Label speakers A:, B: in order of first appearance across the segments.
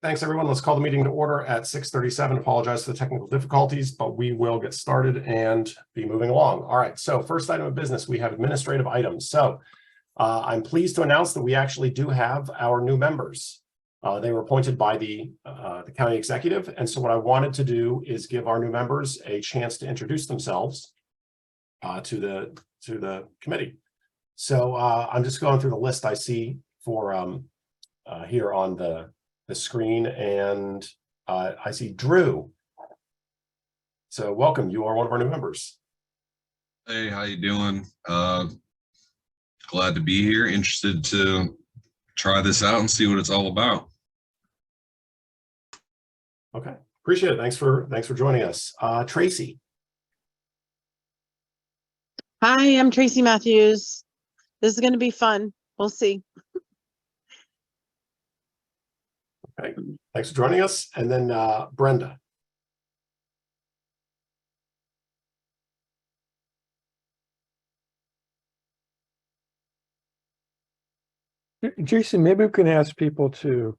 A: Thanks, everyone. Let's call the meeting to order at 6:37. Apologize for the technical difficulties, but we will get started and be moving along. All right, so first item of business, we have administrative items. So I'm pleased to announce that we actually do have our new members. They were appointed by the county executive. And so what I wanted to do is give our new members a chance to introduce themselves to the committee. So I'm just going through the list I see for here on the screen, and I see Drew. So welcome, you are one of our new members.
B: Hey, how you doing? Glad to be here, interested to try this out and see what it's all about.
A: Okay, appreciate it. Thanks for joining us. Tracy.
C: Hi, I'm Tracy Matthews. This is going to be fun. We'll see.
A: Okay, thanks for joining us. And then Brenda.
D: Jason, maybe we can ask people to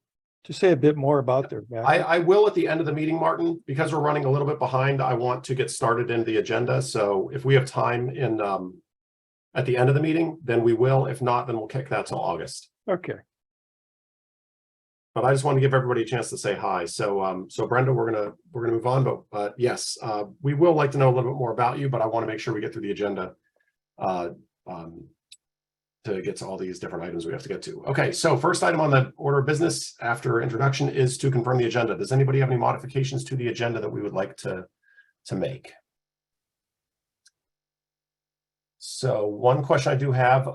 D: say a bit more about their background.
A: I will at the end of the meeting, Martin, because we're running a little bit behind. I want to get started in the agenda. So if we have time in at the end of the meeting, then we will. If not, then we'll kick that till August.
D: Okay.
A: But I just want to give everybody a chance to say hi. So so Brenda, we're gonna move on, but yes, we will like to know a little bit more about you, but I want to make sure we get through the agenda to get to all these different items we have to get to. Okay, so first item on the order of business after introduction is to confirm the agenda. Does anybody have any modifications to the agenda that we would like to make? So one question I do have,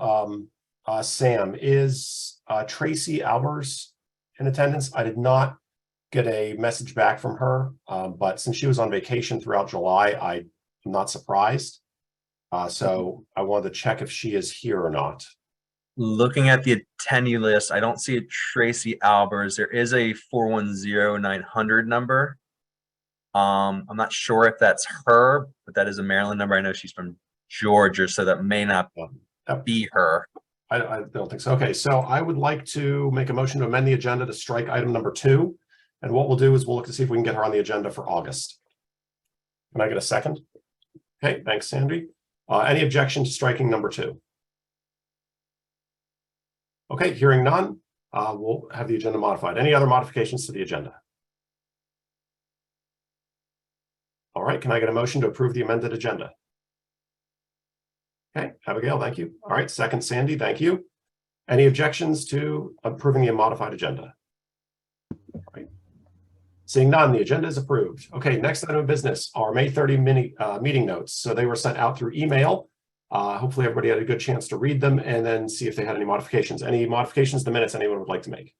A: Sam, is Tracy Albers in attendance? I did not get a message back from her, but since she was on vacation throughout July, I'm not surprised. So I wanted to check if she is here or not.
E: Looking at the attendee list, I don't see a Tracy Albers. There is a 410-900 number. I'm not sure if that's her, but that is a Maryland number. I know she's from Georgia, so that may not be her.
A: I don't think so. Okay, so I would like to make a motion to amend the agenda to strike item number 2. And what we'll do is we'll look to see if we can get her on the agenda for August. Can I get a second? Okay, thanks, Sandy. Any objection to striking number 2? Okay, hearing none, we'll have the agenda modified. Any other modifications to the agenda? All right, can I get a motion to approve the amended agenda? Okay, Abigail, thank you. All right, second, Sandy, thank you. Any objections to approving the modified agenda? All right. Seeing none, the agenda is approved. Okay, next item of business, our May 30 meeting notes. So they were sent out through email. Hopefully everybody had a good chance to read them and then see if they had any modifications. Any modifications to the minutes anyone would like to make?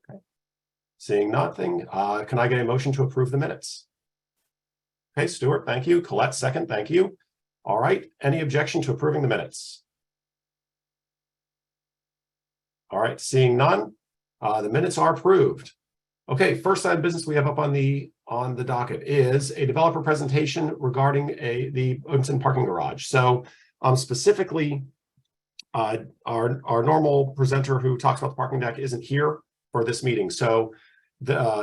A: Okay. Seeing nothing, can I get a motion to approve the minutes? Okay, Stuart, thank you. Colette, second, thank you. All right, any objection to approving the minutes? All right, seeing none, the minutes are approved. Okay, first item of business we have up on the docket is a developer presentation regarding the Odenton parking garage. So specifically, our normal presenter who talks about the parking deck isn't here for this meeting. So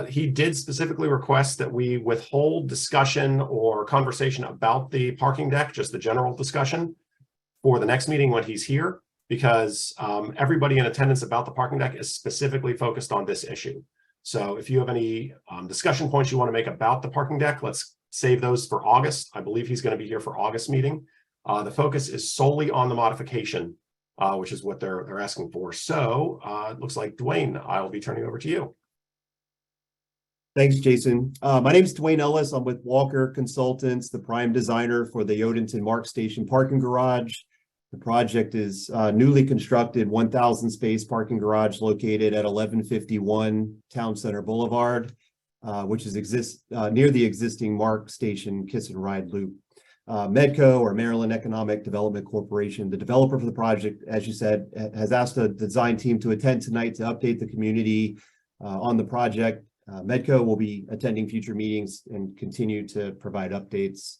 A: he did specifically request that we withhold discussion or conversation about the parking deck, just the general discussion, for the next meeting when he's here, because everybody in attendance about the parking deck is specifically focused on this issue. So if you have any discussion points you want to make about the parking deck, let's save those for August. I believe he's going to be here for August meeting. The focus is solely on the modification, which is what they're asking for. So it looks like Dwayne, I'll be turning over to you.
F: Thanks, Jason. My name is Dwayne Ellis. I'm with Walker Consultants, the prime designer for the Odenton Mark Station parking garage. The project is newly constructed 1,000 space parking garage located at 1151 Town Center Boulevard, which is near the existing Mark Station Kiss and Ride Loop. Medco, or Maryland Economic Development Corporation, the developer for the project, as you said, has asked the design team to attend tonight to update the community on the project. Medco will be attending future meetings and continue to provide updates.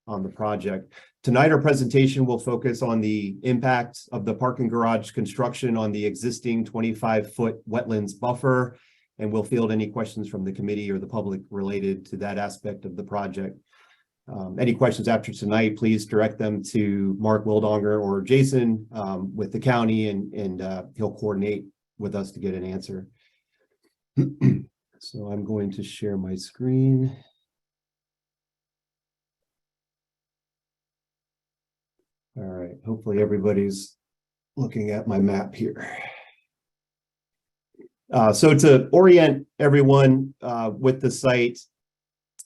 F: on the project. Tonight, our presentation will focus on the impact of the parking garage construction on the existing 25-foot wetlands buffer, and we'll field any questions from the committee or the public related to that aspect of the project. Any questions after tonight, please direct them to Mark Wildonger or Jason with the county, and he'll coordinate with us to get an answer. So I'm going to share my screen. All right, hopefully everybody's looking at my map here. So to orient everyone with the site,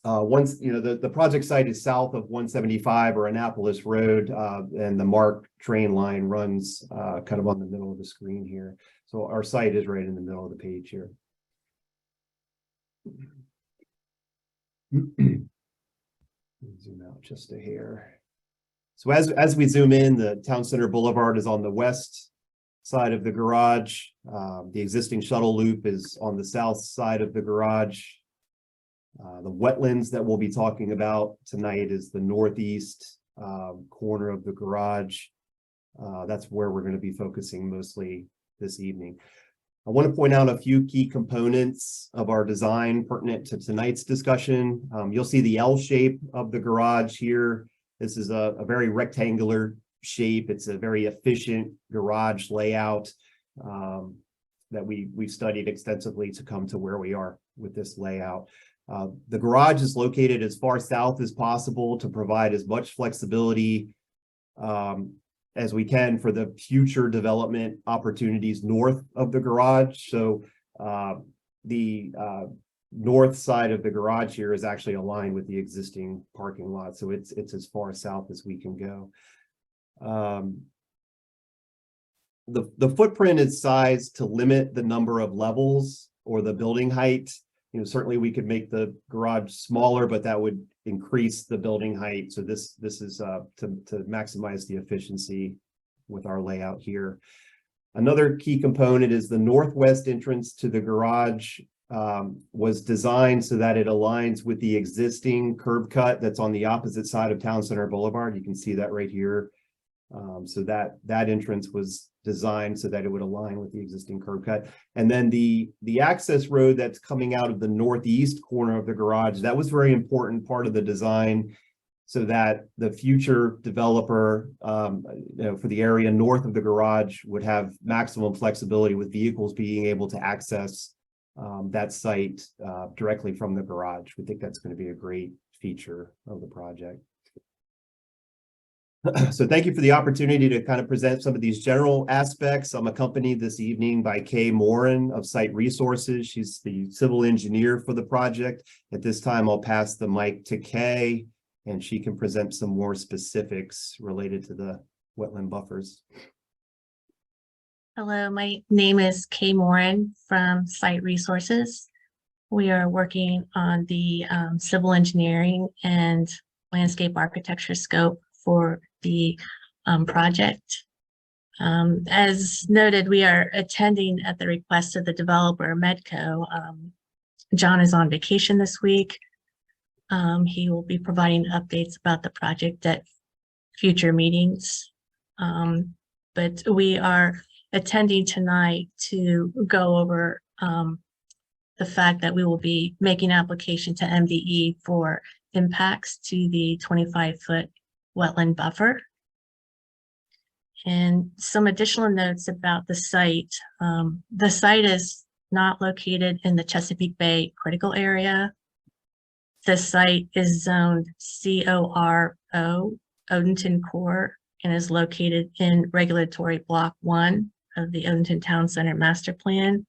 F: once the project site is south of 175 or Annapolis Road, and the MARC train line runs kind of on the middle of the screen here. So our site is right in the middle of the page here. Zoom out just a hair. So as we zoom in, the Town Center Boulevard is on the west side of the garage. The existing shuttle loop is on the south side of the garage. The wetlands that we'll be talking about tonight is the northeast corner of the garage. That's where we're going to be focusing mostly this evening. I want to point out a few key components of our design pertinent to tonight's discussion. You'll see the L shape of the garage here. This is a very rectangular shape. It's a very efficient garage layout that we've studied extensively to come to where we are with this layout. The garage is located as far south as possible to provide as much flexibility as we can for the future development opportunities north of the garage. So the north side of the garage here is actually aligned with the existing parking lot. So it's as far south as we can go. The footprint is sized to limit the number of levels or the building height. Certainly we could make the garage smaller, but that would increase the building height. So this is to maximize the efficiency with our layout here. Another key component is the northwest entrance to the garage was designed so that it aligns with the existing curb cut that's on the opposite side of Town Center Boulevard. You can see that right here. So that entrance was designed so that it would align with the existing curb cut. And then the access road that's coming out of the northeast corner of the garage, that was very important part of the design so that the future developer for the area north of the garage would have maximum flexibility with vehicles being able to access that site directly from the garage. We think that's going to be a great feature of the project. So thank you for the opportunity to kind of present some of these general aspects. I'm accompanied this evening by Kay Morin of Site Resources. She's the civil engineer for the project. At this time, I'll pass the mic to Kay, and she can present some more specifics related to the wetland buffers.
G: Hello, my name is Kay Morin from Site Resources. We are working on the civil engineering and landscape architecture scope for the project. As noted, we are attending at the request of the developer, Medco. John is on vacation this week. He will be providing updates about the project at future meetings. But we are attending tonight to go over the fact that we will be making application to MDE for impacts to the 25-foot wetland buffer. And some additional notes about the site. The site is not located in the Chesapeake Bay critical area. The site is zoned CORO, Odenton Core, and is located in regulatory block 1 of the Odenton Town Center Master Plan.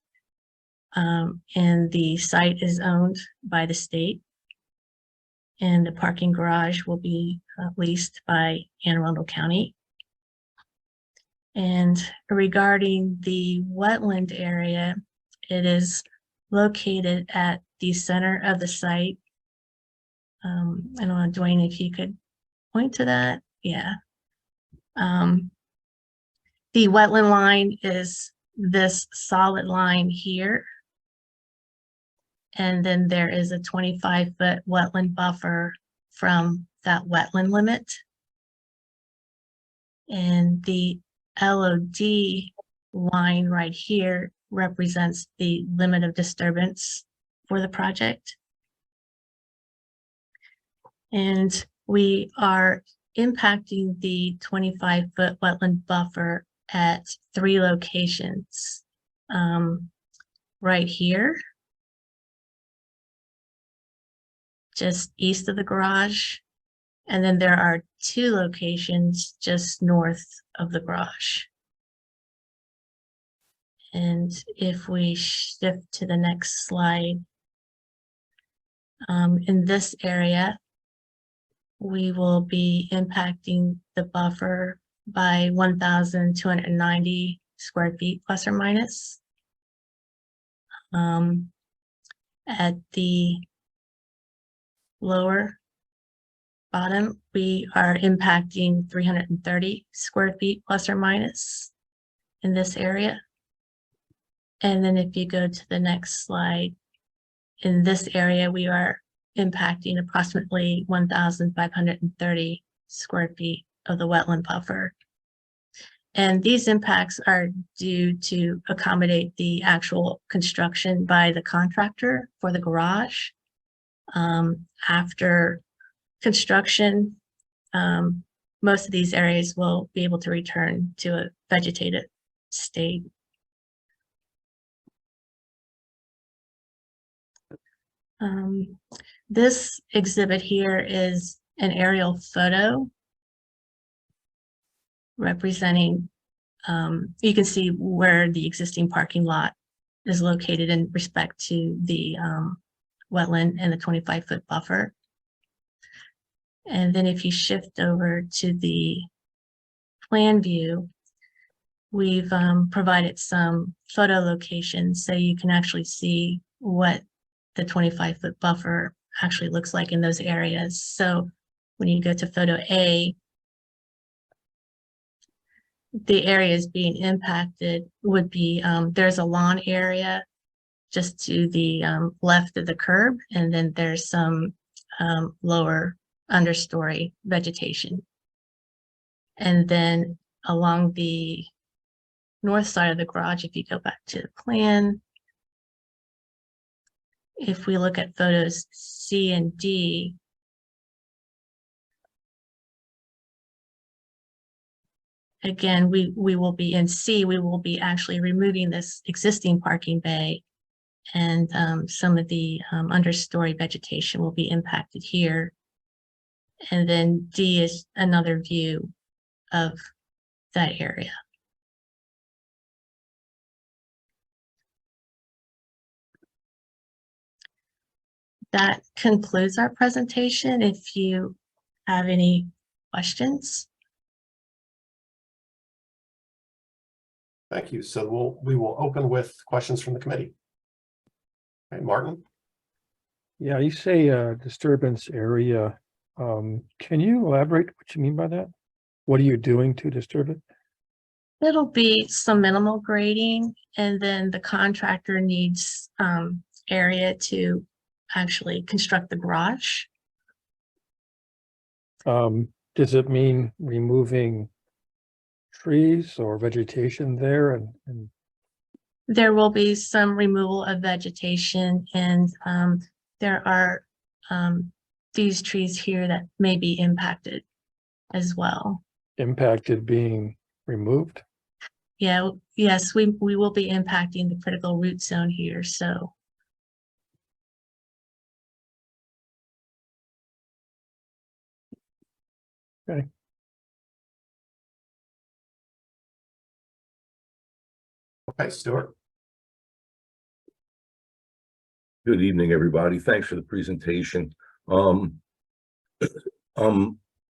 G: And the site is owned by the state. And the parking garage will be leased by Arundel County. And regarding the wetland area, it is located at the center of the site. I don't know, Dwayne, if you could point to that. Yeah. The wetland line is this solid line here. And then there is a 25-foot wetland buffer from that wetland limit. And the LOD line right here represents the limit of disturbance for the project. And we are impacting the 25-foot wetland buffer at 3 locations. Right here, just east of the garage. And then there are 2 locations just north of the garage. And if we shift to the next slide, in this area, we will be impacting the buffer by 1,290 square feet plus or minus. At the lower bottom, we are impacting 330 square feet plus or minus in this area. And then if you go to the next slide, in this area, we are impacting approximately 1,530 square feet of the wetland buffer. And these impacts are due to accommodate the actual construction by the contractor for the garage. After construction, most of these areas will be able to return to a vegetated state. This exhibit here is an aerial photo representing, you can see where the existing parking lot is located in respect to the wetland and the 25-foot buffer. And then if you shift over to the plan view, we've provided some photo locations so you can actually see what the 25-foot buffer actually looks like in those areas. So when you go to photo A, the areas being impacted would be, there's a lawn area just to the left of the curb, and then there's some lower understory vegetation. And then along the north side of the garage, if you go back to the plan, if we look at photos C and D, again, we will be in C, we will be actually removing this existing parking bay, and some of the understory vegetation will be impacted here. And then D is another view of that area. That concludes our presentation. If you have any questions.
A: Thank you. So we will open with questions from the committee. Okay, Martin?
D: Yeah, you say disturbance area. Can you elaborate what you mean by that? What are you doing to disturb it?
G: It'll be some minimal grading, and then the contractor needs area to actually construct the garage.
D: Does it mean removing trees or vegetation there? And
G: There will be some removal of vegetation, and there are these trees here that may be impacted as well.
D: impacted being removed?
G: Yeah, yes, we will be impacting the critical root zone here, so.
D: Okay.
A: Okay, Stuart?
H: Good evening, everybody. Thanks for the presentation. I'm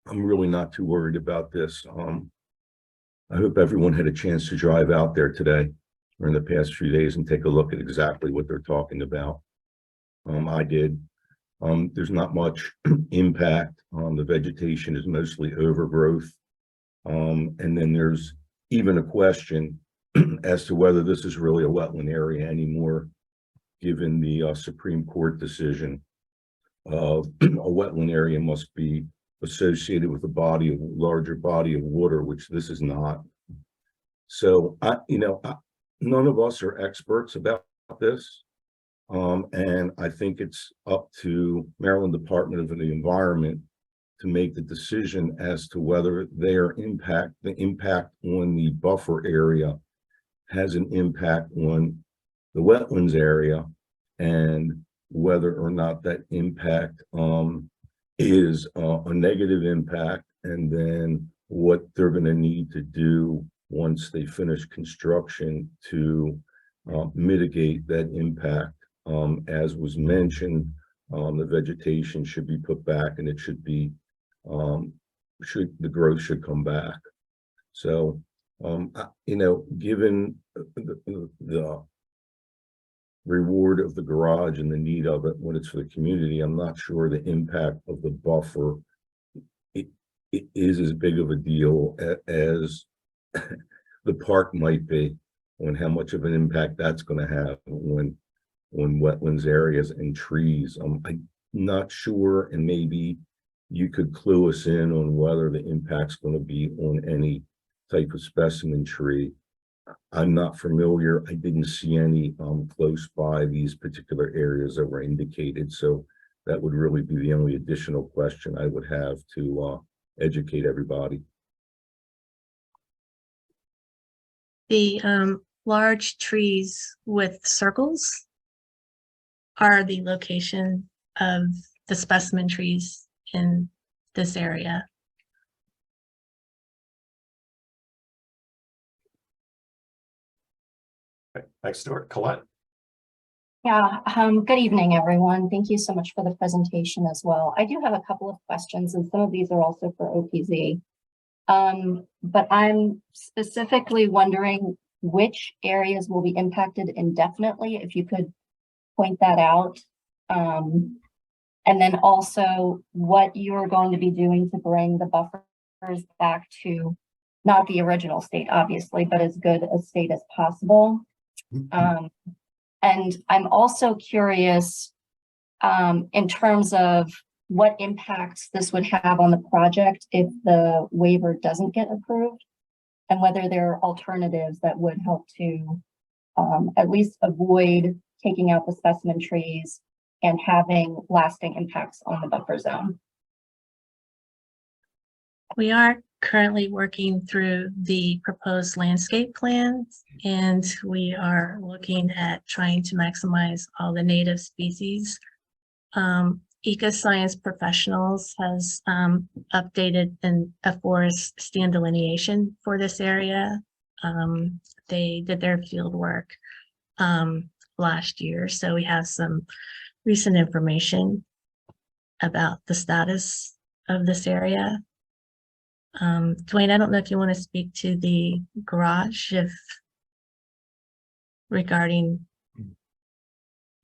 H: really not too worried about this. I hope everyone had a chance to drive out there today or in the past few days and take a look at exactly what they're talking about. I did. There's not much impact. The vegetation is mostly overgrowth. And then there's even a question as to whether this is really a wetland area anymore, given the Supreme Court decision. a wetland area must be associated with a larger body of water, which this is not. So none of us are experts about this. And I think it's up to Maryland Department of the Environment to make the decision as to whether the impact on the buffer area has an impact on the wetlands area, and whether or not that impact is a negative impact, and then what they're going to need to do once they finish construction to mitigate that impact. As was mentioned, the vegetation should be put back, and it should be the growth should come back. So given the reward of the garage and the need of it when it's for the community, I'm not sure the impact of the buffer it is as big of a deal as the park might be, on how much of an impact that's going to have on wetlands areas and trees. I'm not sure, and maybe you could clue us in on whether the impact's going to be on any type of specimen tree. I'm not familiar. I didn't see any close by these particular areas that were indicated. So that would really be the only additional question I would have to educate everybody.
G: The large trees with circles are the location of the specimen trees in this area.
A: Okay, thanks, Stuart. Colette?
I: Yeah, good evening, everyone. Thank you so much for the presentation as well. I do have a couple of questions, and some of these are also for OPZ. But I'm specifically wondering which areas will be impacted indefinitely, if you could point that out. And then also what you're going to be doing to bring the buffers back to not the original state, obviously, but as good a state as possible. And I'm also curious in terms of what impacts this would have on the project if the waiver doesn't get approved, and whether there are alternatives that would help to at least avoid taking out the specimen trees and having lasting impacts on the buffer zone.
G: We are currently working through the proposed landscape plans, and we are looking at trying to maximize all the native species. Ecoscience Professionals has updated a forest stand delineation for this area. They did their field work last year, so we have some recent information about the status of this area. Dwayne, I don't know if you want to speak to the garage, regarding,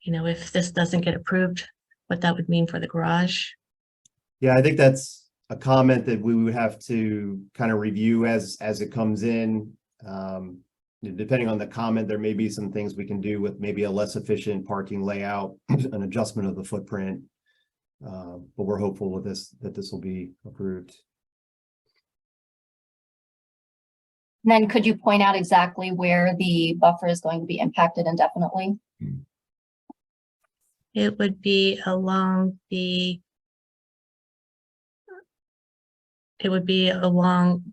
G: if this doesn't get approved, what that would mean for the garage.
F: Yeah, I think that's a comment that we would have to kind of review as it comes in. Depending on the comment, there may be some things we can do with maybe a less efficient parking layout, an adjustment of the footprint. But we're hopeful with this that this will be approved.
I: And then could you point out exactly where the buffer is going to be impacted indefinitely?
G: It would be along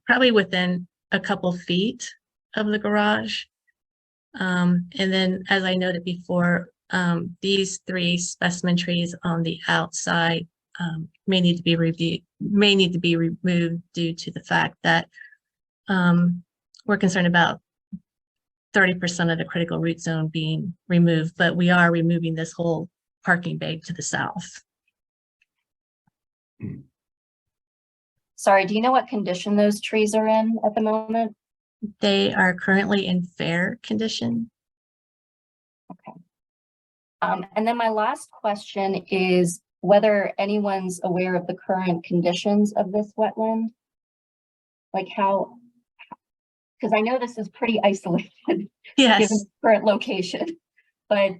G: probably within a couple feet of the garage. And then, as I noted before, these 3 specimen trees on the outside may need to be removed due to the fact that we're concerned about 30% of the critical root zone being removed, but we are removing this whole parking bay to the south.
I: Sorry, do you know what condition those trees are in at the moment?
G: They are currently in fair condition.
I: Okay. And then my last question is whether anyone's aware of the current conditions of this wetland. Like how, because I know this is pretty isolated given
G: Yes.
I: its current location, but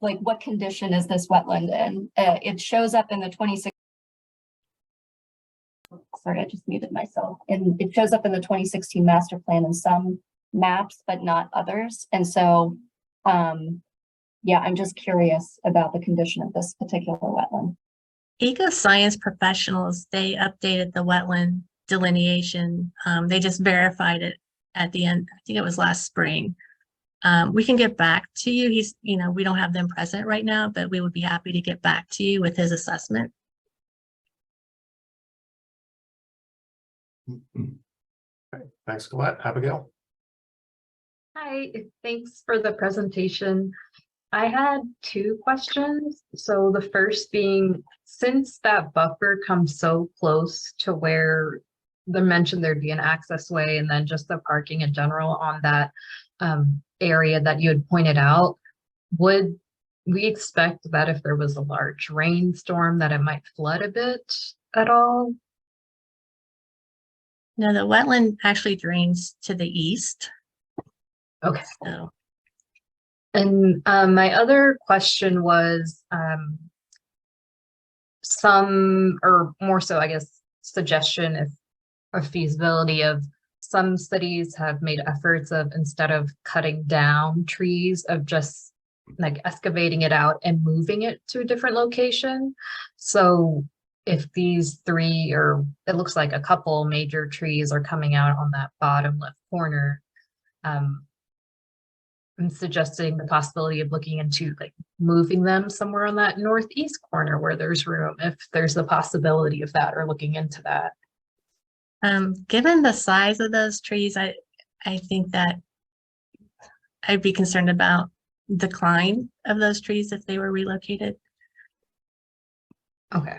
I: like what condition is this wetland in? It shows up in the 26. Sorry, I just muted myself. And it shows up in the 2016 master plan in some maps, but not others. And so, yeah, I'm just curious about the condition of this particular wetland.
G: Eco science professionals, they updated the wetland delineation. They just verified it at the end. I think it was last spring. We can get back to you. We don't have them present right now, but we would be happy to get back to you with his assessment.
A: Okay, thanks, Colette. Abigail?
J: Hi, thanks for the presentation. I had two questions. So the first being, since that buffer comes so close to where they mentioned there'd be an access way and then just the parking in general on that area that you had pointed out, would we expect that if there was a large rainstorm that it might flood a bit at all?
G: No, the wetland actually drains to the east.
J: Okay.
G: So,
J: and my other question was some, or more so, I guess, suggestion if or feasibility of some cities have made efforts of, instead of cutting down trees, of just like excavating it out and moving it to a different location. So if these three, or it looks like a couple major trees are coming out on that bottom left corner, I'm suggesting the possibility of looking into like moving them somewhere on that northeast corner where there's room, if there's the possibility of that, or looking into that.
G: Given the size of those trees, I think that I'd be concerned about decline of those trees if they were relocated.
J: Okay.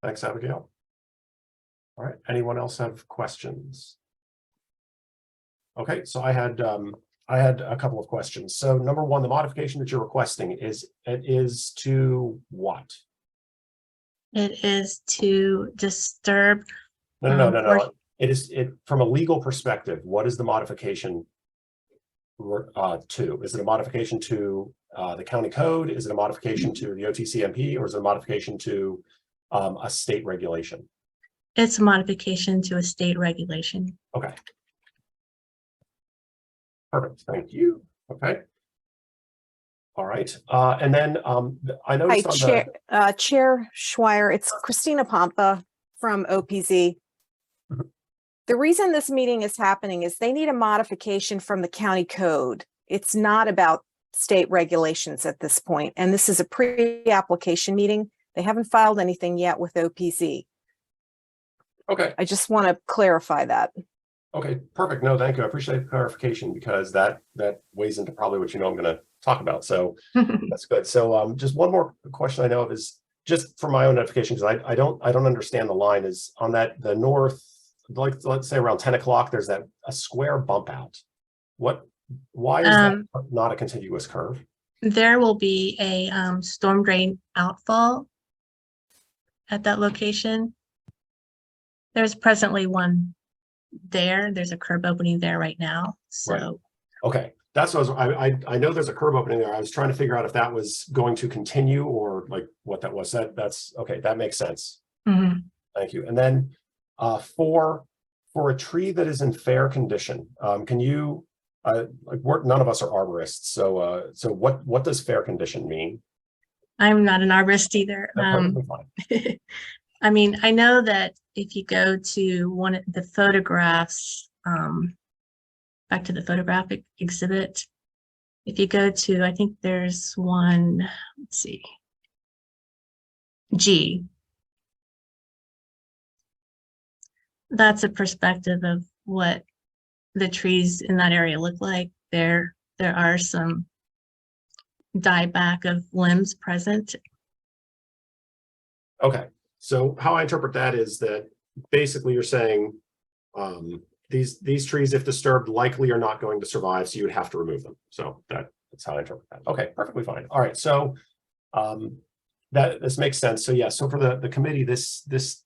A: Thanks, Abigail. All right, anyone else have questions? Okay, so I had a couple of questions. So number one, the modification that you're requesting is to what?
G: It is to disturb.
A: No. It is from a legal perspective. What is the modification to? Is it a modification to the county code? Is it a modification to the OTCMP, or is it a modification to a state regulation?
G: It's a modification to a state regulation.
A: Okay. Perfect. Thank you. Okay. All right. And then I noticed
K: Hi, Chair Schweier, it's Christina Pompa from OPZ. The reason this meeting is happening is they need a modification from the county code. It's not about state regulations at this point, and this is a pre-application meeting. They haven't filed anything yet with OPZ.
A: Okay.
K: I just want to clarify that.
A: Okay, perfect. No, thank you. I appreciate the clarification, because that weighs into probably what I'm going to talk about. So that's good. So just one more question I know of is just for my own edification, because I don't understand the line, is on the north, like let's say around 10 o'clock, there's a square bump out. Why is that not a continuous curve?
G: There will be a storm drain outfall at that location. There's presently one there. There's a curb opening there right now. So
A: right. Okay, that's what I know there's a curb opening there. I was trying to figure out if that was going to continue or like what that was. That's okay. That makes sense.
G: Mm-hmm.
A: Thank you. And then for a tree that is in fair condition, can you none of us are arborists, so what does fair condition mean?
G: I'm not an arborist either. I mean, I know that if you go to one of the photographs, back to the photographic exhibit, if you go to, I think there's one, let's see, G. That's a perspective of what the trees in that area look like. There are some dieback of limbs present.
A: Okay. So how I interpret that is that basically you're saying these trees, if disturbed, likely are not going to survive, so you would have to remove them. So that's how I interpret that. Okay, perfectly fine. All right, so this makes sense. So yeah, so for the committee, this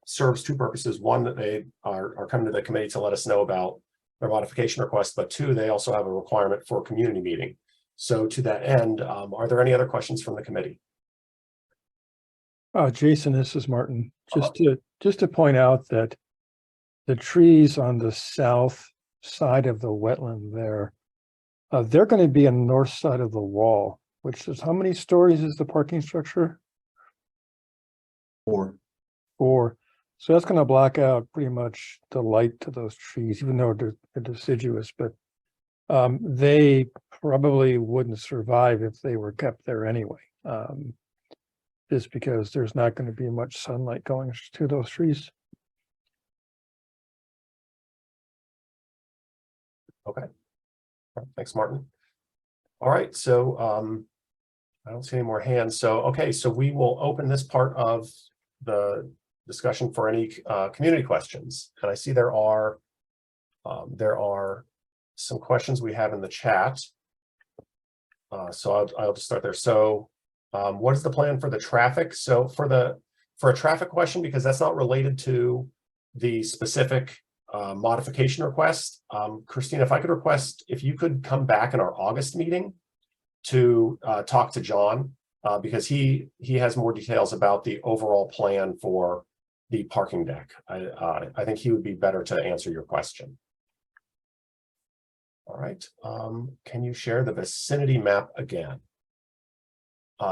A: serves two purposes. One, that they are coming to the committee to let us know about their modification request, but two, they also have a requirement for a community meeting. So to that end, are there any other questions from the committee?
D: Jason, this is Martin. Just to point out that the trees on the south side of the wetland there, they're going to be on the north side of the wall, which is how many stories is the parking structure?
F: 4.
D: 4. So that's going to block out pretty much the light to those trees, even though they're deciduous, but they probably wouldn't survive if they were kept there anyway. Just because there's not going to be much sunlight going to those trees.
A: Okay. Thanks, Martin. All right, so I don't see any more hands. So, okay, so we will open this part of the discussion for any community questions. And I see there are some questions we have in the chat. So I'll just start there. So what is the plan for the traffic? So for a traffic question, because that's not related to the specific modification request, Christina, if I could request, if you could come back in our August meeting to talk to John, because he has more details about the overall plan for the parking deck. I think he would be better to answer your question. All right, can you share the vicinity map again?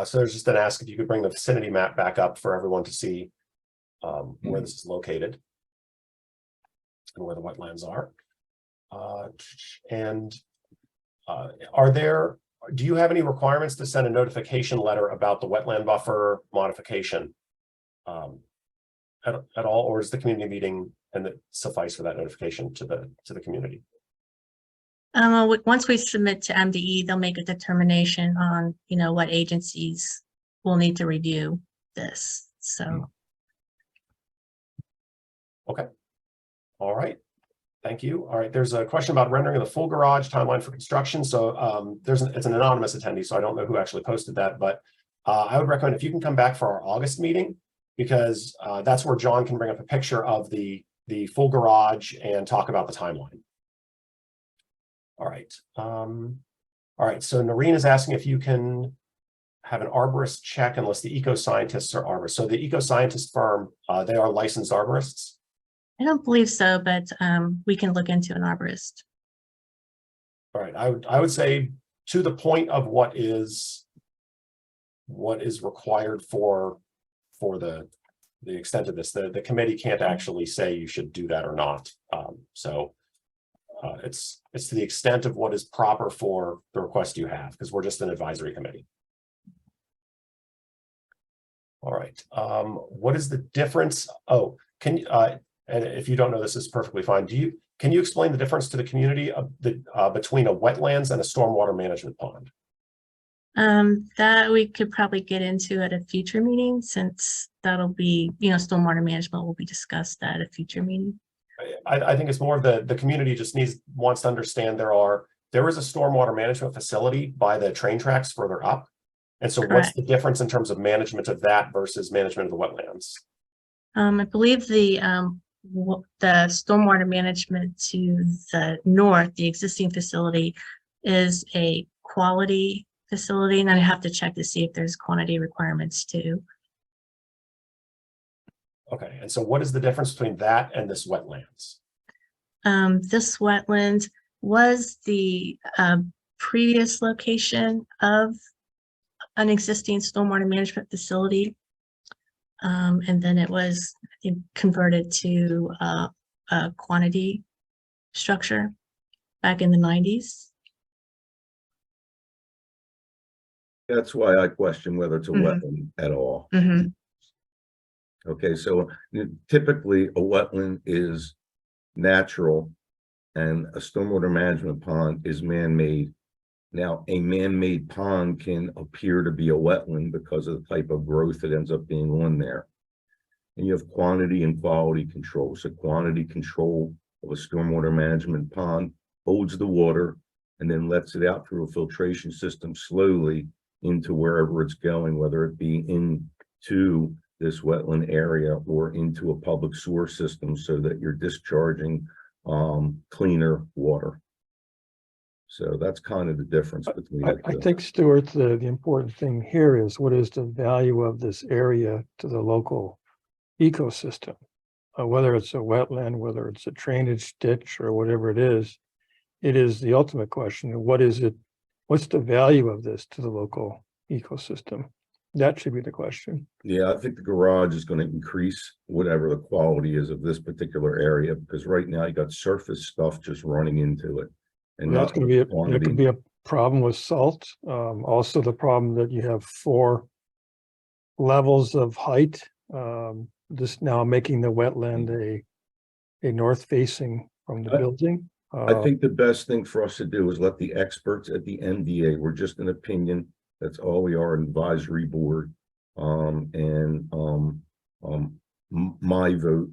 A: So there's just an ask if you could bring the vicinity map back up for everyone to see where this is located and where the wetlands are. Do you have any requirements to send a notification letter about the wetland buffer modification at all, or is the community meeting and that suffice for that notification to the community?
G: Once we submit to MDE, they'll make a determination on, what agencies will need to review this. So.
A: Okay. All right. Thank you. All right. There's a question about rendering of the full garage timeline for construction. So it's an anonymous attendee, so I don't know who actually posted that, but I would recommend if you can come back for our August meeting, because that's where John can bring up a picture of the full garage and talk about the timeline. All right. All right. So Noreen is asking if you can have an arborist check and list the eco-scientists or arborists. So the eco-scientist firm, they are licensed arborists.
G: I don't believe so, but we can look into an arborist.
A: All right. I would say to the point of what is required for the extent of this, the committee can't actually say you should do that or not. It's to the extent of what is proper for the request you have, because we're just an advisory committee. All right. What is the difference? Oh, can you, and if you don't know, this is perfectly fine. Can you explain the difference to the community of between a wetlands and a stormwater management pond?
G: That we could probably get into at a future meeting, since that'll be, stormwater management will be discussed at a future meeting.
A: I think it's more of the community just wants to understand there is a stormwater management facility by the train tracks further up. And so Correct. What's the difference in terms of management of that versus management of the wetlands?
G: I believe the stormwater management to the north, the existing facility, is a quality facility, and I have to check to see if there's quantity requirements too.
A: Okay, and so what is the difference between that and this wetlands?
G: This wetland was the previous location of an existing stormwater management facility. And then it was, I think, converted to a quantity structure back in the 90s.
H: That's why I question whether it's a wetland at all. Okay, so typically a wetland is natural and a stormwater management pond is man-made. Now, a man-made pond can appear to be a wetland because of the type of growth that ends up being on there. And you have quantity and quality control. So quantity control of a stormwater management pond holds the water and then lets it out through a filtration system slowly into wherever it's going, whether it be into this wetland area or into a public sewer system so that you're discharging cleaner water. So that's kind of the difference between
D: I
H: the two.
D: think, Stuart, the important thing here is what is the value of this area to the local ecosystem? Whether it's a wetland, whether it's a drainage ditch or whatever it is the ultimate question. What is it? What's the value of this to the local ecosystem? That should be the question.
H: Yeah, I think the garage is going to increase whatever the quality is of this particular area, because right now you got surface stuff just running into it. And
D: That's
H: not
D: going to be
H: the
D: there
H: quantity.
D: could be a problem with salt. Also the problem that you have 4 levels of height. This now making the wetland a north facing from the building.
H: I think the best thing for us to do is let the experts at the MDA, we're just an opinion. That's all we are, an advisory board. My vote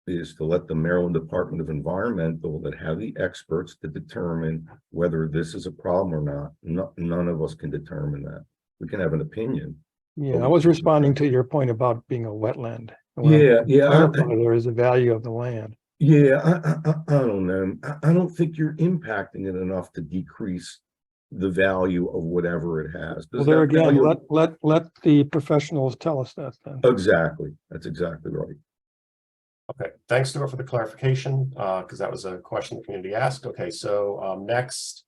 H: is to let the Maryland Department of Environmental that have the experts to determine whether this is a problem or not. None of us can determine that. We can have an opinion.
D: Yeah, I was responding to your point about being a wetland.
H: Yeah,
D: There is a value of the land.
H: Yeah, I don't know. I don't think you're impacting it enough to decrease the value of whatever it has.
D: Well, there again, let the professionals tell us that then.
H: Exactly. That's exactly right.
A: Okay, thanks, Stuart, for the clarification, because that was a question the community asked. Okay, so next,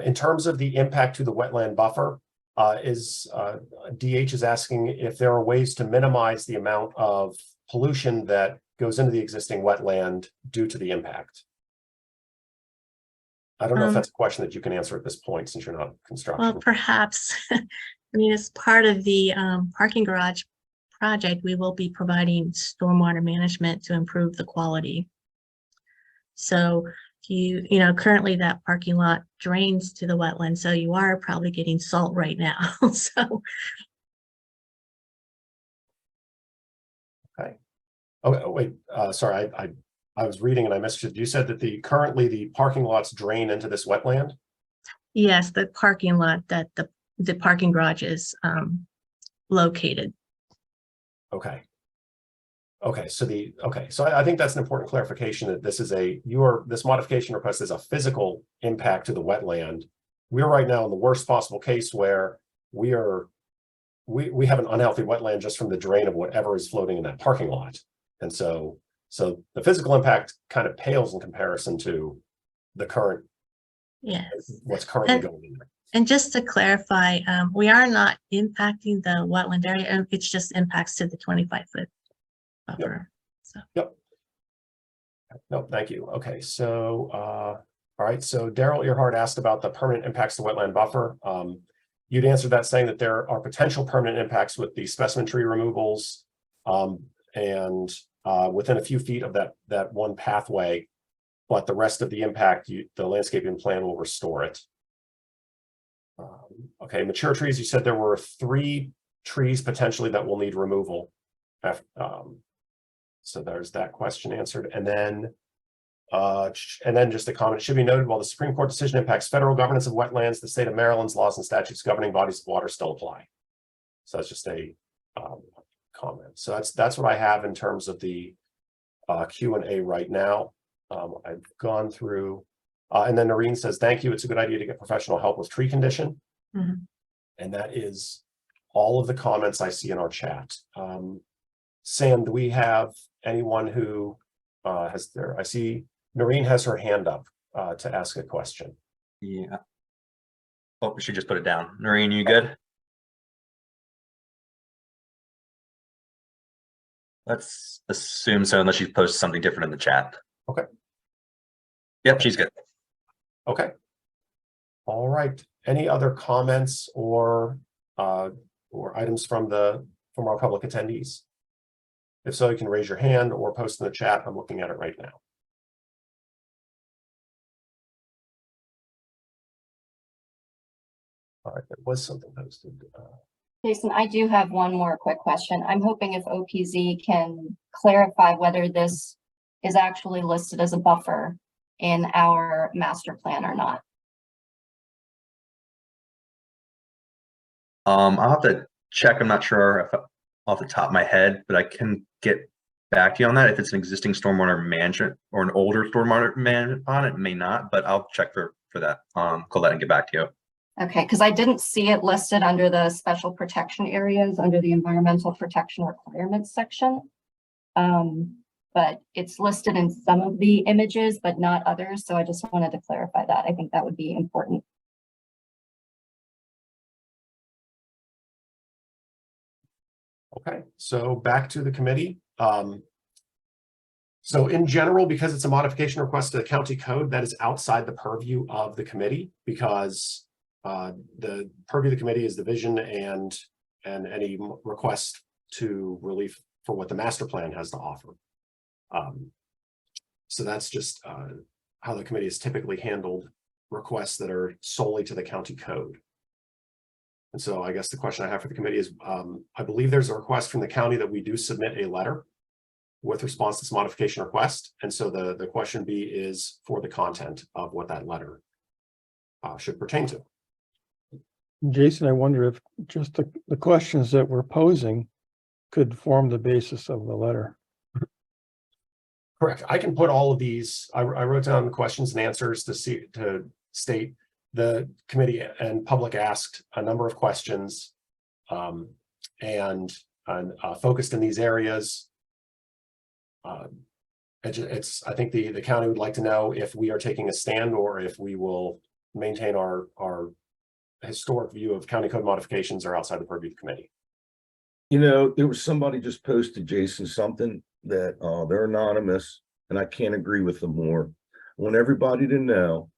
A: in terms of the impact to the wetland buffer, DH is asking if there are ways to minimize the amount of pollution that goes into the existing wetland due to the impact. I don't know if that's a question that you can answer at this point since you're not construction.
G: Well, perhaps. I mean, as part of the parking garage project, we will be providing stormwater management to improve the quality. So you know, currently that parking lot drains to the wetland, so you are probably getting salt right now. So.
A: Okay. Oh, wait, sorry, I was reading and I missed it. You said that currently the parking lots drain into this wetland?
G: Yes, the parking lot that the parking garage is located.
A: Okay. Okay, so I think that's an important clarification that this is this modification request is a physical impact to the wetland. We're right now in the worst possible case where we have an unhealthy wetland just from the drain of whatever is floating in that parking lot. And so the physical impact kind of pales in comparison to the current, what's currently going in there.
G: And just to clarify, we are not impacting the wetland area. It's just impacts to the 25-foot buffer. So.
A: Yep. No, thank you. Okay, so all right. So Daryl Earhart asked about the permanent impacts to wetland buffer. You'd answered that saying that there are potential permanent impacts with the specimen tree removals, and within a few feet of that one pathway, but the rest of the impact, the landscaping plan will restore it. Okay, mature trees, you said there were 3 trees potentially that will need removal. So there's that question answered. And then just a comment, it should be noted, while the Supreme Court decision impacts federal governance of wetlands, the state of Maryland's laws and statutes governing bodies of water still apply. So that's just a comment. So that's what I have in terms of the Q&A right now. I've gone through, and then Noreen says, thank you. It's a good idea to get professional help with tree condition.
G: Mm-hmm.
A: And that is all of the comments I see in our chat. Sam, do we have anyone who I see Noreen has her hand up to ask a question.
E: Yeah. Oh, we should just put it down. Noreen, you good? Let's assume so, unless she posts something different in the chat.
A: Okay.
E: Yep, she's good.
A: Okay. All right. Any other comments or items from our public attendees? If so, you can raise your hand or post in the chat. I'm looking at it right now. All right, there was something posted.
I: Jason, I do have one more quick question. I'm hoping if OPZ can clarify whether this is actually listed as a buffer in our master plan or not.
E: I'll have to check. I'm not sure off the top of my head, but I can get back to you on that. If it's an existing stormwater management or an older stormwater management on it, may not, but I'll check for that, Colette, and get back to you.
I: Okay, because I didn't see it listed under the special protection areas, under the environmental protection requirements section. But it's listed in some of the images, but not others. So I just wanted to clarify that. I think that would be important.
A: Okay, so back to the committee. So in general, because it's a modification request to the county code, that is outside the purview of the committee, because the purview of the committee is the vision and any request to relief for what the master plan has to offer. So that's just how the committee has typically handled requests that are solely to the county code. And so I guess the question I have for the committee is, I believe there's a request from the county that we do submit a letter with response to this modification request. And so the question B is for the content of what that letter should pertain to.
D: Jason, I wonder if just the questions that we're posing could form the basis of the letter.
A: Correct. I can put all of these. I wrote down the questions and answers to state the committee and public asked a number of questions and focused in these areas. I think the county would like to know if we are taking a stand or if we will maintain our historic view of county code modifications are outside the purview of the committee.
H: You know, there was somebody just posted, Jason, something that they're anonymous, and I can't agree with them more. I want everybody to know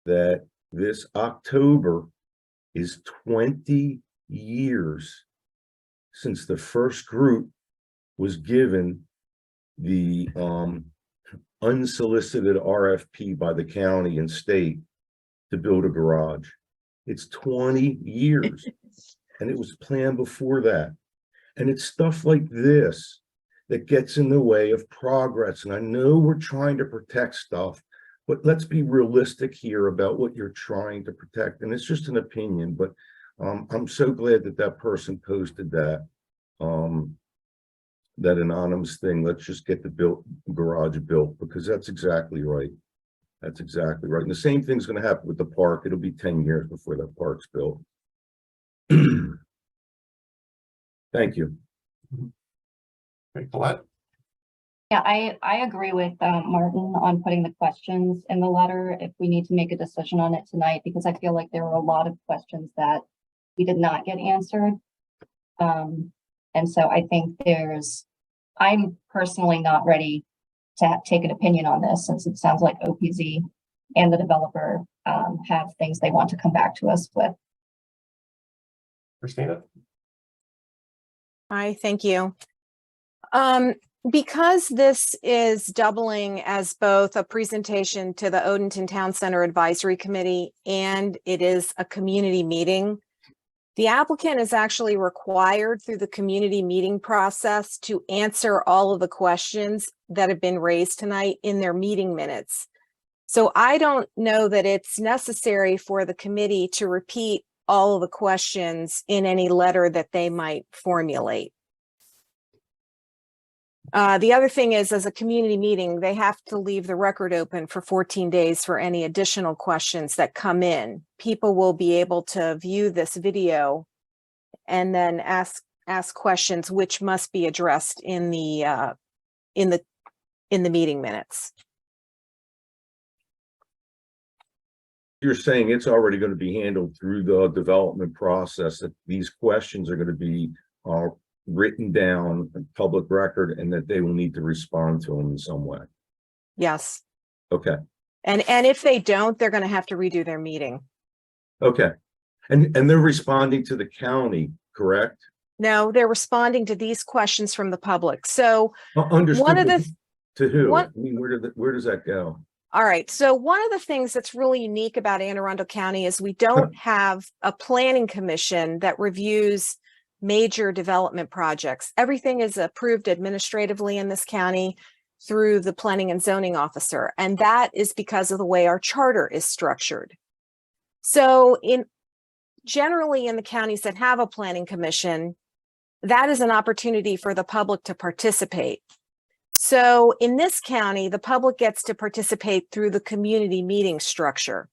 H: that this October is 20 years since the first group was given the unsolicited RFP by the county and state to build a garage. It's 20 years, and it was planned before that. And it's stuff like this that gets in the way of progress. And I know we're trying to protect stuff, but let's be realistic here about what you're trying to protect. And it's just an opinion, but I'm so glad that that person posted that, that anonymous thing. Let's just get the garage built, because that's exactly right. That's exactly right. And the same thing's going to happen with the park. It'll be 10 years before that park's built. Thank you.
A: Okay, Colette?
I: Yeah, I agree with Martin on putting the questions in the letter if we need to make a decision on it tonight, because I feel like there were a lot of questions that we did not get answered. And so I think I'm personally not ready to take an opinion on this, since it sounds like OPZ and the developer have things they want to come back to us with.
A: Christina?
K: Hi, thank you. Because this is doubling as both a presentation to the Odenton Town Center Advisory Committee and it is a community meeting, the applicant is actually required through the community meeting process to answer all of the questions that have been raised tonight in their meeting minutes. So I don't know that it's necessary for the committee to repeat all of the questions in any letter that they might formulate. The other thing is, as a community meeting, they have to leave the record open for 14 days for any additional questions that come in. People will be able to view this video and then ask questions, which must be addressed in the meeting minutes.
H: You're saying it's already going to be handled through the development process, that these questions are going to be written down in public record and that they will need to respond to them in some way.
K: Yes.
H: Okay.
K: And if they don't, they're going to have to redo their meeting.
H: Okay. And they're responding to the county, correct?
K: No, they're responding to these questions from the public. So
H: Understood.
K: one of the
H: to who? I mean, where does that go?
K: All right. So one of the things that's really unique about Anne Arundel County is we don't have a planning commission that reviews major development projects. Everything is approved administratively in this county through the planning and zoning officer. And that is because of the way our charter is structured. So generally in the counties that have a planning commission, that is an opportunity for the public to participate. So in this county, the public gets to participate through the community meeting structure.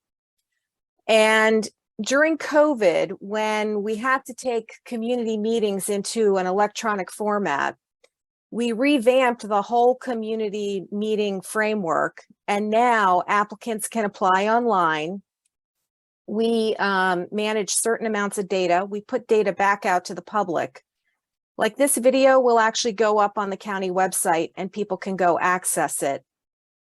K: And during COVID, when we had to take community meetings into an electronic format, we revamped the whole community meeting framework, and now applicants can apply online. We manage certain amounts of data. We put data back out to the public. Like this video will actually go up on the county website and people can go access it.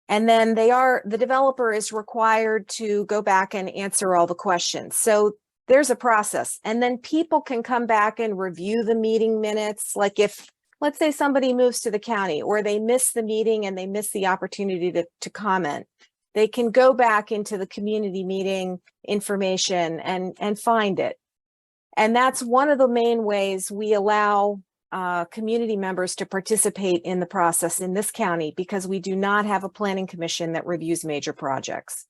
K: And then the developer is required to go back and answer all the questions. So there's a process. And then people can come back and review the meeting minutes. Like if, let's say somebody moves to the county or they miss the meeting and they miss the opportunity to comment, they can go back into the community meeting information and find it. And that's one of the main ways we allow community members to participate in the process in this county, because we do not have a planning commission that reviews major projects.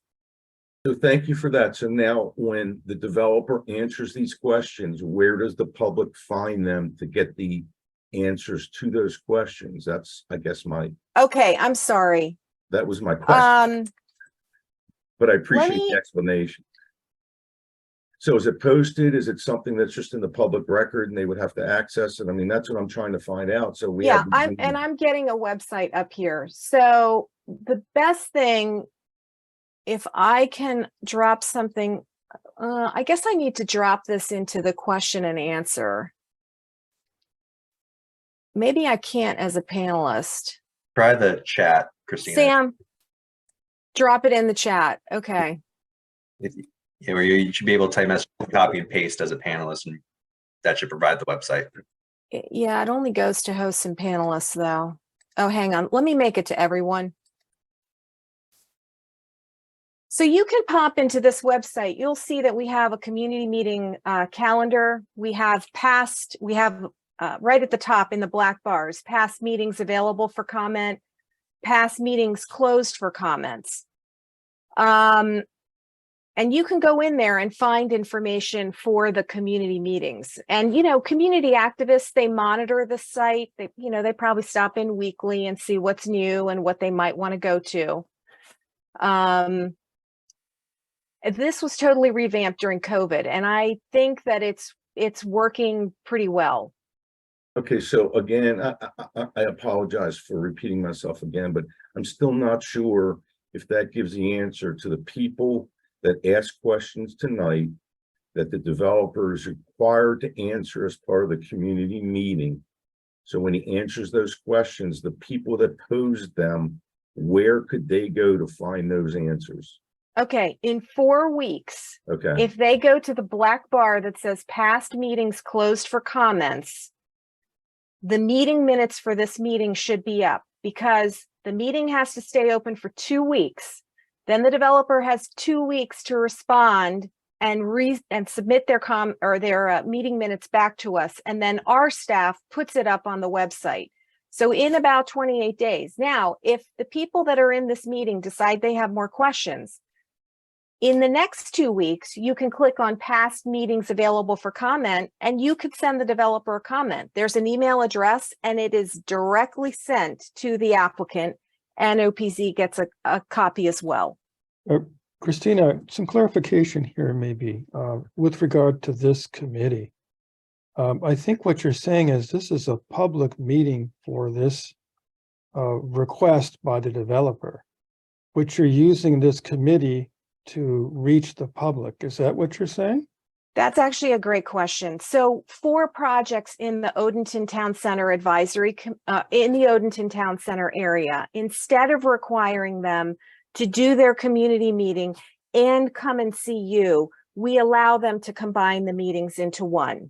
H: So thank you for that. So now when the developer answers these questions, where does the public find them to get the answers to those questions? That's, I guess,
K: Okay, I'm sorry.
H: that was my question, but I appreciate
K: me-
H: the explanation. So is it posted? Is it something that's just in the public record and they would have to access it? I mean, that's what I'm trying to find out. So we
K: Yeah,
H: have.
K: I'm getting a website up here. So the best thing, if I can drop something, I guess I need to drop this into the question and answer. Maybe I can't as a panelist.
E: Try the chat, Christina.
K: Sam, drop it in the chat. Okay.
E: Where you should be able to type message, copy and paste as a panelist, and that should provide the website.
K: Yeah, it only goes to hosts and panelists though. Oh, hang on. Let me make it to everyone. So you can pop into this website. You'll see that we have a community meeting calendar. We have right at the top in the black bars, past meetings available for comment, past meetings closed for comments. And you can go in there and find information for the community meetings. And, you know, community activists, they monitor the site. They, you know, they probably stop in weekly and see what's new and what they might want to go to. This was totally revamped during COVID, and I think that it's working pretty well.
H: Okay, so again, I apologize for repeating myself again, but I'm still not sure if that gives the answer to the people that ask questions tonight that the developer is required to answer as part of the community meeting. So when he answers those questions, the people that posed them, where could they go to find those answers?
K: Okay, in 4 weeks,
H: Okay,
K: if they go to the black bar that says past meetings closed for comments, the meeting minutes for this meeting should be up, because the meeting has to stay open for 2 weeks. Then the developer has 2 weeks to respond and submit their meeting minutes back to us. And then our staff puts it up on the website. So in about 28 days. Now, if the people that are in this meeting decide they have more questions, in the next 2 weeks, you can click on past meetings available for comment, and you could send the developer a comment. There's an email address, and it is directly sent to the applicant, and OPZ gets a copy as well.
D: Christina, some clarification here maybe with regard to this committee. I think what you're saying is this is a public meeting for this request by the developer, which you're using this committee to reach the public. Is that what you're saying?
K: That's actually a great question. So for projects in the Odenton Town Center advisory, in the Odenton Town Center area, instead of requiring them to do their community meeting and come and see you, we allow them to combine the meetings into one.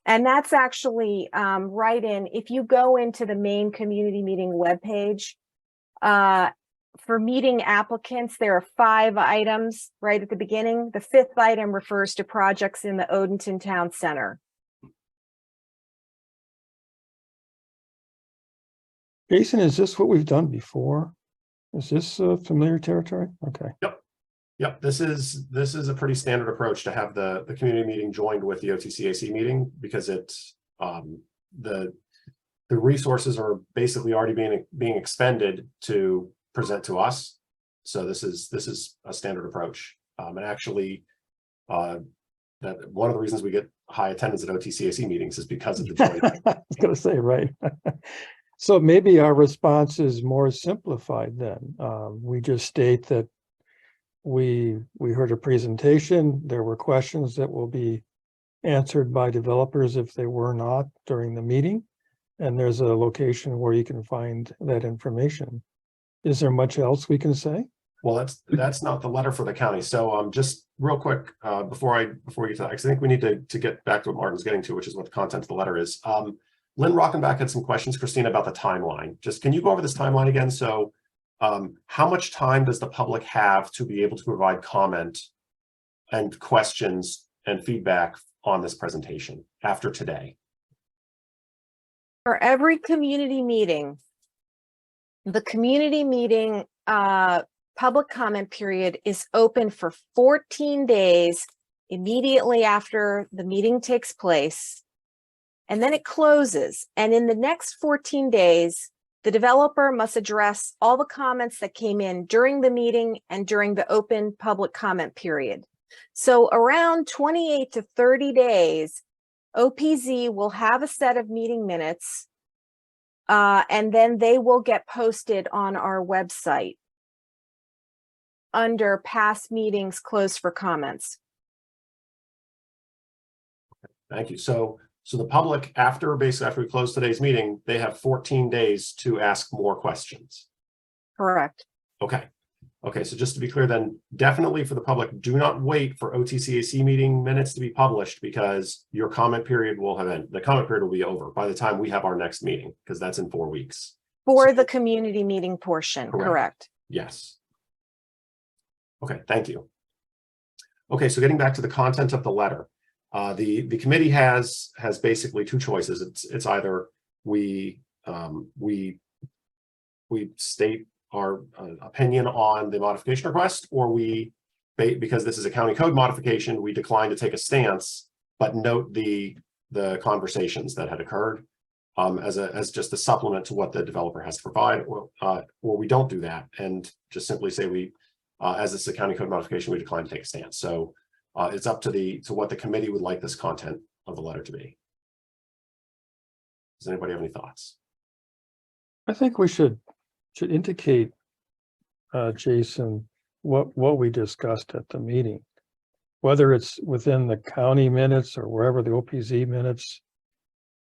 K: And that's actually right in, if you go into the main community meeting webpage, for meeting applicants, there are 5 items right at the beginning. The 5th item refers to projects in the Odenton Town Center.
D: Jason, is this what we've done before? Is this familiar territory? Okay.
A: Yep. Yep, this is a pretty standard approach to have the community meeting joined with the OTCAC meeting, because it's the resources are basically already being expended to present to us. So this is a standard approach. And actually, that one of the reasons we get high attendance at OTCAC meetings is because of the joint.
D: I was gonna say, right. So maybe our response is more simplified then. We just state that we heard a presentation. There were questions that will be answered by developers if they were not during the meeting. And there's a location where you can find that information. Is there much else we can say?
A: Well, that's not the letter for the county. So just real quick, before we get to that, 'cause I think we need to get back to what Martin's getting to, which is what the content of the letter is. Lynn Rockenbach had some questions, Christina, about the timeline. Just can you go over this timeline again? So how much time does the public have to be able to provide comment and questions and feedback on this presentation after today?
K: For every community meeting, the community meeting public comment period is open for 14 days immediately after the meeting takes place. And then it closes. And in the next 14 days, the developer must address all the comments that came in during the meeting and during the open public comment period. So around 28 to 30 days, OPZ will have a set of meeting minutes, and then they will get posted on our website under past meetings closed for comments.
A: Thank you. So the public, after we close today's meeting, they have 14 days to ask more questions.
K: Correct.
A: Okay, so just to be clear then, definitely for the public, do not wait for OTCAC meeting minutes to be published, because your comment period will have ended. The comment period will be over by the time we have our next meeting, because that's in 4 weeks.
K: For
A: So-
K: the community meeting portion, correct.
A: Yes. Okay, thank you. Okay, so getting back to the content of the letter. The committee has basically 2 choices. It's either we state our opinion on the modification request, or because this is a county code modification, we decline to take a stance, but note the conversations that had occurred as just a supplement to what the developer has to provide, or we don't do that and just simply say as it's a county code modification, we decline to take a stance. So it's up to what the committee would like this content of the letter to be. Does anybody have any thoughts?
D: I think we should indicate, Jason, what we discussed at the meeting, whether it's within the county minutes or wherever the OPZ minutes.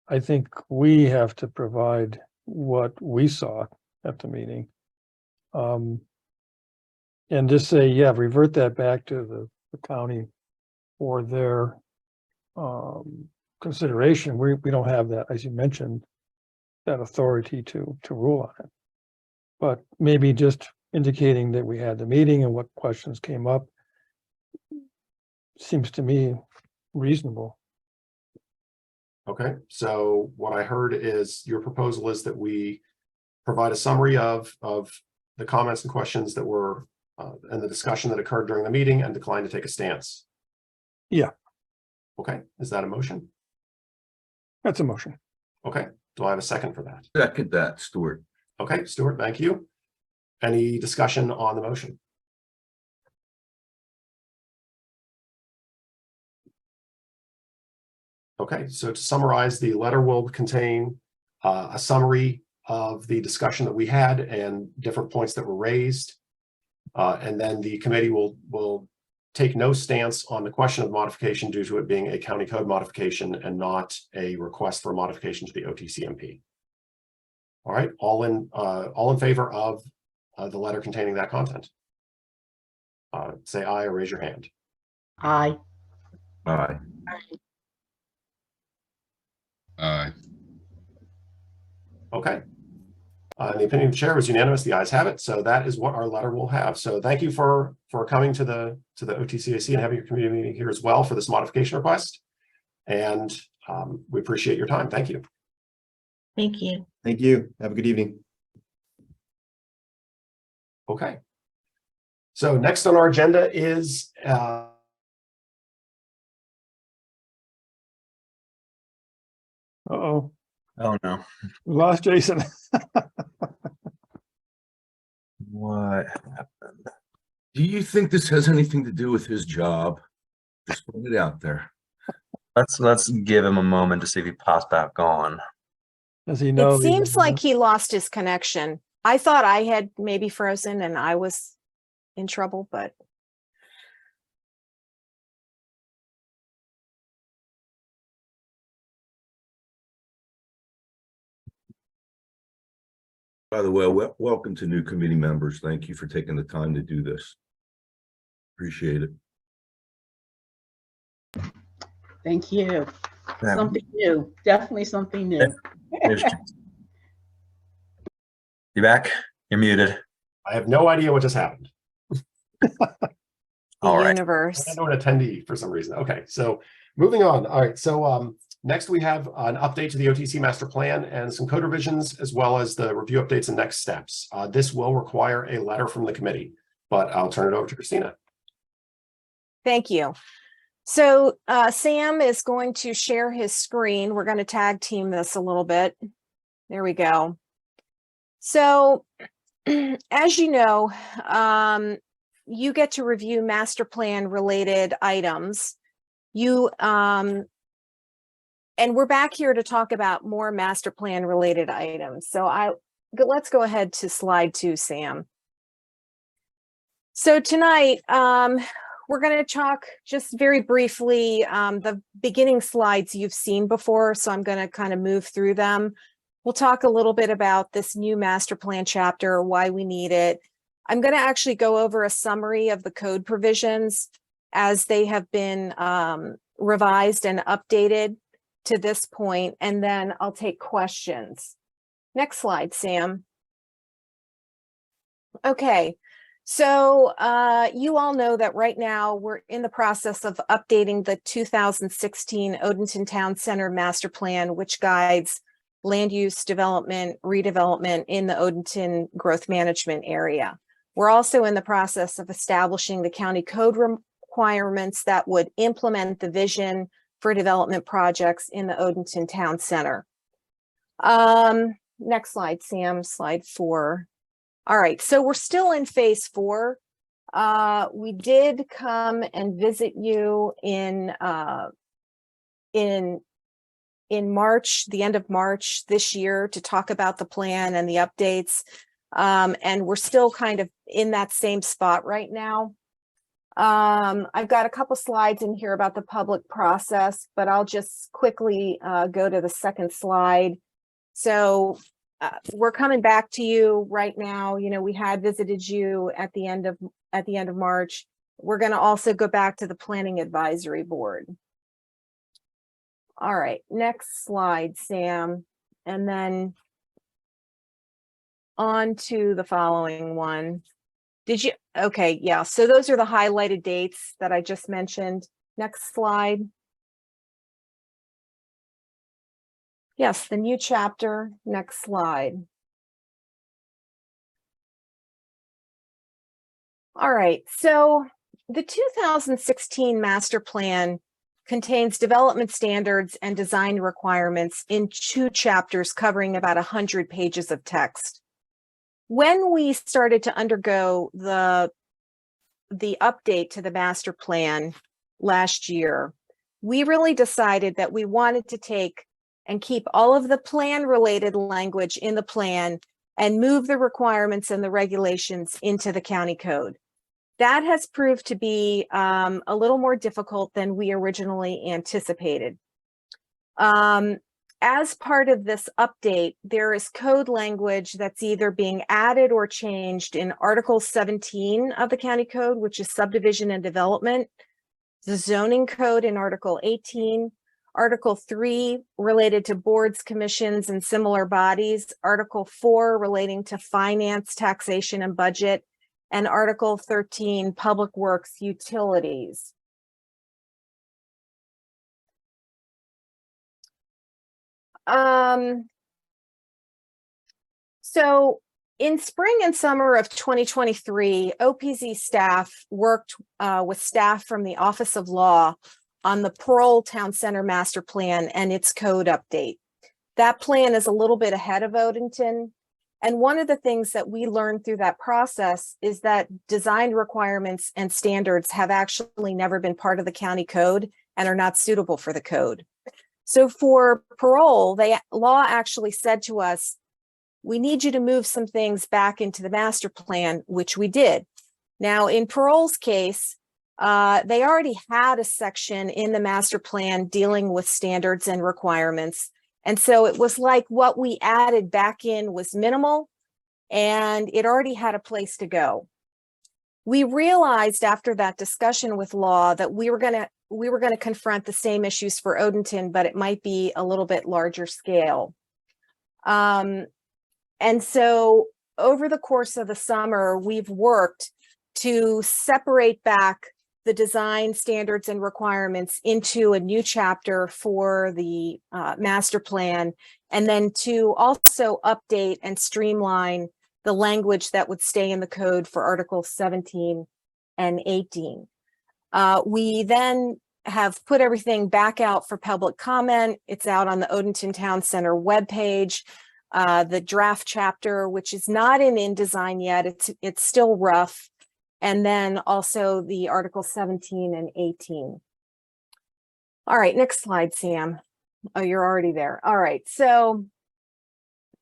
D: I think we have to provide what we saw at the meeting. And just say, yeah, revert that back to the county for their consideration. We don't have that, as you mentioned, that authority to rule on it. But maybe just indicating that we had the meeting and what questions came up seems to me reasonable.
A: Okay, so what I heard is your proposal is that we provide a summary of the comments and questions that were and the discussion that occurred during the meeting, and decline to take a stance.
D: Yeah.
A: Okay, is that a motion?
D: That's a motion.
A: Okay, do I have a second for that?
H: Second that, Stuart.
A: Okay, Stuart, thank you. Any discussion on the motion? Okay, so to summarize, the letter will contain a summary of the discussion that we had and different points that were raised. And then the committee will take no stance on the question of modification due to it being a county code modification and not a request for a modification to the OTCMP. All right, all in favor of the letter containing that content? Say aye or raise your hand.
C: Aye.
H: Aye.
B: Aye.
A: Okay. The opinion of the chair was unanimous. The ayes have it. So that is what our letter will have. So thank you for coming to the OTCAC and having your community meeting here as well for this modification request. And we appreciate your time. Thank you.
G: Thank you.
F: Thank you. Have a good evening.
A: Okay. So next on our agenda is
D: Uh-oh,
E: Oh no.
D: we lost Jason.
E: What happened?
H: Do you think this has anything to do with his job? Just put it out there.
E: Let's give him a moment to see if he pops back on.
D: Does he know?
K: It seems like he lost his connection. I thought I had maybe frozen and I was in trouble, but
H: By the way, welcome to new committee members. Thank you for taking the time to do this. Appreciate it.
L: Thank you.
E: Yeah.
L: Something new, definitely something new.
E: There's- You back? You're muted.
A: I have no idea what just happened.
K: the
E: All right.
K: universe.
A: I know an attendee for some reason. Okay, so moving on. All right, so next we have an update to the OTC master plan and some code revisions, as well as the review updates and next steps. This will require a letter from the committee, but I'll turn it over to Christina.
K: Thank you. So Sam is going to share his screen. We're going to tag team this a little bit. There we go. So as you know, you get to review master plan related items. And we're back here to talk about more master plan related items. So let's go ahead to slide 2, Sam. So tonight, we're going to talk just very briefly, the beginning slides you've seen before, so I'm going to kind of move through them. We'll talk a little bit about this new master plan chapter, why we need it. I'm going to actually go over a summary of the code provisions as they have been revised and updated to this point, and then I'll take questions. Next slide, Sam. Okay. So you all know that right now we're in the process of updating the 2016 Odenton Town Center Master Plan, which guides land use development, redevelopment in the Odenton growth management area. We're also in the process of establishing the county code requirements that would implement the vision for development projects in the Odenton Town Center. Next slide, Sam, slide 4. All right, so we're still in phase 4. We did come and visit you in March, the end of March this year, to talk about the plan and the updates. And we're still kind of in that same spot right now. I've got a couple slides in here about the public process, but I'll just quickly go to the second slide. So we're coming back to you right now. You know, we had visited you at the end of March. We're going to also go back to the Planning Advisory Board. All right, next slide, Sam, and then on to the following one. Okay, yeah, so those are the highlighted dates that I just mentioned. Next slide. Yes, the new chapter. Next slide. All right, so the 2016 master plan contains development standards and design requirements in 2 chapters covering about 100 pages of text. When we started to undergo the update to the master plan last year, we really decided that we wanted to take and keep all of the plan related language in the plan and move the requirements and the regulations into the county code. That has proved to be a little more difficult than we originally anticipated. As part of this update, there is code language that's either being added or changed in Article 17 of the county code, which is subdivision and development, the zoning code in Article 18, Article 3 related to boards, commissions, and similar bodies, Article 4 relating to finance, taxation, and budget, and Article 13, public works utilities. So In spring and summer of 2023, OPZ staff worked with staff from the Office of Law on the Pearl Town Center Master Plan and its code update. That plan is a little bit ahead of Odenton. And one of the things that we learned through that process is that design requirements and standards have actually never been part of the county code and are not suitable for the code. So for Pearl, law actually said to us, we need you to move some things back into the master plan, which we did. Now, in Pearl's case, they already had a section in the master plan dealing with standards and requirements. And so it was like what we added back in was minimal, and it already had a place to go. We realized after that discussion with law that we were going to confront the same issues for Odenton, but it might be a little bit larger scale. And so over the course of the summer, we've worked to separate back the design standards and requirements into a new chapter for the master plan, and then to also update and streamline the language that would stay in the code for Articles 17 and 18. We then have put everything back out for public comment. It's out on the Odenton Town Center webpage. The draft chapter, which is not in InDesign yet, it's still rough. And then also the Article 17 and 18. All right, next slide, Sam. Oh, you're already there. All right, so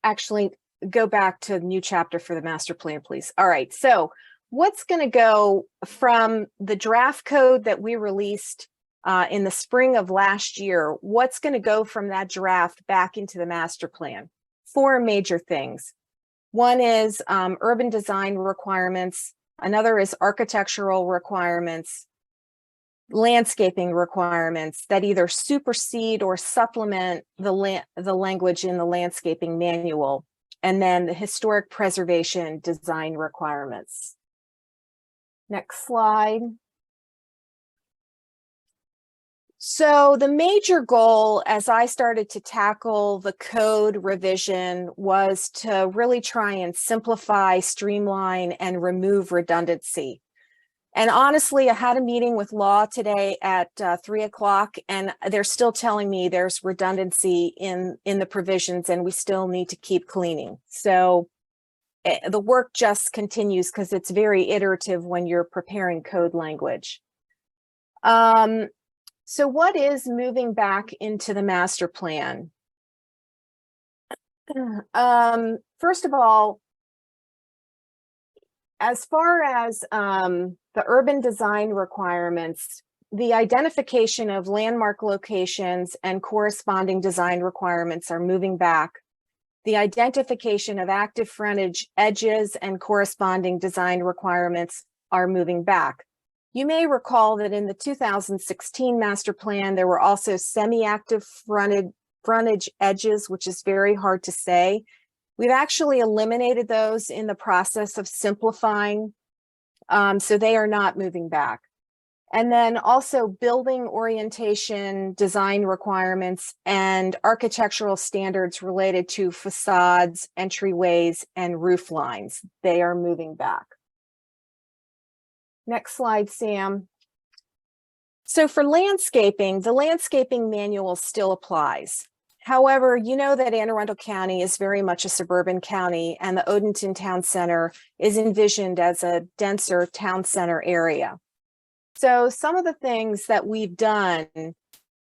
K: actually go back to the new chapter for the master plan, please. All right, so what's going to go from the draft code that we released in the spring of last year? What's going to go from that draft back into the master plan? 4 major things. One is urban design requirements. Another is architectural requirements, landscaping requirements that either supersede or supplement the language in the landscaping manual, and then the historic preservation design requirements. Next slide. So the major goal as I started to tackle the code revision was to really try and simplify, streamline, and remove redundancy. And honestly, I had a meeting with law today at 3 o'clock, and they're still telling me there's redundancy in the provisions and we still need to keep cleaning. So the work just continues because it's very iterative when you're preparing code language. So what is moving back into the master plan? First of all, as far as the urban design requirements, the identification of landmark locations and corresponding design requirements are moving back. The identification of active frontage edges and corresponding design requirements are moving back. You may recall that in the 2016 master plan, there were also semi-active frontage edges, which is very hard to say. We've actually eliminated those in the process of simplifying, so they are not moving back. And then also building orientation, design requirements, and architectural standards related to facades, entryways, and roof lines. They are moving back. Next slide, Sam. So for landscaping, the landscaping manual still applies. However, you know that Anne Arundel County is very much a suburban county, and the Odenton Town Center is envisioned as a denser town center area. So some of the things that we've done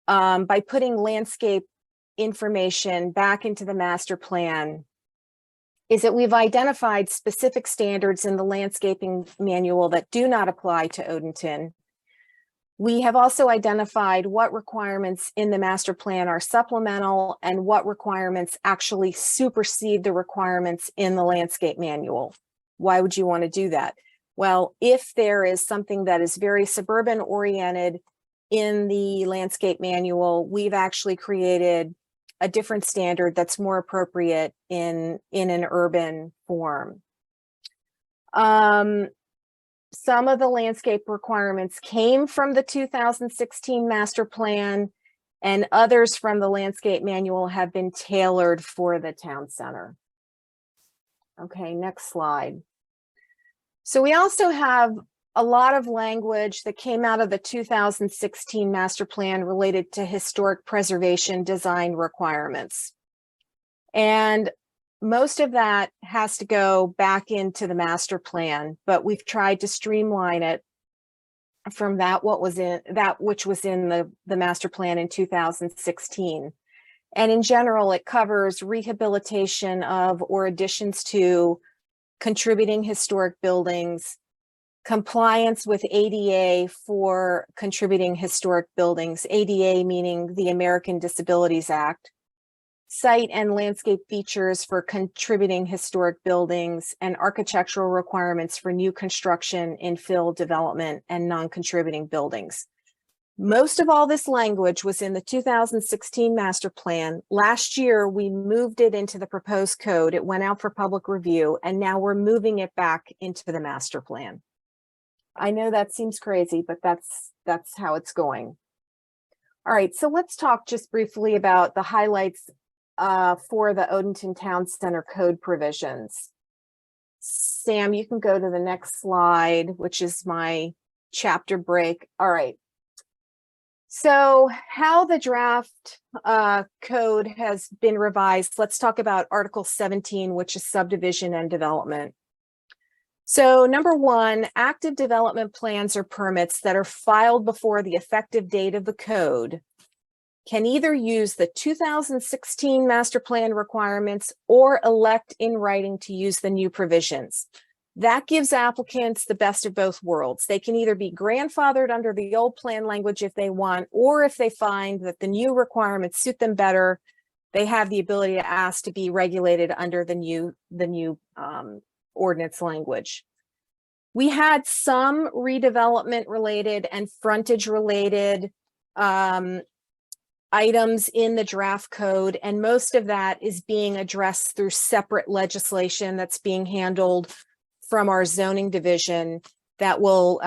K: by putting landscape information back into the master plan is that we've identified specific standards in the landscaping manual that do not apply to Odenton. We have also identified what requirements in the master plan are supplemental and what requirements actually supersede the requirements in the landscape manual. Why would you want to do that? Well, if there is something that is very suburban oriented in the landscape manual, we've actually created a different standard that's more appropriate in an urban form. Some of the landscape requirements came from the 2016 master plan, and others from the landscape manual have been tailored for the town center. Okay, next slide. So we also have a lot of language that came out of the 2016 master plan related to historic preservation design requirements. And most of that has to go back into the master plan, but we've tried to streamline it from that which was in the master plan in 2016. And in general, it covers rehabilitation of or additions to contributing historic buildings, compliance with ADA for contributing historic buildings, ADA meaning the American Disabilities Act, site and landscape features for contributing historic buildings, and architectural requirements for new construction, infill development, and non-contributing buildings. Most of all this language was in the 2016 master plan. Last year, we moved it into the proposed code. It went out for public review, and now we're moving it back into the master plan. I know that seems crazy, but that's how it's going. All right, so let's talk just briefly about the highlights for the Odenton Town Center code provisions. Sam, you can go to the next slide, which is my chapter break. All right. So how the draft code has been revised, let's talk about Article 17, which is subdivision and development. So number one, active development plans or permits that are filed before the effective date of the code can either use the 2016 master plan requirements or elect in writing to use the new provisions. That gives applicants the best of both worlds. They can either be grandfathered under the old plan language if they want, or if they find that the new requirements suit them better, they have the ability to ask to be regulated under the new ordinance language. We had some redevelopment related and frontage related items in the draft code, and most of that is being addressed through separate legislation that's being handled from our zoning division that will,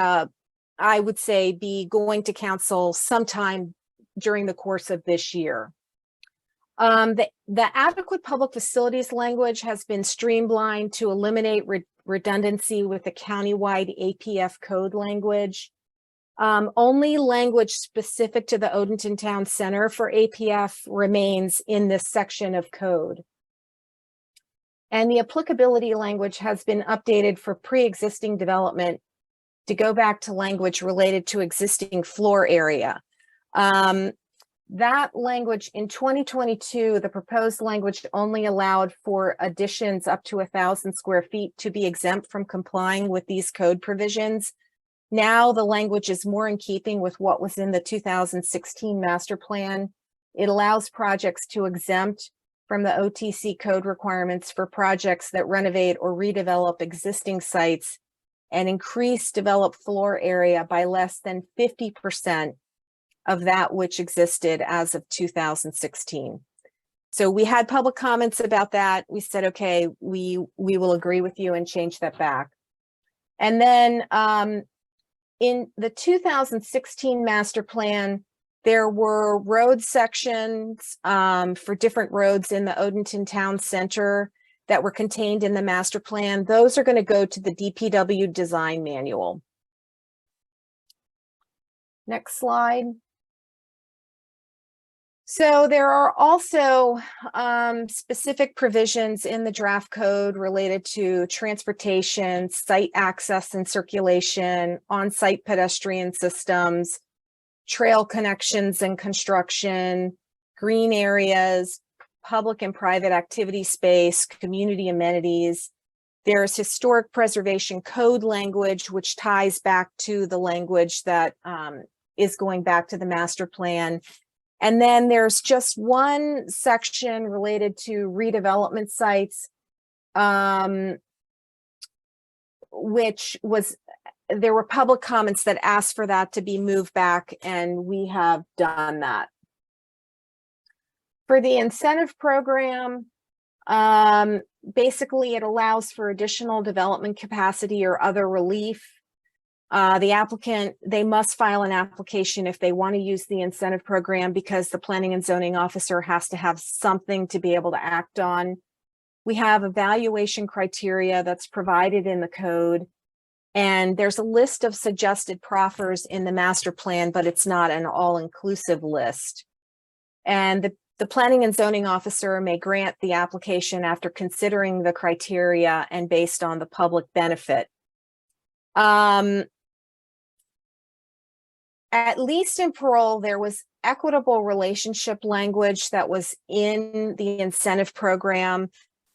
K: I would say, be going to council sometime during the course of this year. The adequate public facilities language has been streamlined to eliminate redundancy with the countywide APF code language. Only language specific to the Odenton Town Center for APF remains in this section of code. And the applicability language has been updated for pre-existing development to go back to language related to existing floor area. That language in 2022, the proposed language only allowed for additions up to 1,000 square feet to be exempt from complying with these code provisions. Now the language is more in keeping with what was in the 2016 master plan. It allows projects to exempt from the OTC code requirements for projects that renovate or redevelop existing sites and increase developed floor area by less than 50% of that which existed as of 2016. So we had public comments about that. We said, okay, we will agree with you and change that back. And then in the 2016 master plan, there were road sections for different roads in the Odenton Town Center that were contained in the master plan. Those are going to go to the DPW design manual. Next slide. So there are also specific provisions in the draft code related to transportation, site access and circulation, on-site pedestrian systems, trail connections and construction, green areas, public and private activity space, community amenities. There's historic preservation code language, which ties back to the language that is going back to the master plan. And then there's just one section related to redevelopment sites, which was, there were public comments that asked for that to be moved back, and we have done that. For the incentive program, basically it allows for additional development capacity or other relief. The applicant, they must file an application if they want to use the incentive program, because the planning and zoning officer has to have something to be able to act on. We have evaluation criteria that's provided in the code. And there's a list of suggested proffers in the master plan, but it's not an all-inclusive list. And the planning and zoning officer may grant the application after considering the criteria and based on the public benefit. At least in parole, there was equitable relationship language that was in the incentive program.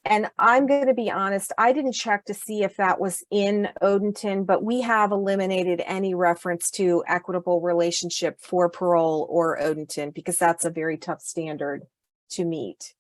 K: And I'm going to be honest, I didn't check to see if that was in Odenton, but we have eliminated any reference to equitable relationship for parole or Odenton because that's a very tough standard to meet.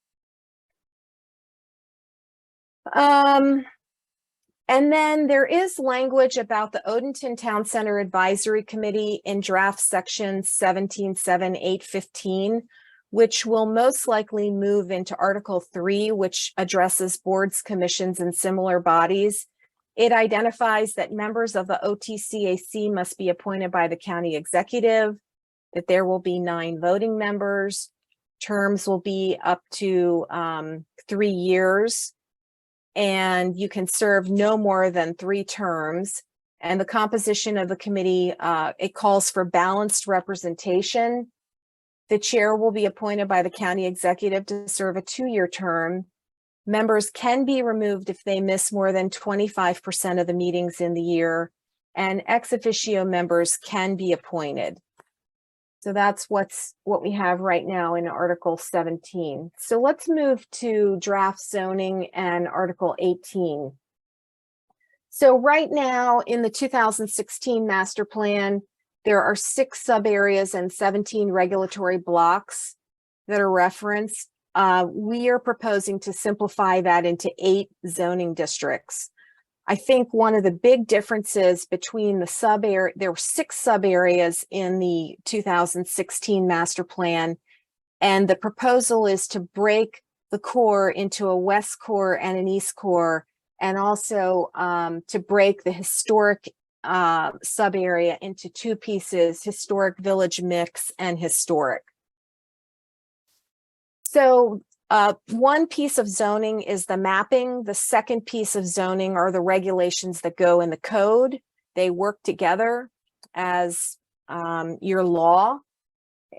K: And then there is language about the Odenton Town Center Advisory Committee in draft section 17.7.8.15, which will most likely move into Article 3, which addresses boards, commissions, and similar bodies. It identifies that members of the OTCAC must be appointed by the county executive, that there will be 9 voting members, terms will be up to 3 years, and you can serve no more than 3 terms. And the composition of the committee, it calls for balanced representation. The chair will be appointed by the county executive to serve a 2-year term. Members can be removed if they miss more than 25% of the meetings in the year, and ex officio members can be appointed. So that's what we have right now in Article 17. So let's move to draft zoning and Article 18. So right now in the 2016 master plan, there are 6 sub areas and 17 regulatory blocks that are referenced. We are proposing to simplify that into 8 zoning districts. I think one of the big differences between the sub area, there were 6 sub areas in the 2016 master plan, and the proposal is to break the core into a west core and an east core, and also to break the historic sub area into 2 pieces, historic village mix and historic. So one piece of zoning is the mapping. The second piece of zoning are the regulations that go in the code. They work together as your law.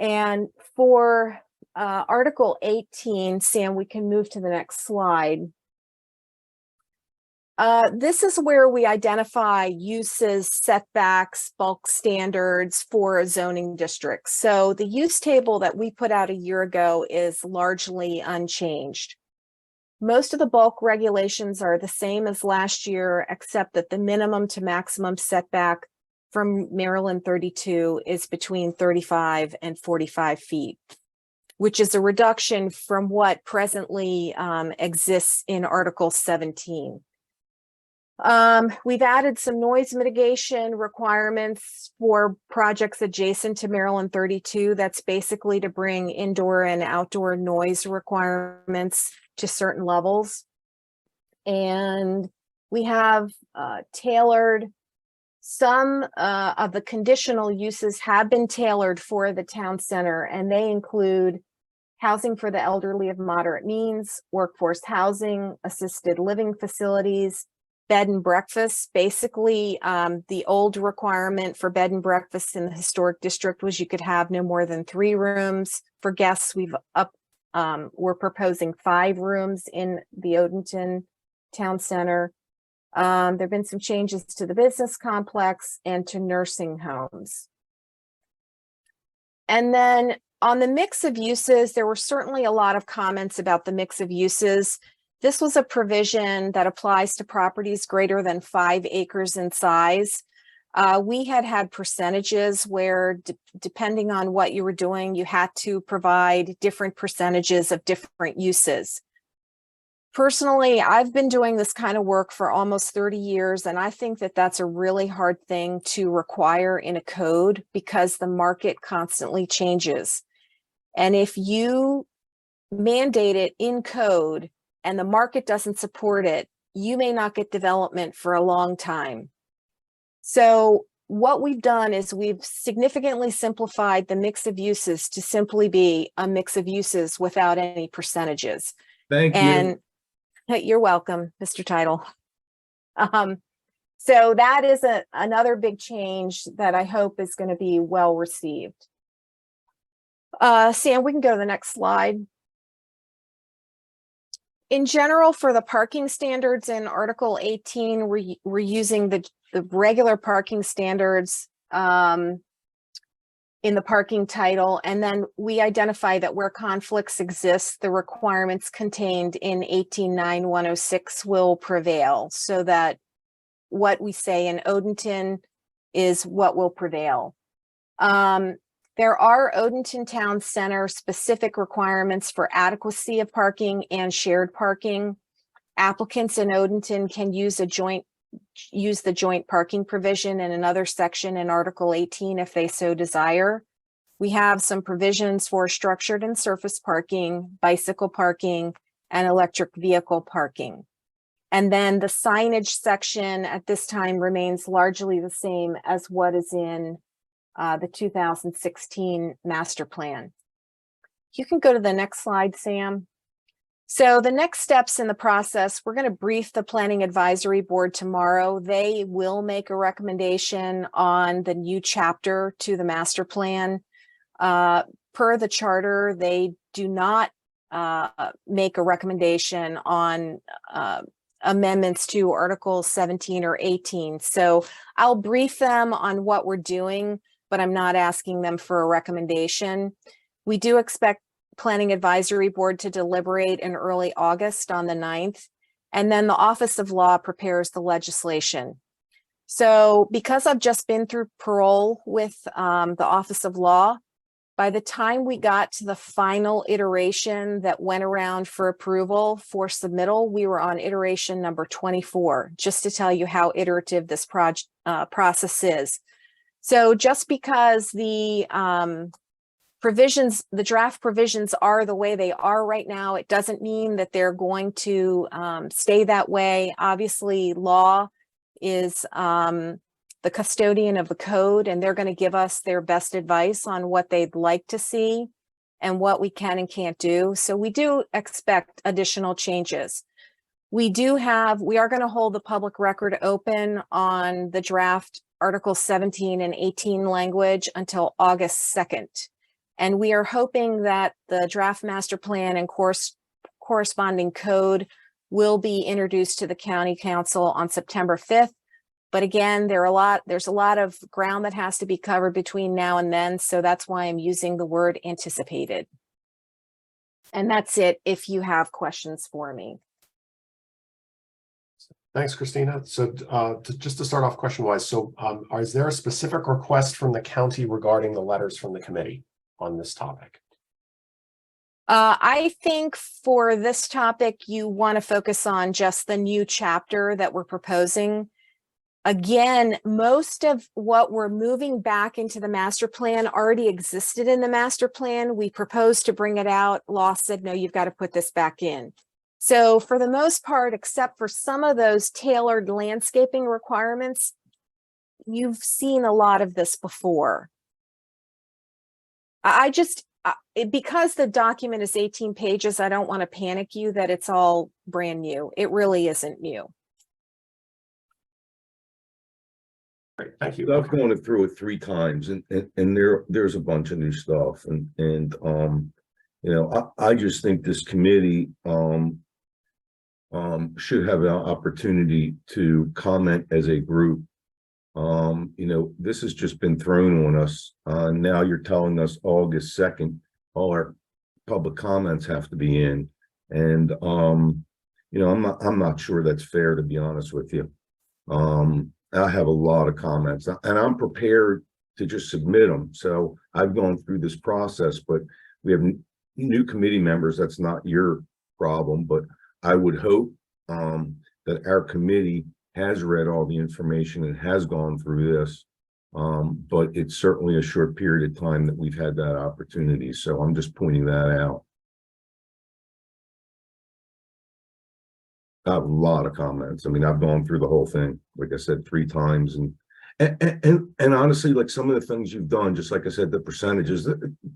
K: And for Article 18, Sam, we can move to the next slide. This is where we identify uses, setbacks, bulk standards for zoning districts. So the use table that we put out a year ago is largely unchanged. Most of the bulk regulations are the same as last year, except that the minimum to maximum setback from Maryland 32 is between 35 and 45 feet, which is a reduction from what presently exists in Article 17. We've added some noise mitigation requirements for projects adjacent to Maryland 32. That's basically to bring indoor and outdoor noise requirements to certain levels. And we have tailored some of the conditional uses have been tailored for the town center, and they include housing for the elderly of moderate means, workforce housing, assisted living facilities, bed and breakfast. Basically, the old requirement for bed and breakfast in the historic district was you could have no more than 3 rooms. For guests, we're proposing 5 rooms in the Odenton Town Center. There have been some changes to the business complex and to nursing homes. And then on the mix of uses, there were certainly a lot of comments about the mix of uses. This was a provision that applies to properties greater than 5 acres in size. We had percentages where depending on what you were doing, you had to provide different percentages of different uses. Personally, I've been doing this kind of work for almost 30 years, and I think that that's a really hard thing to require in a code because the market constantly changes. And if you mandate it in code, and the market doesn't support it, you may not get development for a long time. So what we've done is we've significantly simplified the mix of uses to simply be a mix of uses without any percentages.
H: Thank you.
K: And You're welcome, Mr. Title. So that is another big change that I hope is going to be well received. Sam, we can go to the next slide. In general, for the parking standards in Article 18, we're using the regular parking standards in the parking title, and then we identify that where conflicts exist, the requirements contained in 18.9.106 will prevail, so that what we say in Odenton is what will prevail. There are Odenton Town Center specific requirements for adequacy of parking and shared parking. Applicants in Odenton can use the joint parking provision in another section in Article 18 if they so desire. We have some provisions for structured and surface parking, bicycle parking, and electric vehicle parking. And then the signage section at this time remains largely the same as what is in the 2016 master plan. You can go to the next slide, Sam. So the next steps in the process, we're going to brief the Planning Advisory Board tomorrow. They will make a recommendation on the new chapter to the master plan. Per the charter, they do not make a recommendation on amendments to Articles 17 or 18. So I'll brief them on what we're doing, but I'm not asking them for a recommendation. We do expect Planning Advisory Board to deliberate in early August on the 9th, and then the Office of Law prepares the legislation. So because I've just been through parole with the Office of Law, by the time we got to the final iteration that went around for approval for submittal, we were on iteration number 24, just to tell you how iterative this process is. So just because the draft provisions are the way they are right now, it doesn't mean that they're going to stay that way. Obviously, law is the custodian of the code, and they're going to give us their best advice on what they'd like to see and what we can and can't do. So we do expect additional changes. We are going to hold the public record open on the draft Article 17 and 18 language until August 2nd. And we are hoping that the draft master plan and corresponding code will be introduced to the County Council on September 5th. But again, there's a lot of ground that has to be covered between now and then. So that's why I'm using the word anticipated. And that's it if you have questions for me.
A: Thanks, Christina. So just to start off question-wise, so is there a specific request from the county regarding the letters from the committee on this topic?
K: I think for this topic, you want to focus on just the new chapter that we're proposing. Again, most of what we're moving back into the master plan already existed in the master plan. We proposed to bring it out. Law said, no, you've got to put this back in. So for the most part, except for some of those tailored landscaping requirements, you've seen a lot of this before. Because the document is 18 pages, I don't want to panic you that it's all brand new. It really isn't new.
A: Great, thank you.
H: I've gone through it 3 times, and there's a bunch of new stuff, and you know, I just think this committee should have an opportunity to comment as a group. You know, this has just been thrown on us. Now you're telling us August 2nd, all our public comments have to be in, and you know, I'm not sure that's fair, to be honest with you. I have a lot of comments, and I'm prepared to just submit them. So I've gone through this process, but we have new committee members. That's not your problem, but I would hope that our committee has read all the information and has gone through this. But it's certainly a short period of time that we've had that opportunity. So I'm just pointing that out. I have a lot of comments. I mean, I've gone through the whole thing, like I said, 3 times, and honestly, like some of the things you've done, just like I said, the percentages,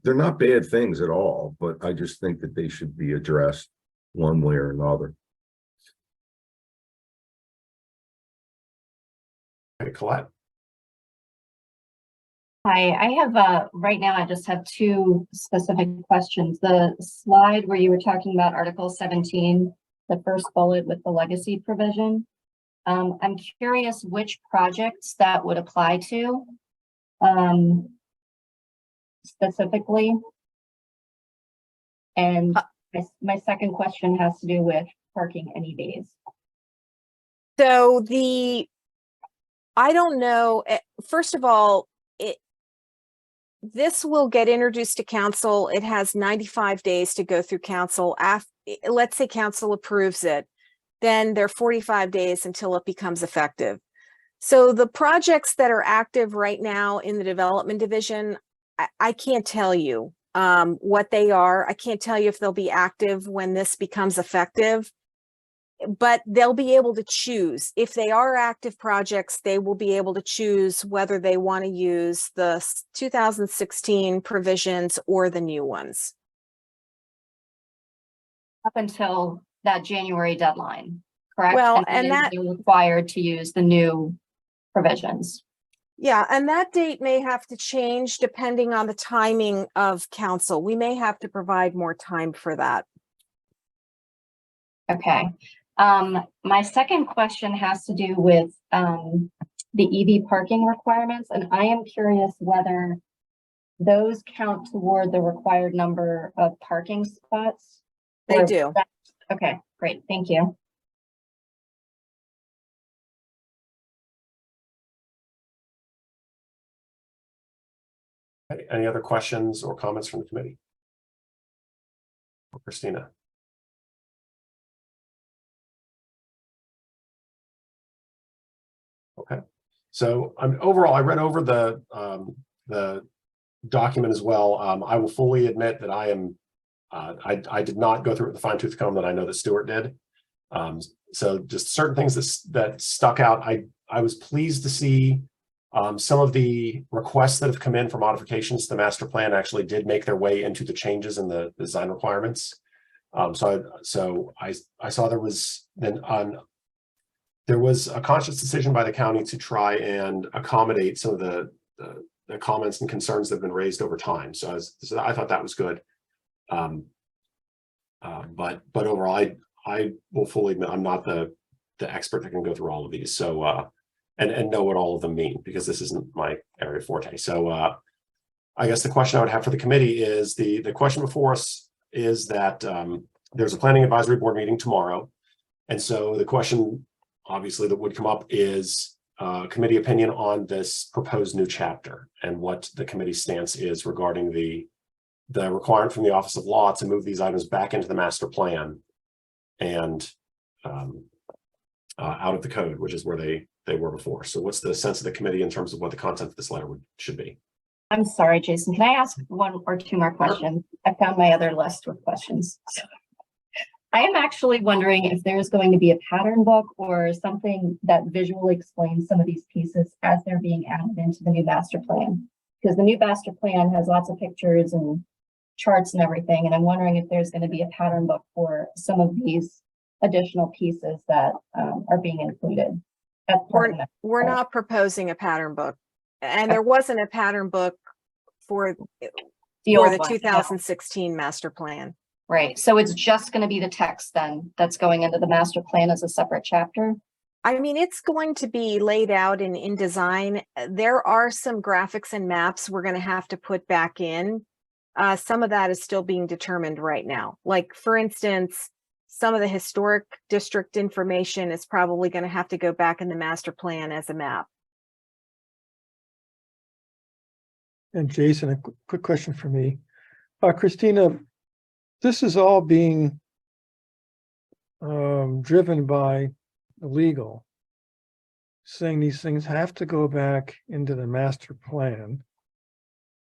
H: they're not bad things at all, but I just think that they should be addressed one way or another.
A: Okay, Colette.
I: Hi, I have right now I just have two specific questions. The slide where you were talking about Article 17, the first bullet with the legacy provision. I'm curious which projects that would apply to specifically. And my second question has to do with parking any days.
K: So I don't know, first of all, this will get introduced to council. It has 95 days to go through council. Let's say council approves it, then there are 45 days until it becomes effective. So the projects that are active right now in the development division, I can't tell you what they are. I can't tell you if they'll be active when this becomes effective, but they'll be able to choose. If they are active projects, they will be able to choose whether they want to use the 2016 provisions or the new ones.
I: Up until that January deadline, correct?
K: Well,
I: and
K: and
I: then
K: that
I: they're required to use the new provisions.
K: Yeah, and that date may have to change depending on the timing of council. We may have to provide more time for that.
I: Okay. My second question has to do with the EV parking requirements, and I am curious whether those count toward the required number of parking spots.
K: They do.
I: Okay, great. Thank you.
A: Okay, any other questions or comments from the committee? Or Christina? Okay, so overall, I read over the document as well. I will fully admit that I did not go through it with the fine tooth comb that I know that Stuart did. So just certain things that stuck out. I was pleased to see some of the requests that have come in for modifications to the master plan actually did make their way into the changes in the design requirements. So I saw there was a conscious decision by the county to try and accommodate some of the comments and concerns that have been raised over time. So I thought that was good. But overall, I will fully admit I'm not the expert that can go through all of these. So and know what all of them mean, because this isn't my area of forte. So I guess the question I would have for the committee is the question before us is that there's a planning advisory board meeting tomorrow. And so the question obviously that would come up is committee opinion on this proposed new chapter and what the committee's stance is regarding the requirement from the Office of Law to move these items back into the master plan and out of the code, which is where they were before. So what's the sense of the committee in terms of what the content of this letter should be?
I: I'm sorry, Jason. Can I ask one or two more questions? I found my other list with questions. I am actually wondering if there's going to be a pattern book or something that visually explains some of these pieces as they're being added into the new master plan. Because the new master plan has lots of pictures and charts and everything. And I'm wondering if there's going to be a pattern book for some of these additional pieces that are being included.
K: We're not proposing a pattern book. And there wasn't a pattern book for the 2016 master plan.
I: Right. So it's just going to be the text then that's going into the master plan as a separate chapter?
K: I mean, it's going to be laid out in InDesign. There are some graphics and maps we're going to have to put back in. Some of that is still being determined right now. Like, for instance, some of the historic district information is probably going to have to go back in the master plan as a map.
D: And Jason, a quick question for me. Christina, this is all being driven by legal, saying these things have to go back into the master plan.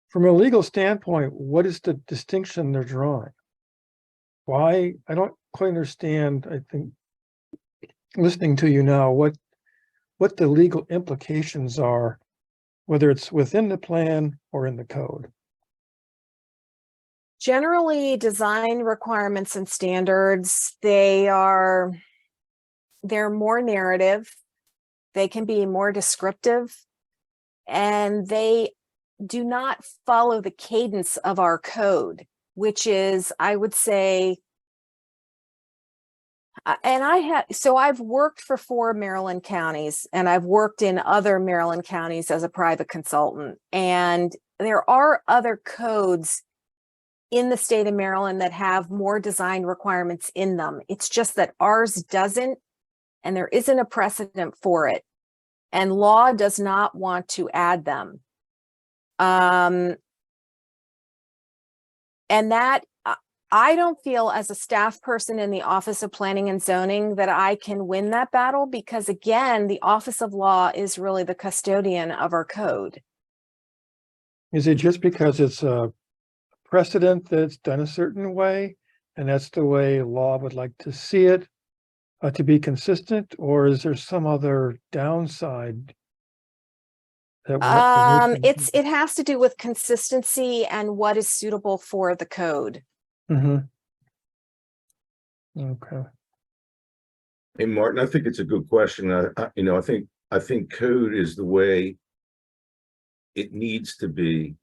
D: From a legal standpoint, what is the distinction they're drawing? Why? I don't quite understand, I think, listening to you now, what the legal implications are, whether it's within the plan or in the code.
K: Generally, design requirements and standards, they're more narrative. They can be more descriptive, and they do not follow the cadence of our code, which is, I would say, and I've worked for 4 Maryland counties, and I've worked in other Maryland counties as a private consultant. And there are other codes in the state of Maryland that have more design requirements in them. It's just that ours doesn't, and there isn't a precedent for it. And law does not want to add them. And that, I don't feel as a staff person in the Office of Planning and Zoning that I can win that battle, because again, the Office of Law is really the custodian of our code.
D: Is it just because it's a precedent that's done a certain way, and that's the way law would like to see it to be consistent, or is there some other downside? That
K: It has to do with consistency and what is suitable for the code.
D: Okay.
H: Hey, Martin, I think it's a good question. I think code is the way it needs to be.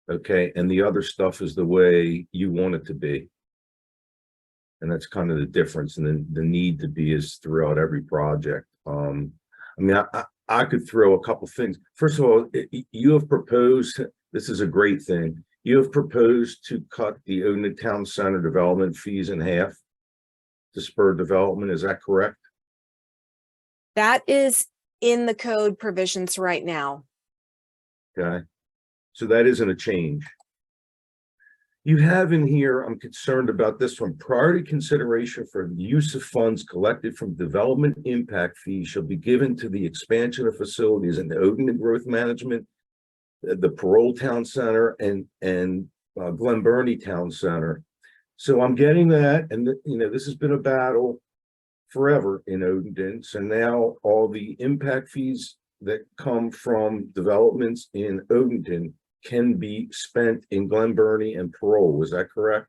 H: Okay. And the other stuff is the way you want it to be. And that's kind of the difference. And then the need to be is throughout every project. I could throw a couple things. First of all, you have proposed, this is a great thing. You have proposed to cut the Odenton Town Center development fees in half to spur development. Is that correct?
K: That is in the code provisions right now.
H: Okay. So that isn't a change. You have in here, I'm concerned about this one, priority consideration for the use of funds collected from development impact fees shall be given to the expansion of facilities in the Odenton Growth Management, the Parole Town Center, and Glen Burnie Town Center. So I'm getting that, and this has been a battle forever in Odenton. So now all the impact fees that come from developments in Odenton can be spent in Glen Burnie and Parole. Is that correct?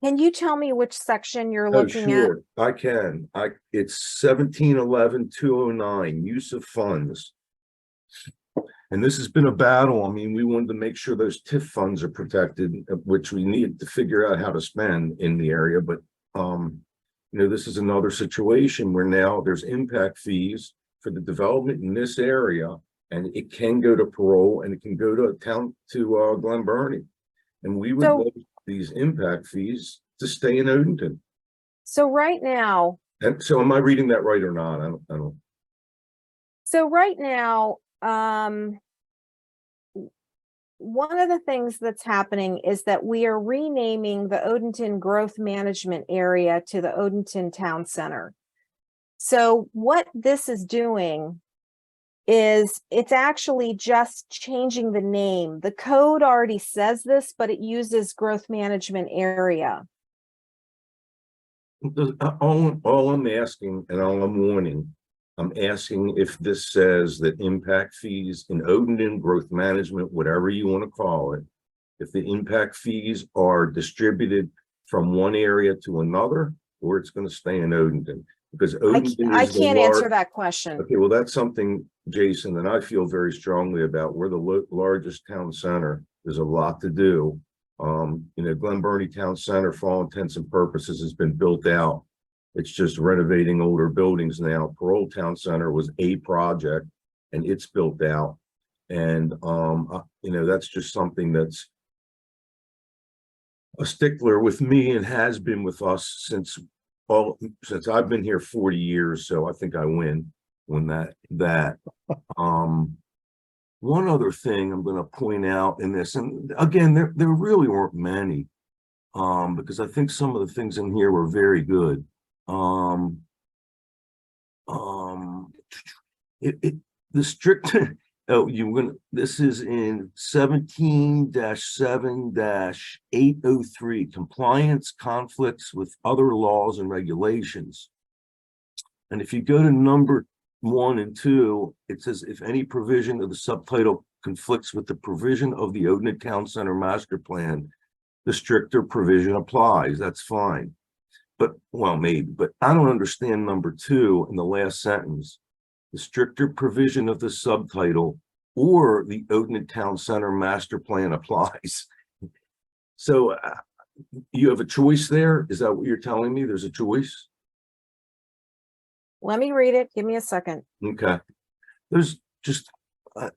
K: Can you tell me which section you're looking at?
H: Sure, I can. It's 1711-209, use of funds. And this has been a battle. I mean, we wanted to make sure those TIF funds are protected, which we need to figure out how to spend in the area. But, this is another situation where now there's impact fees for the development in this area, and it can go to Parole and it can go to Glen Burnie. And we would love these impact fees to stay in Odenton.
K: So right now.
H: And so am I reading that right or not? I don't.
K: So right now, one of the things that's happening is that we are renaming the Odenton Growth Management Area to the Odenton Town Center. So what this is doing is it's actually just changing the name. The code already says this, but it uses growth management area.
H: All I'm asking, and all I'm warning, I'm asking if this says that impact fees in Odenton growth management, whatever you want to call it, if the impact fees are distributed from one area to another, or it's going to stay in Odenton. Because Odenton
K: I can't answer that question.
H: Okay, well, that's something, Jason, that I feel very strongly about. We're the largest town center. There's a lot to do. Glen Burnie Town Center, for all intents and purposes, has been built out. It's just renovating older buildings now. Parole Town Center was a project, and it's built out. And that's just something that's a stickler with me and has been with us since I've been here 40 years. So I think I win when that. One other thing I'm going to point out in this, and again, there really weren't many, because I think some of the things in here were very good. The strict this is in 17-7-803, compliance conflicts with other laws and regulations. And if you go to number 1 and 2, it says if any provision of the subtitle conflicts with the provision of the Odenton Town Center Master Plan, the stricter provision applies. That's fine. But, well, maybe, but I don't understand number 2 in the last sentence. the stricter provision of the subtitle or the Odenton Town Center Master Plan applies. So you have a choice there? Is that what you're telling me? There's a choice?
K: Let me read it. Give me a second.
H: Okay. There's just,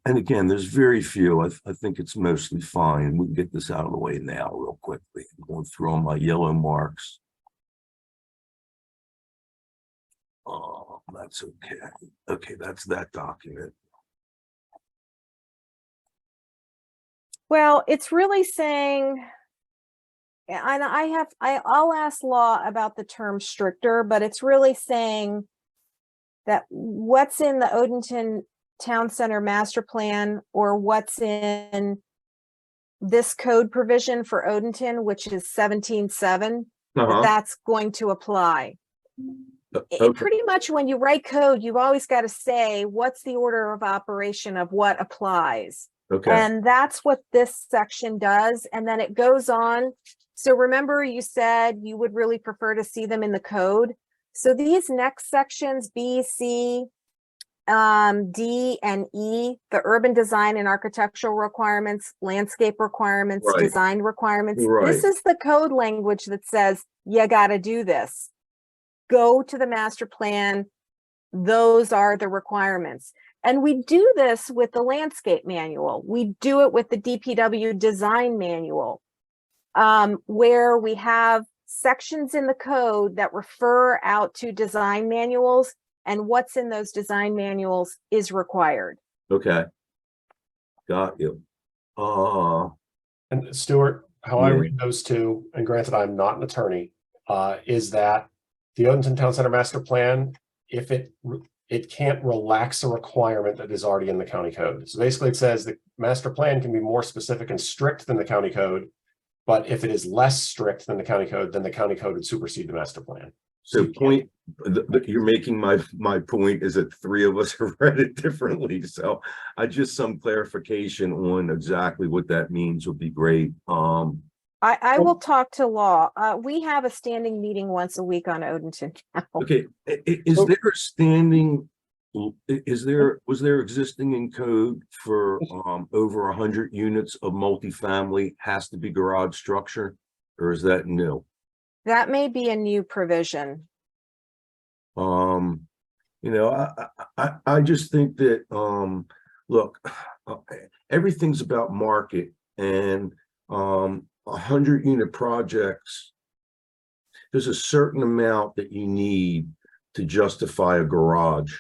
H: and again, there's very few. I think it's mostly fine. We can get this out of the way now real quickly. I'm going through all my yellow marks. Oh, that's okay. Okay, that's that document.
K: Well, it's really saying, and I'll ask Law about the term stricter, but it's really saying that what's in the Odenton Town Center Master Plan or what's in this code provision for Odenton, which is 17.7, that's going to apply. Pretty much when you write code, you've always got to say, what's the order of operation of what applies?
H: Okay.
K: And that's what this section does. And then it goes on. So remember, you said you would really prefer to see them in the code. So these next sections, B, C, D, and E, the urban design and architectural requirements, landscape requirements,
H: Right.
K: design requirements.
H: Right.
K: This is the code language that says, you got to do this. Go to the master plan. Those are the requirements. And we do this with the landscape manual. We do it with the DPW design manual, where we have sections in the code that refer out to design manuals, and what's in those design manuals is required.
H: Okay. Got you.
A: And Stuart, how I
H: Yeah.
A: read those two, and granted, I'm not an attorney, is that the Odenton Town Center Master Plan, if it can't relax a requirement that is already in the county code. So basically it says the master plan can be more specific and strict than the county code, but if it is less strict than the county code, then the county code would supersede the master plan.
H: So you're making my point is that three of us have read it differently. So I just some clarification on exactly what that means would be great.
K: I will talk to Law. We have a standing meeting once a week on Odenton.
H: Okay, is there a standing, was there existing in code for over 100 units of multifamily has to be garage structure, or is that new?
K: That may be a new provision.
H: You know, I just think that look, everything's about market, and 100-unit projects, there's a certain amount that you need to justify a garage.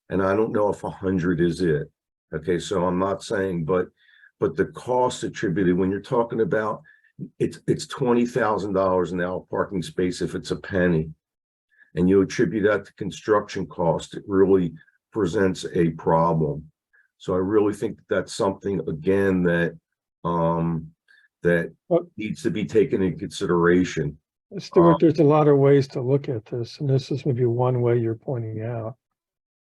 H: And I don't know if 100 is it. Okay, so I'm not saying, but the cost attributed when you're talking about it's $20,000 an hour parking space if it's a penny, and you attribute that to construction cost, it really presents a problem. So I really think that's something again that needs to be taken into consideration.
D: Stuart, there's a lot of ways to look at this, and this is maybe one way you're pointing out.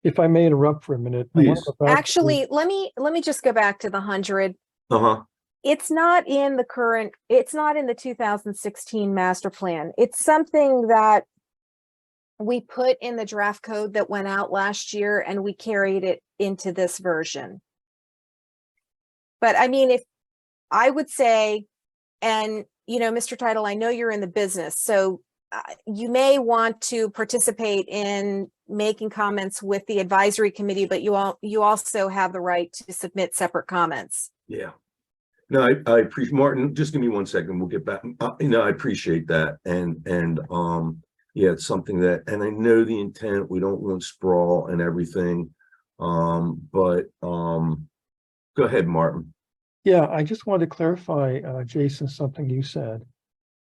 D: If I may interrupt for a minute.
H: Please.
K: Actually, let me just go back to the 100. It's not in the 2016 master plan. It's something that we put in the draft code that went out last year, and we carried it into this version. But I mean, if I would say, and you know, Mr. Title, I know you're in the business, so you may want to participate in making comments with the advisory committee, but you also have the right to submit separate comments.
H: Yeah. No, I appreciate, Martin, just give me 1 second. We'll get back. You know, I appreciate that. And yeah, it's something that, and I know the intent, we don't want sprawl and everything. But go ahead, Martin.
D: Yeah, I just wanted to clarify, Jason, something you said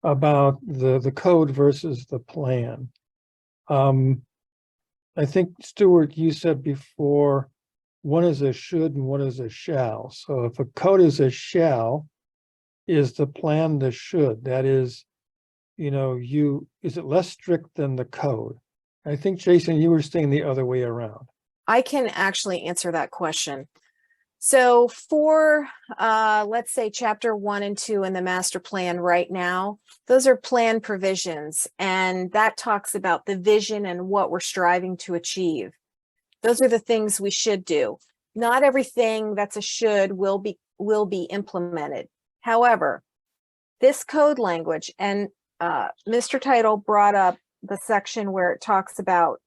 D: about the code versus the plan. I think, Stuart, you said before, one is a should and one is a shall. So if a code is a shall, is the plan the should? That is, you know, is it less strict than the code? I think, Jason, you were saying the other way around.
K: I can actually answer that question. So for, let's say, chapter 1 and 2 in the master plan right now, those are plan provisions, and that talks about the vision and what we're striving to achieve. Those are the things we should do. Not everything that's a should will be implemented. However, this code language, and Mr. Title brought up the section where it talks about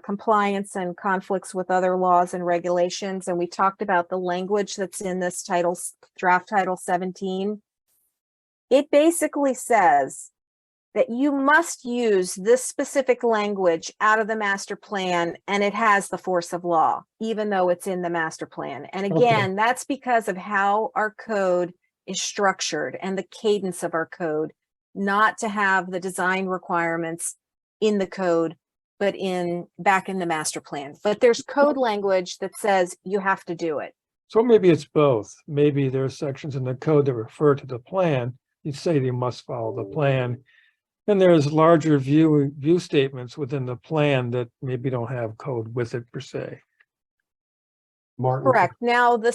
K: compliance and conflicts with other laws and regulations, and we talked about the language that's in this draft title 17. It basically says that you must use this specific language out of the master plan, and it has the force of law, even though it's in the master plan. And again, that's because of how our code is structured and the cadence of our code, not to have the design requirements in the code, but back in the master plan. But there's code language that says you have to do it.
D: So maybe it's both. Maybe there are sections in the code that refer to the plan. You say they must follow the plan. And there's larger view statements within the plan that maybe don't have code with it per se.
A: Martin?
K: Correct. Now, the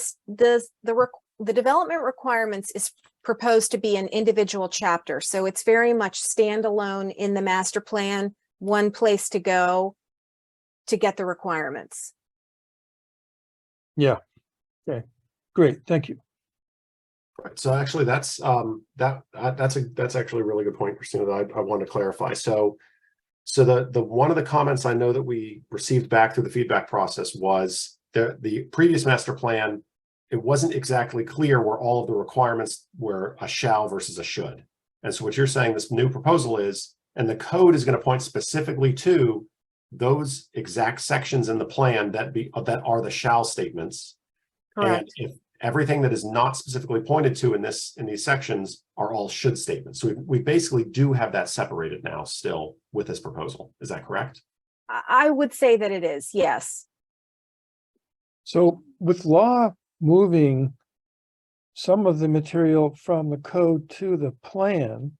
K: development requirements is proposed to be an individual chapter. So it's very much standalone in the master plan, one place to go to get the requirements.
D: Yeah. Okay. Great. Thank you.
A: Right. So actually, that's actually a really good point, Christina, that I want to clarify. So the one of the comments I know that we received back through the feedback process was the previous master plan. It wasn't exactly clear where all of the requirements were a shall versus a should. And so what you're saying, this new proposal is, and the code is going to point specifically to those exact sections in the plan that are the shall statements.
K: Correct.
A: And if everything that is not specifically pointed to in these sections are all should statements. So we basically do have that separated now still with this proposal. Is that correct?
K: I would say that it is, yes.
D: So with law moving some of the material from the code to the plan,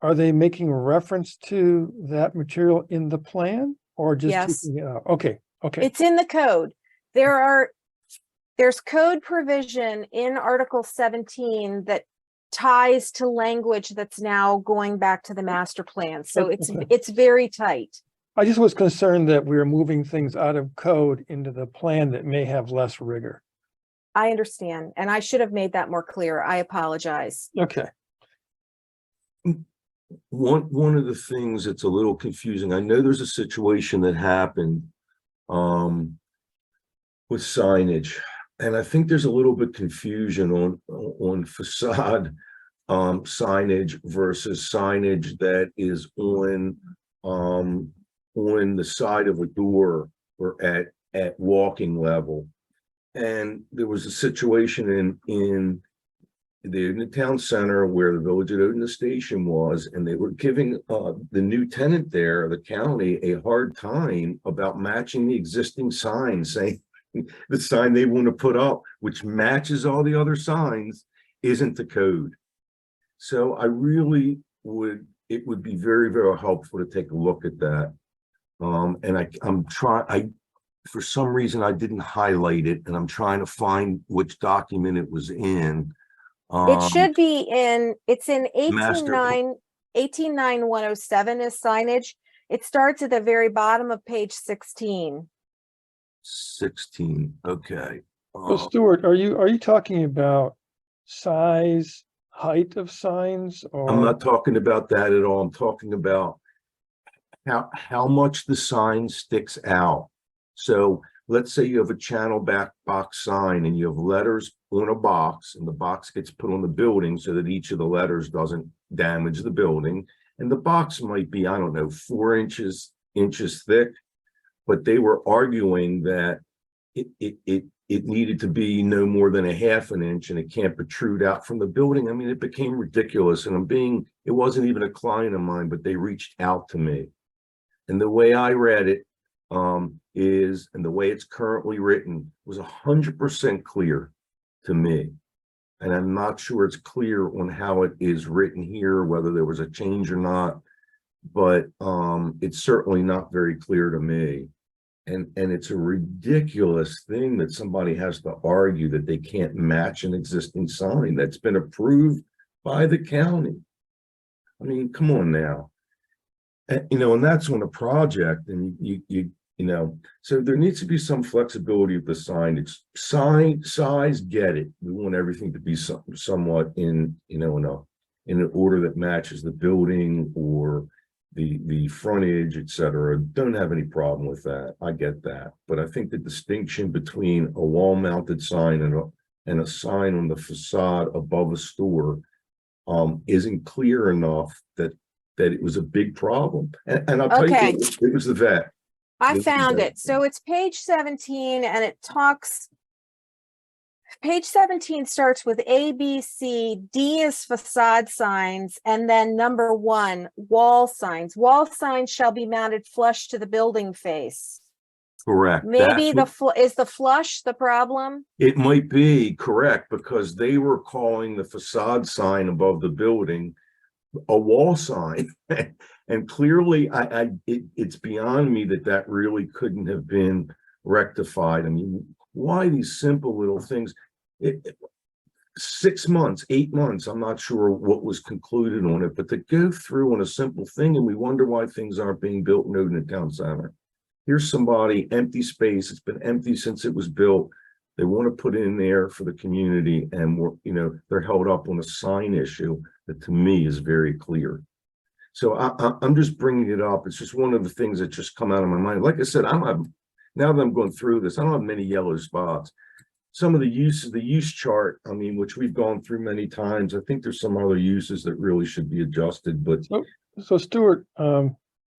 D: are they making reference to that material in the plan or just
K: Yes.
D: keeping it out? Okay. Okay.
K: It's in the code. There's code provision in Article 17 that ties to language that's now going back to the master plan. So
D: Okay.
K: it's very tight.
D: I just was concerned that we were moving things out of code into the plan that may have less rigor.
K: I understand, and I should have made that more clear. I apologize.
D: Okay.
H: One of the things that's a little confusing, I know there's a situation that happened with signage, and I think there's a little bit confusion on facade signage versus signage that is on the side of a door or at walking level. And there was a situation in the town center where the Village of Odenton station was, and they were giving the new tenant there, the county, a hard time about matching the existing sign, saying the sign they want to put up, which matches all the other signs, isn't the code. So I really it would be very, very helpful to take a look at that. And for some reason, I didn't highlight it, and I'm trying to find which document it was in.
K: It should be it's in
H: Master-
K: 18.9.107 is signage. It starts at the very bottom of page 16.
H: 16, okay.
D: So Stuart, are you talking about size, height of signs, or?
H: I'm not talking about that at all. I'm talking about how much the sign sticks out. So let's say you have a channel back box sign and you have letters on a box, and the box gets put on the building so that each of the letters doesn't damage the building. And the box might be, I don't know, 4 inches thick, but they were arguing that it needed to be no more than a ½ an inch, and it can't protrude out from the building. I mean, it became ridiculous, and it wasn't even a client of mine, but they reached out to me. And the way I read it and the way it's currently written was 100% clear to me. And I'm not sure it's clear on how it is written here, whether there was a change or not, but it's certainly not very clear to me. And it's a ridiculous thing that somebody has to argue that they can't match an existing sign that's been approved by the county. I mean, come on now. And, and that's on a project, and You know, so there needs to be some flexibility with the sign. It's size, get it. We want everything to be somewhat in, you know, in an order that matches the building or the frontage, et cetera. Don't have any problem with that. I get that. But I think the distinction between a wall-mounted sign and a sign on the facade above a store isn't clear enough that it was a big problem. And I'll tell
K: Okay.
H: you, it was the vet.
K: I found it. So it's page 17 and it talks. Page 17 starts with A, B, C, D is facade signs, and then number 1, wall signs. Wall signs shall be mounted flush to the building face.
H: Correct.
K: Maybe is the flush the problem?
H: It might be correct because they were calling the facade sign above the building a wall sign. And clearly it's beyond me that really couldn't have been rectified. I mean, why these simple little things? 6 months, 8 months, I'm not sure what was concluded on it, but to go through on a simple thing and we wonder why things aren't being built in Odenton Town Center. Here's somebody, empty space, it's been empty since it was built. They want to put it in there for the community and they're held up on a sign issue that to me is very clear. So I'm just bringing it up. It's just one of the things that just come out of my mind. Like I said, now that I'm going through this, I don't have many yellow spots. Some of the use chart, I mean, which we've gone through many times. I think there's some other uses that really should be adjusted, but.
D: So Stuart,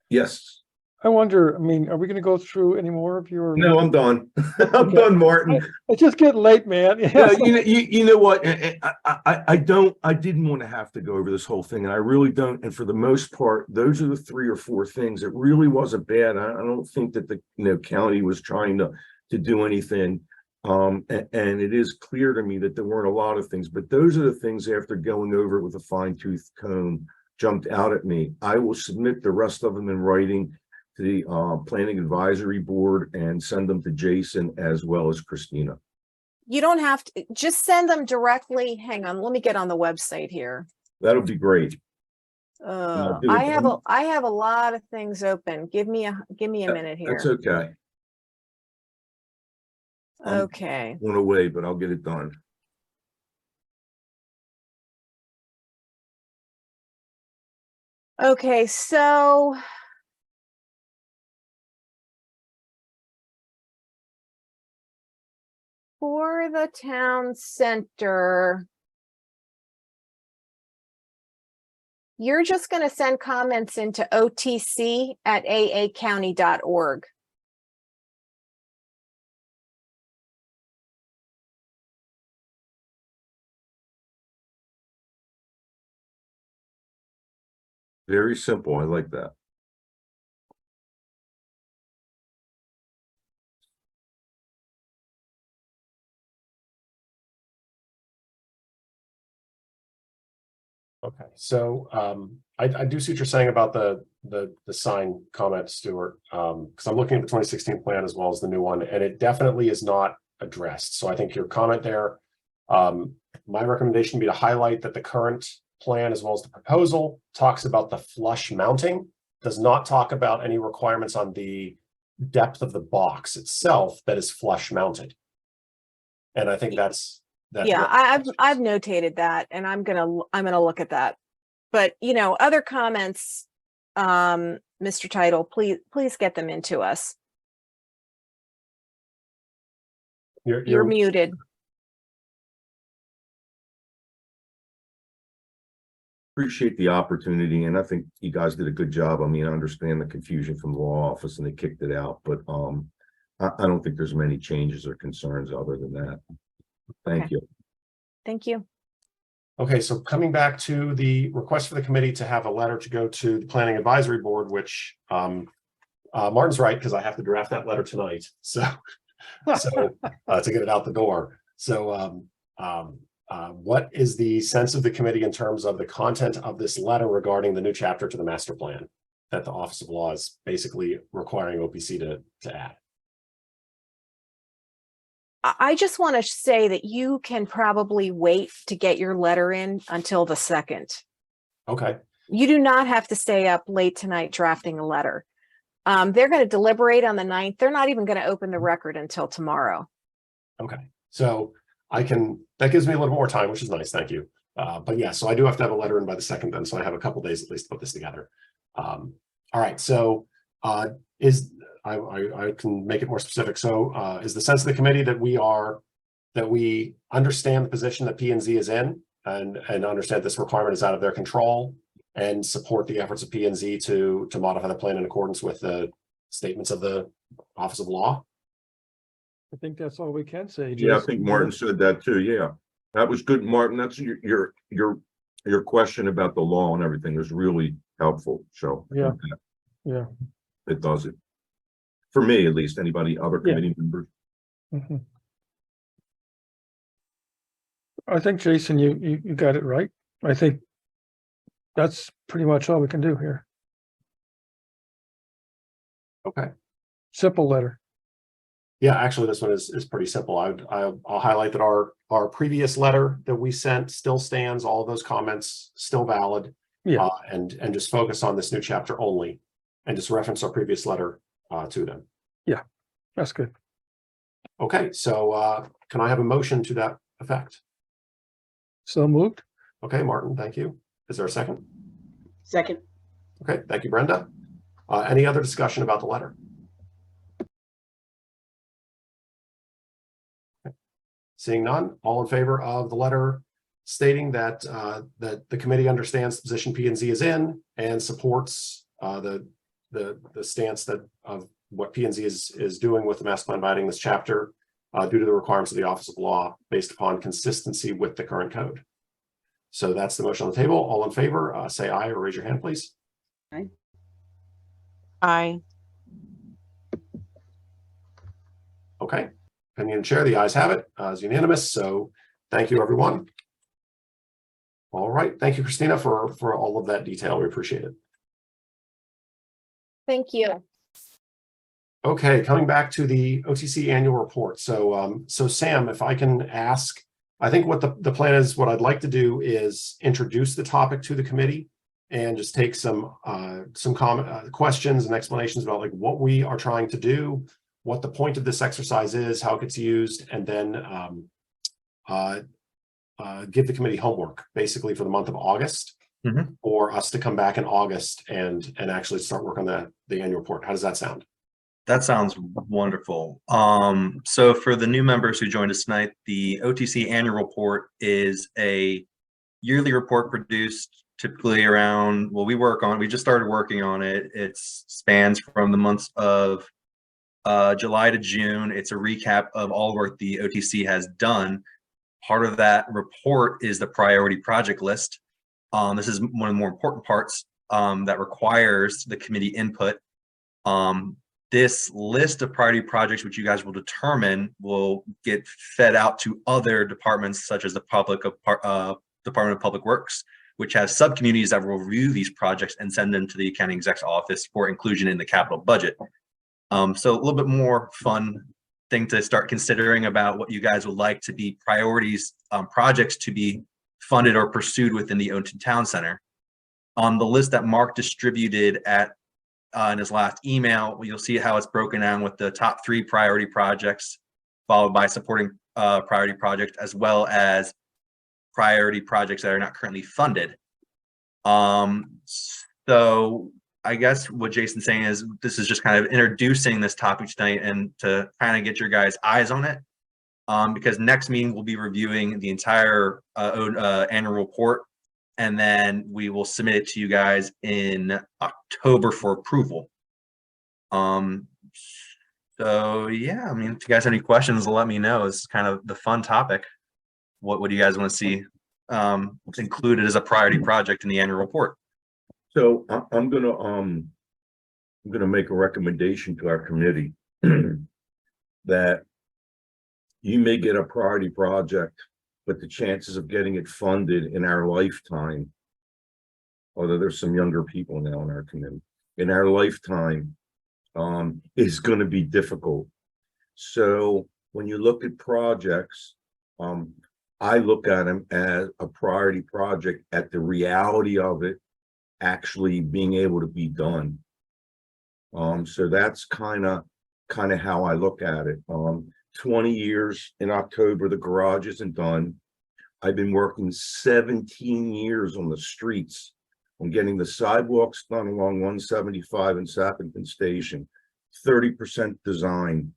H: Yes.
D: I wonder, I mean, are we going to go through any more of your?
H: No, I'm done. I'm done, Martin.
D: It's just getting late, man.
H: Yeah, you know what? I didn't want to have to go over this whole thing, and I really don't. And for the most part, those are the 3 or 4 things. It really wasn't bad. I don't think that the county was trying to do anything. And it is clear to me that there weren't a lot of things, but those are the things after going over it with a fine-tooth comb jumped out at me. I will submit the rest of them in writing to the Planning Advisory Board and send them to Jason as well as Christina.
K: You don't have to just send them directly. Hang on, let me get on the website here.
H: That'll be great.
K: I have a lot of things open. Give me a minute here.
H: That's okay.
K: Okay.
H: Went away, but I'll get it done.
K: Okay, so for the town center, you're just going to send comments into otc@aacounty.org.
H: Very simple. I like that.
A: Okay, so I do see what you're saying about the sign comment, Stuart, because I'm looking at the 2016 plan as well as the new one, and it definitely is not addressed. So I think your comment there, my recommendation would be to highlight that the current plan as well as the proposal talks about the flush mounting, does not talk about any requirements on the depth of the box itself that is flush mounted. And I think that's
K: yeah, I've notated that, and I'm gonna look at that. But other comments, Mr. Title, please get them into us. You're muted.
H: Appreciate the opportunity, and I think you guys did a good job. I mean, I understand the confusion from the law office and they kicked it out, but I don't think there's many changes or concerns other than that. Thank you.
K: Thank you.
A: Okay, so coming back to the request for the committee to have a letter to go to the Planning Advisory Board, which Martin's right, because I have to draft that letter tonight. So to get it out the door. So what is the sense of the committee in terms of the content of this letter regarding the new chapter to the master plan that the Office of Law is basically requiring OPC to add?
K: I just want to say that you can probably wait to get your letter in until the 2nd.
A: Okay.
K: You do not have to stay up late tonight drafting a letter. They're going to deliberate on the 9th. They're not even going to open the record until tomorrow.
A: Okay, so that gives me a little more time, which is nice, thank you. But yeah, so I do have to have a letter in by the 2nd then, so I have a couple days at least to put this together. All right, so I can make it more specific. So is the sense of the committee that we understand the position that P&Z is in and understand this requirement is out of their control and support the efforts of P&Z to modify the plan in accordance with the statements of the Office of Law?
D: I think that's all we can say.
H: Yeah, I
D: Jason.
H: think Martin said that too. Yeah, that was good, Martin. That's your question about the law and everything was really helpful. So
D: Yeah. Yeah.
H: it does it for me, at least. Anybody, other
D: Yeah.
H: committee members?
D: Mhm. I think, Jason, you got it right. I think that's pretty much all we can do here.
A: Okay.
D: Simple letter.
A: Yeah, actually, this one is pretty simple. I'll highlight that our previous letter that we sent still stands. All of those comments still valid.
D: Yeah.
A: And just focus on this new chapter only, and just reference our previous letter to them.
D: Yeah, that's good.
A: Okay, so can I have a motion to that effect?
D: So moved.
A: Okay, Martin, thank you. Is there a second?
L: Second.
A: Okay, thank you, Brenda. Any other discussion about the letter? Seeing none, all in favor of the letter stating that that the committee understands the position P&Z is in and supports the stance that of what P&Z is doing with the master plan by adding this chapter due to the requirements of the Office of Law based upon consistency with the current code. So that's the motion on the table. All in favor, say aye or raise your hand, please.
C: Aye.
A: Okay. Opinion chair, the ayes have it, is unanimous. So thank you, everyone. All right. Thank you, Christina, for all of that detail. We appreciate it.
K: Thank you.
A: Okay, coming back to the OTC annual report. So Sam, if I can ask, I think what the plan is, what I'd like to do is introduce the topic to the committee and just take some questions and explanations about like what we are trying to do, what the point of this exercise is, how it gets used, and then give the committee homework basically for the month of August for us to come back in August and actually start work on the annual report. How does that sound?
E: That sounds wonderful. So for the new members who joined us tonight, the OTC annual report is a yearly report produced typically around, well, we just started working on it. It spans from the months of July to June. It's a recap of all the work the OTC has done. Part of that report is the priority project list. This is one of the more important parts that requires the committee input. This list of priority projects, which you guys will determine, will get fed out to other departments, such as the Department of Public Works, which has subcommittees that will review these projects and send them to the accounting exec's office for inclusion in the capital budget. So a little bit more fun thing to start considering about what you guys would like to be priorities, projects to be funded or pursued within the Odenton Town Center. On the list that Mark distributed in his last email, you'll see how it's broken down with the top 3 priority projects, followed by supporting priority projects, as well as priority projects that are not currently funded. So I guess what Jason's saying is this is just kind of introducing this topic tonight and to kind of get your guys' eyes on it. Because next meeting we'll be reviewing the entire annual report, and then we will submit it to you guys in October for approval. So yeah, I mean, if you guys have any questions, let me know. It's kind of the fun topic. What do you guys want to see included as a priority project in the annual report?
H: So I'm gonna make a recommendation to our committee that you may get a priority project, but the chances of getting it funded in our lifetime, although there's some younger people now in our committee, in our lifetime, is going to be difficult. So when you look at projects, I look at them as a priority project at the reality of it actually being able to be done. So that's kind of how I look at it. 20 years in October, the garage isn't done. I've been working 17 years on the streets on getting the sidewalks done along 175 and Sappington Station, 30% design.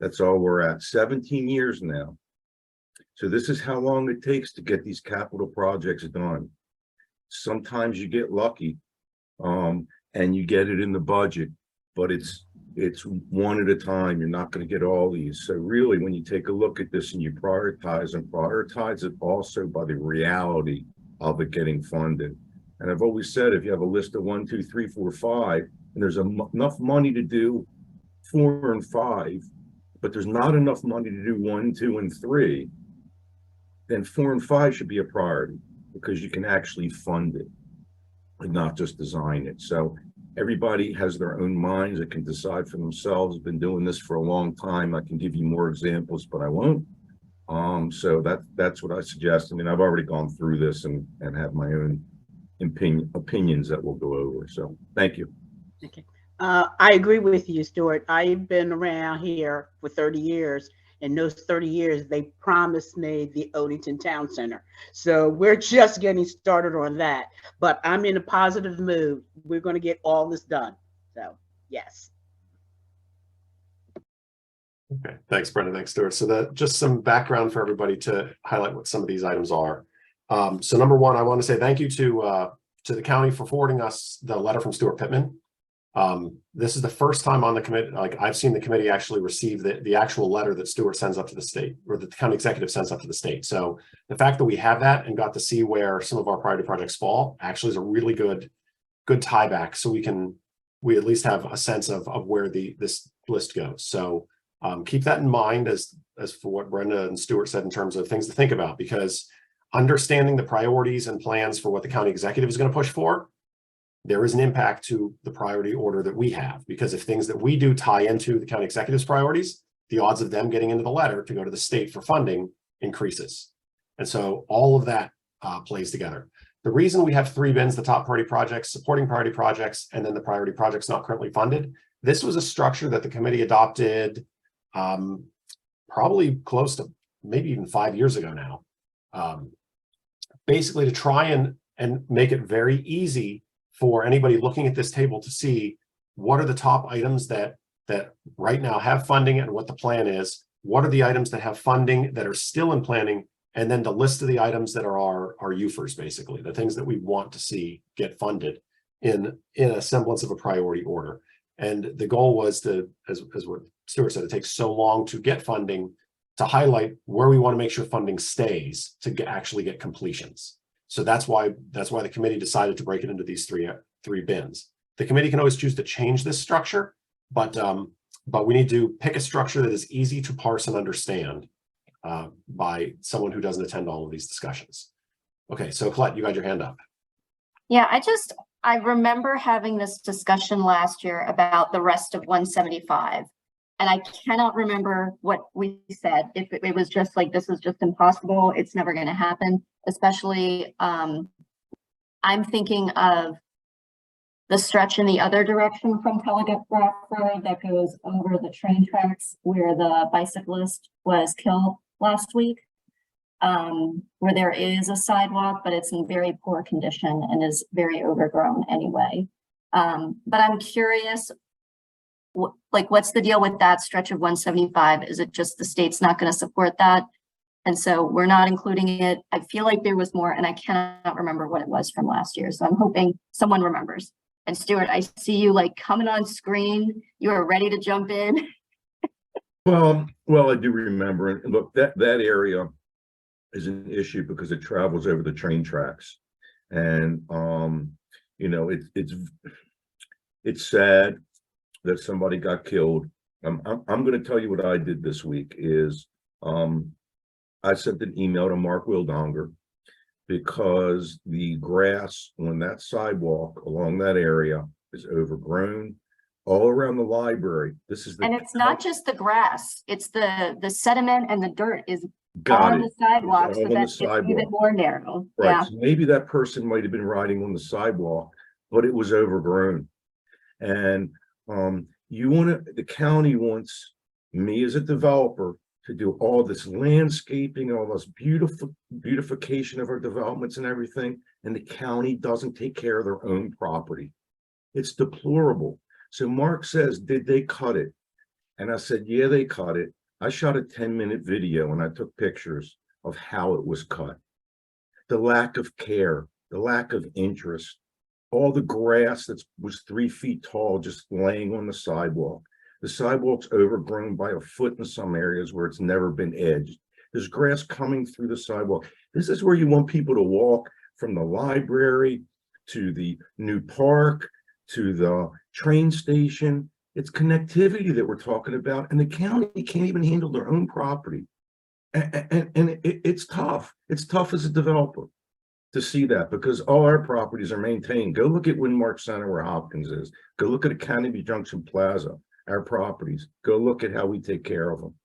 H: That's all we're at, 17 years now. So this is how long it takes to get these capital projects done. Sometimes you get lucky, and you get it in the budget, but it's one at a time. You're not going to get all these. So really, when you take a look at this and you prioritize it also by the reality of it getting funded. And I've always said, if you have a list of 1, 2, 3, 4, 5, and there's enough money to do 4 and 5, but there's not enough money to do 1, 2, and 3, then 4 and 5 should be a priority because you can actually fund it and not just design it. So everybody has their own minds that can decide for themselves. I've been doing this for a long time. I can give you more examples, but I won't. So that's what I suggest. I mean, I've already gone through this and have my own opinions that we'll go over. So thank you.
L: Okay. I agree with you, Stuart. I've been around here for 30 years. In those 30 years, they promised me the Odenton Town Center. So we're just getting started on that. But I'm in a positive mood. We're going to get all this done. So, yes.
A: Okay, thanks, Brenda. Thanks, Stuart. So that just some background for everybody to highlight what some of these items are. So number one, I want to say thank you to the county for forwarding us the letter from Stuart Pittman. This is the first time on the committee, like I've seen the committee actually receive the actual letter that Stuart sends up to the state, or that the county executive sends up to the state. So the fact that we have that and got to see where some of our priority projects fall actually is a really good tie back. So we at least have a sense of where this list goes. So keep that in mind as for what Brenda and Stuart said in terms of things to think about, because understanding the priorities and plans for what the county executive is going to push for, there is an impact to the priority order that we have, because if things that we do tie into the county executive's priorities, the odds of them getting into the letter to go to the state for funding increases. And so all of that plays together. The reason we have 3 bins, the top priority projects, supporting priority projects, and then the priority projects not currently funded, this was a structure that the committee adopted probably close to maybe even 5 years ago now, basically to try and make it very easy for anybody looking at this table to see what are the top items that right now have funding and what the plan is, what are the items that have funding that are still in planning, and then the list of the items that are our UFERs, basically, the things that we want to see get funded in a semblance of a priority order. And the goal was to, as what Stuart said, it takes so long to get funding, to highlight where we want to make sure funding stays to actually get completions. So that's why the committee decided to break it into these three bins. The committee can always choose to change this structure, but we need to pick a structure that is easy to parse and understand by someone who doesn't attend all of these discussions. Okay, so Colette, you got your hand up.
I: Yeah, I remember having this discussion last year about the rest of 175. And I cannot remember what we said. If it was just like, this is just impossible, it's never going to happen. Especially, I'm thinking of the stretch in the other direction from Telegraph Road that goes over the train tracks where the bicyclist was killed last week, where there is a sidewalk, but it's in very poor condition and is very overgrown anyway. But I'm curious, what's the deal with that stretch of 175? Is it just the state's not going to support that, and so we're not including it? I feel like there was more, and I cannot remember what it was from last year. So I'm hoping someone remembers. And Stuart, I see you coming on screen. You are ready to jump in.
H: Well, I do remember. And look, that area is an issue because it travels over the train tracks, and you know, it's sad that somebody got killed. I'm going to tell you what I did this week is I sent an email to Mark Wildonger because the grass on that sidewalk along that area is overgrown all around the library. And
I: it's not just the grass, it's the sediment and the dirt is on the sidewalk, so that's even more narrow.
H: Right.
I: Yeah.
H: So maybe that person might have been riding on the sidewalk, but it was overgrown. And The county wants me as a developer to do all this landscaping, all this beautification of our developments and everything, and the county doesn't take care of their own property. It's deplorable. So Mark says, did they cut it? And I said, yeah, they cut it. I shot a 10-minute video and I took pictures of how it was cut. The lack of care, the lack of interest, all the grass that was 3 feet tall just laying on the sidewalk. The sidewalk's overgrown by a foot in some areas where it's never been edged. There's grass coming through the sidewalk. This is where you want people to walk from the library to the new park to the train station. It's connectivity that we're talking about, and the county can't even handle their own property. And it's tough. It's tough as a developer to see that, because all our properties are maintained. Go look at Windmark Center where Hopkins is. Go look at Academy Junction Plaza, our properties. Go look at how we take care of them.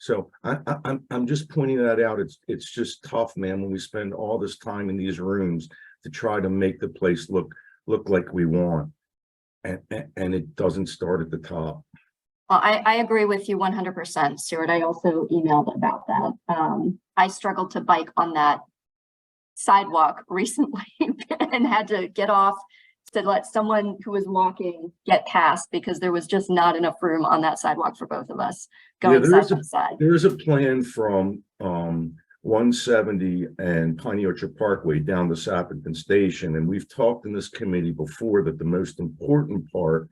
H: So I'm just pointing that out. It's just tough, man, when we spend all this time in these rooms to try to make the place look like we want. And it doesn't start at the top.
I: Well, I agree with you 100%, Stuart. I also emailed about that. I struggled to bike on that sidewalk recently and had to get off to let someone who was walking get past because there was just not enough room on that sidewalk for both of us going side by side.
H: There is a plan from 170 and Piney Orchard Parkway down to Sappington Station, and we've talked in this committee before that the most important part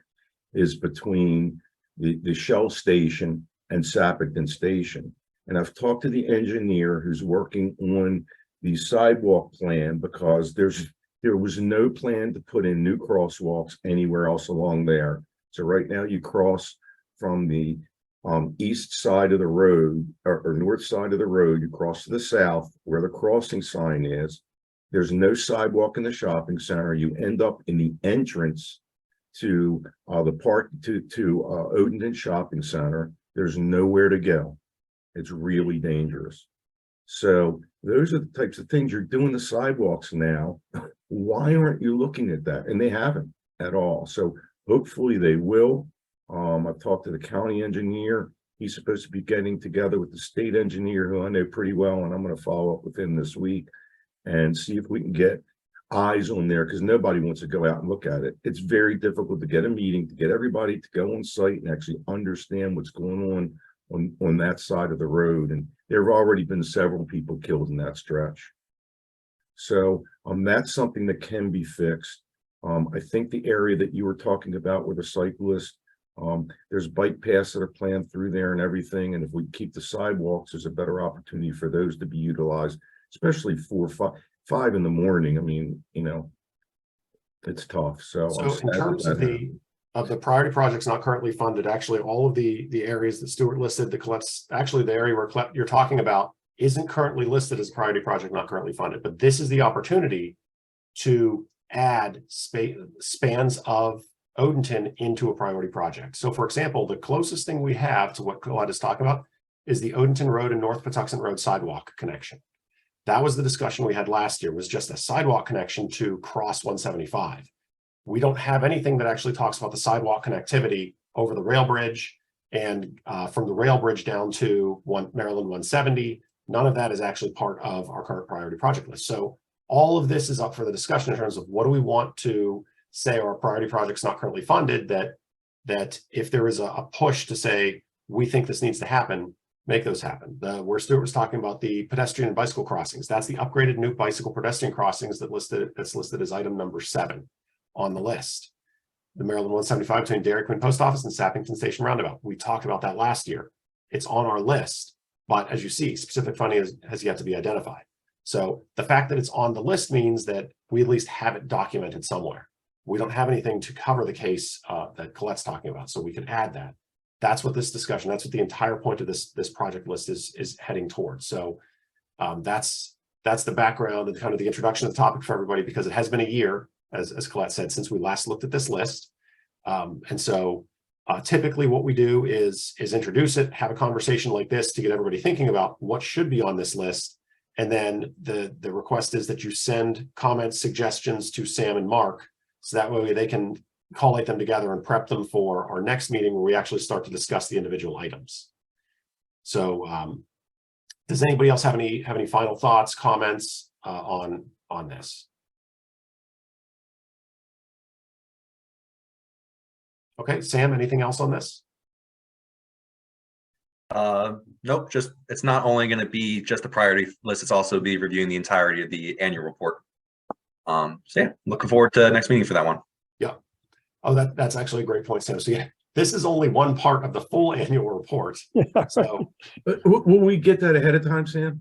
H: is between the Shell station and Sappington Station. And I've talked to the engineer who's working on the sidewalk plan, because there was no plan to put in new crosswalks anywhere else along there. So right now you cross from the east side of the road or north side of the road, you cross to the south where the crossing sign is. There's no sidewalk in the shopping center. You end up in the entrance to the park to Odenton Shopping Center. There's nowhere to go. It's really dangerous. So those are the types of things. You're doing the sidewalks now. Why aren't you looking at that? And they haven't at all. So hopefully they will. I've talked to the county engineer. He's supposed to be getting together with the state engineer, who I know pretty well, and I'm going to follow up with him this week and see if we can get eyes on there, because nobody wants to go out and look at it. It's very difficult to get a meeting, to get everybody to go on site and actually understand what's going on that side of the road. And there have already been several people killed in that stretch. So that's something that can be fixed. I think the area that you were talking about where the cyclists, there's bike paths that are planned through there and everything. And if we keep the sidewalks, there's a better opportunity for those to be utilized, especially 4 or 5 in the morning. I mean, you know, it's tough. So
A: in terms of the priority projects not currently funded, actually all of the areas that Stuart listed, the area where you're talking about isn't currently listed as a priority project not currently funded, but this is the opportunity to add spans of Odenton into a priority project. So for example, the closest thing we have to what Colette is talking about is the Odenton Road and North Patuxent Road sidewalk connection. That was the discussion we had last year, was just a sidewalk connection to cross 175. We don't have anything that actually talks about the sidewalk connectivity over the rail bridge and from the rail bridge down to Maryland 170. None of that is actually part of our current priority project list. So all of this is up for the discussion in terms of what do we want to say are priority projects not currently funded, that if there is a push to say, we think this needs to happen, make those happen. Where Stuart was talking about the pedestrian and bicycle crossings, that's the upgraded new bicycle pedestrian crossings that's listed as item number 7 on the list. The Maryland 175 between Dairy Queen Post Office and Sappington Station Roundabout. We talked about that last year. It's on our list, but as you see, specific funding has yet to be identified. So the fact that it's on the list means that we at least have it documented somewhere. We don't have anything to cover the case that Colette's talking about, so we can add that. That's what this discussion, that's what the entire point of this project list is heading towards. So that's the background and kind of the introduction of the topic for everybody, because it has been a year, as Colette said, since we last looked at this list. And so typically what we do is introduce it, have a conversation like this to get everybody thinking about what should be on this list. And then the request is that you send comments, suggestions to Sam and Mark, so that way they can collate them together and prep them for our next meeting where we actually start to discuss the individual items. So does anybody else have any final thoughts, comments on this? Okay, Sam, anything else on this?
E: Nope, just it's not only going to be just the priority list, it's also be reviewing the entirety of the annual report. So yeah, looking forward to next meeting for that one.
A: Yeah. Oh, that's actually a great point, Sam. So yeah, this is only one part of the full annual report. So
H: Will we get that ahead of time, Sam?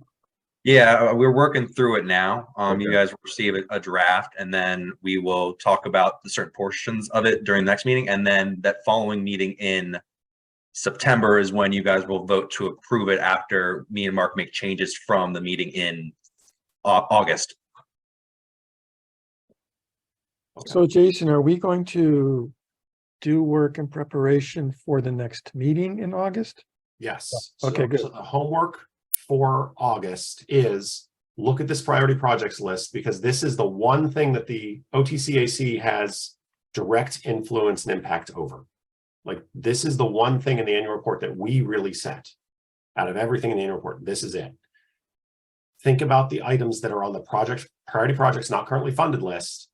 E: Yeah, we're working through it now.
H: Okay.
E: You guys will receive a draft, and then we will talk about the certain portions of it during the next meeting, and then that following meeting in September is when you guys will vote to approve it after me and Mark make changes from the meeting in August.
D: So Jason, are we going to do work in preparation for the next meeting in August?
A: yes.
D: Okay, good.
A: So the homework for August is look at this priority projects list, because this is the one thing that the OTCAC has direct influence and impact over. Like, this is the one thing in the annual report that we really set. Out of everything in the annual report, this is it. Think about the items that are on the priority projects not currently funded list,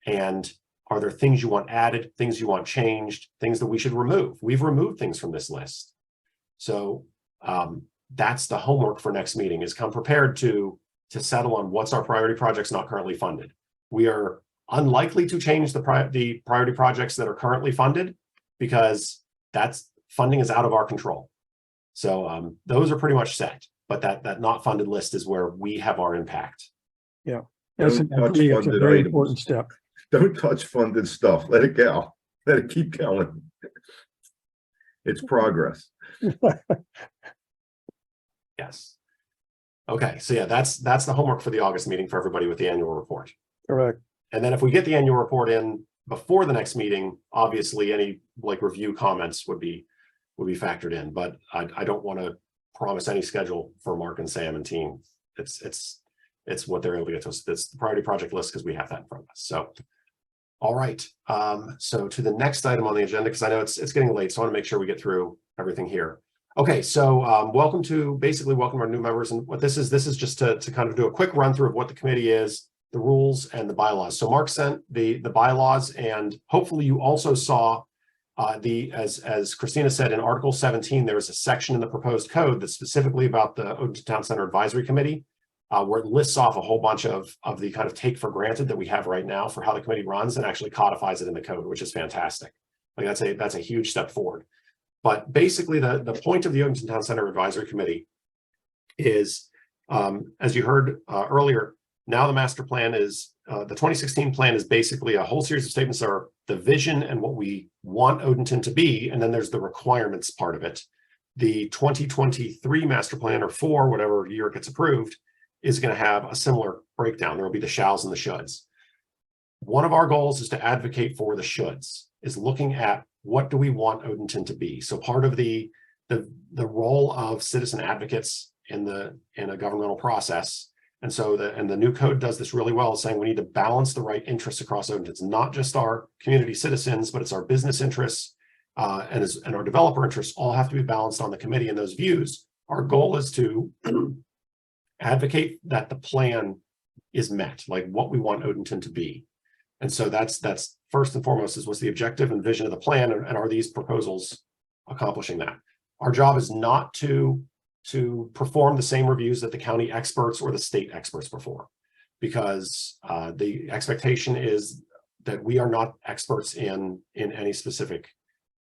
A: and are there things you want added, things you want changed, things that we should remove? We've removed things from this list. So that's the homework for next meeting, is come prepared to settle on what's our priority projects not currently funded. We are unlikely to change the priority projects that are currently funded, because that's funding is out of our control. So those are pretty much set, but that not funded list is where we have our impact.
D: Yeah, that's a
H: Don't touch
D: very
H: funded
D: important
H: items.
D: step.
H: Don't touch funded stuff. Let it go. Let it keep going. It's progress.
A: Yes. Okay, so yeah, that's the homework for the August meeting for everybody with the annual report.
D: Correct.
A: And then if we get the annual report in before the next meeting, obviously any like review comments would be factored in, but I don't want to promise any schedule for Mark and Sam and team. It's what they're able to get to us. It's the priority project list, because we have that in front of us. So all right, so to the next item on the agenda, because I know it's getting late, so I want to make sure we get through everything here. Okay, so welcome our new members. And what this is just to kind of do a quick run through of what the committee is, the rules and the bylaws. So Mark sent the bylaws, and hopefully you also saw as Christina said, in Article 17, there is a section in the proposed code that's specifically about the Odenton Town Center Advisory Committee, where it lists off a whole bunch of the kind of take for granted that we have right now for how the committee runs, and actually codifies it in the code, which is fantastic. Like, that's a huge step forward. But basically, the point of the Odenton Town Center Advisory Committee is, as you heard earlier, now the master plan is, the 2016 plan is basically a whole series of statements that are the vision and what we want Odenton to be, and then there's the requirements part of it. The 2023 master plan, or 4, whatever year it gets approved, is going to have a similar breakdown. There will be the shalls and the shoulds. One of our goals is to advocate for the shoulds, is looking at what do we want Odenton to be. So part of the role of citizen advocates in a governmental process, and so the new code does this really well, saying we need to balance the right interests across Odenton. It's not just our community citizens, but it's our business interests and our developer interests all have to be balanced on the committee and those views. Our goal is to advocate that the plan is met, like what we want Odenton to be. And so that's first and foremost, is what's the objective and vision of the plan, and are these proposals accomplishing that? Our job is not to perform the same reviews that the county experts or the state experts perform, because the expectation is that we are not experts in any specific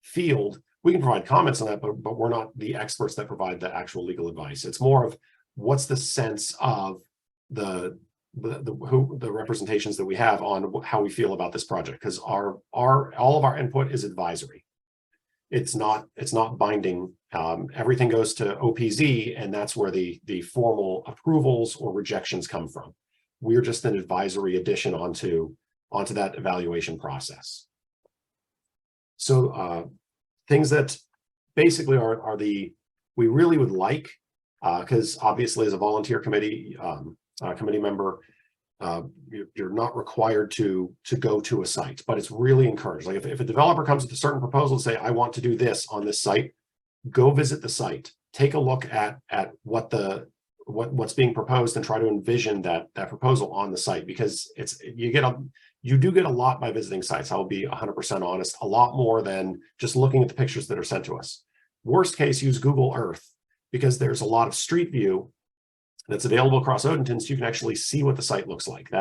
A: field. We can provide comments on that, but we're not the experts that provide the actual legal advice. It's more of what's the sense of the representations that we have on how we feel about this project, because all of our input is advisory. It's not binding. Everything goes to OPZ, and that's where the formal approvals or rejections come from. We're just an advisory addition onto that evaluation process. So things that basically are we really would like, because obviously as a volunteer committee member, you're not required to go to a site, but it's really encouraged. Like if a developer comes with a certain proposal and say, I want to do this on this site, go visit the site, take a look at what's being proposed and try to envision that proposal on the site, because you do get a lot by visiting sites. I'll be 100% honest, a lot more than just looking at the pictures that are sent to us. Worst case, use Google Earth, because there's a lot of street view that's available across Odenton, so you can actually see what the site looks like.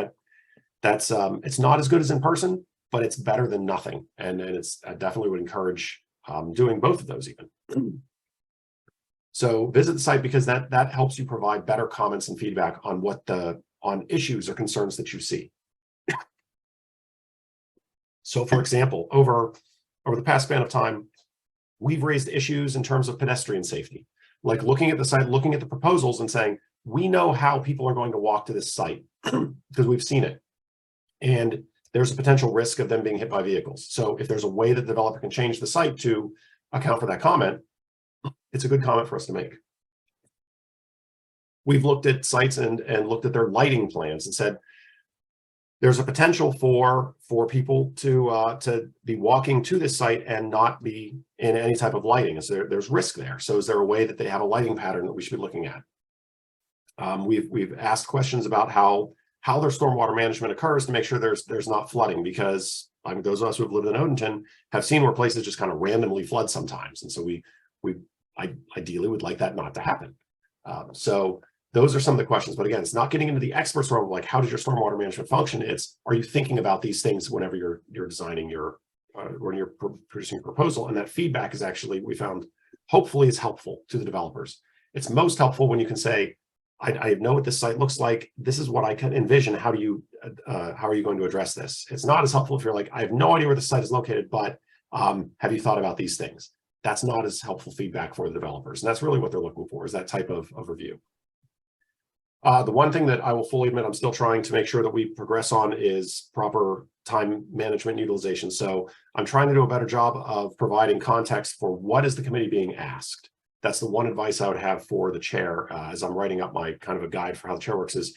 A: That's it's not as good as in person, but it's better than nothing. And I definitely would encourage doing both of those even. So visit the site, because that helps you provide better comments and feedback on on issues or concerns that you see. So for example, over the past span of time, we've raised issues in terms of pedestrian safety, like looking at the site, looking at the proposals and saying, we know how people are going to walk to this site because we've seen it. And there's a potential risk of them being hit by vehicles. So if there's a way that the developer can change the site to account for that comment, it's a good comment for us to make. We've looked at sites and looked at their lighting plans and said, there's a potential for people to be walking to this site and not be in any type of lighting. So there's risk there. So is there a way that they have a lighting pattern that we should be looking at? We've asked questions about how their stormwater management occurs to make sure there's not flooding, because I mean, those of us who have lived in Odenton have seen where places just kind of randomly flood sometimes. And so I ideally would like that not to happen. So those are some of the questions, but again, it's not getting into the experts realm, like how does your stormwater management function? It's, are you thinking about these things whenever you're designing when you're producing a proposal? And that feedback is actually, we found, hopefully is helpful to the developers. It's most helpful when you can say, I know what this site looks like. This is what I can envision. How are you going to address this? It's not as helpful if you're like, I have no idea where the site is located, but have you thought about these things? That's not as helpful feedback for the developers. And that's really what they're looking for, is that type of review. The one thing that I will fully admit I'm still trying to make sure that we progress on is proper time management utilization. So I'm trying to do a better job of providing context for what is the committee being asked. That's the one advice I would have for the chair as I'm writing up my kind of a guide for how the chair works, is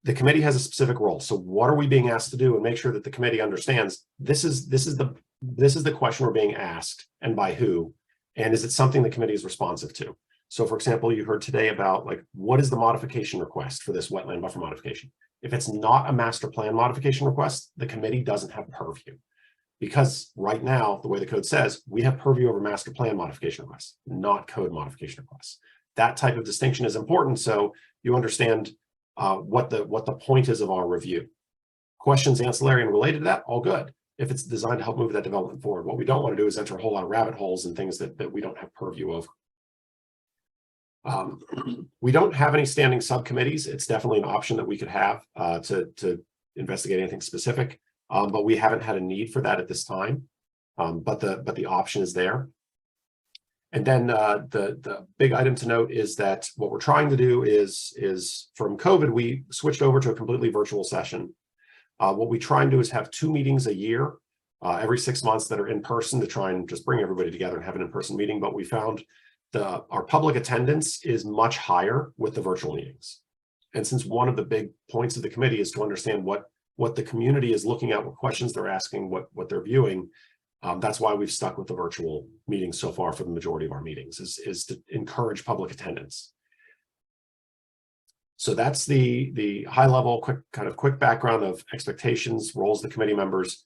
A: the committee has a specific role. So what are we being asked to do, and make sure that the committee understands this is the question we're being asked and by who, and is it something the committee is responsive to? So for example, you heard today about like, what is the modification request for this wetland buffer modification? If it's not a master plan modification request, the committee doesn't have purview. Because right now, the way the code says, we have purview over master plan modification requests, not code modification requests. That type of distinction is important, so you understand what the point is of our review. Questions ancillary and related to that, all good, if it's designed to help move that development forward. What we don't want to do is enter a whole lot of rabbit holes and things that we don't have purview over. We don't have any standing subcommittees. It's definitely an option that we could have to investigate anything specific. But we haven't had a need for that at this time. But the option is there. And then the big item to note is that what we're trying to do is from COVID, we switched over to a completely virtual session. What we try and do is have 2 meetings a year, every 6 months, that are in person, to try and just bring everybody together and have an in-person meeting. But we found our public attendance is much higher with the virtual meetings. And since one of the big points of the committee is to understand what the community is looking at, what questions they're asking, what they're viewing, that's why we've stuck with the virtual meetings so far for the majority of our meetings, is to encourage public attendance. So that's the high level, quick background of expectations, roles of the committee members.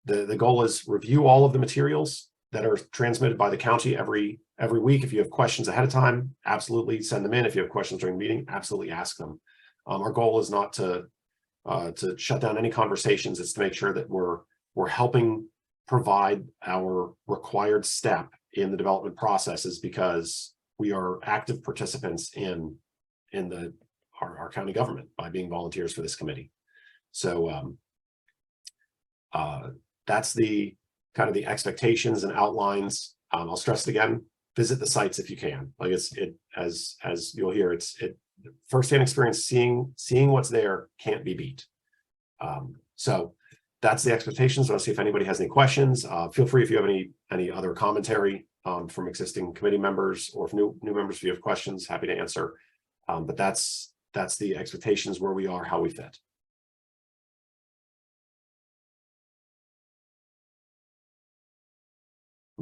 A: The goal is review all of the materials that are transmitted by the county every week. If you have questions ahead of time, absolutely send them in. If you have questions during the meeting, absolutely ask them. Our goal is not to shut down any conversations. It's to make sure that we're helping provide our required step in the development processes, because we are active participants in our county government by being volunteers for this committee. So that's the kind of the expectations and outlines. I'll stress it again, visit the sites if you can. Like as you'll hear, firsthand experience, seeing what's there can't be beat. So that's the expectations. I'll see if anybody has any questions. Feel free if you have any other commentary from existing committee members, or if new members, if you have questions, happy to answer. But that's the expectations, where we are, how we fit.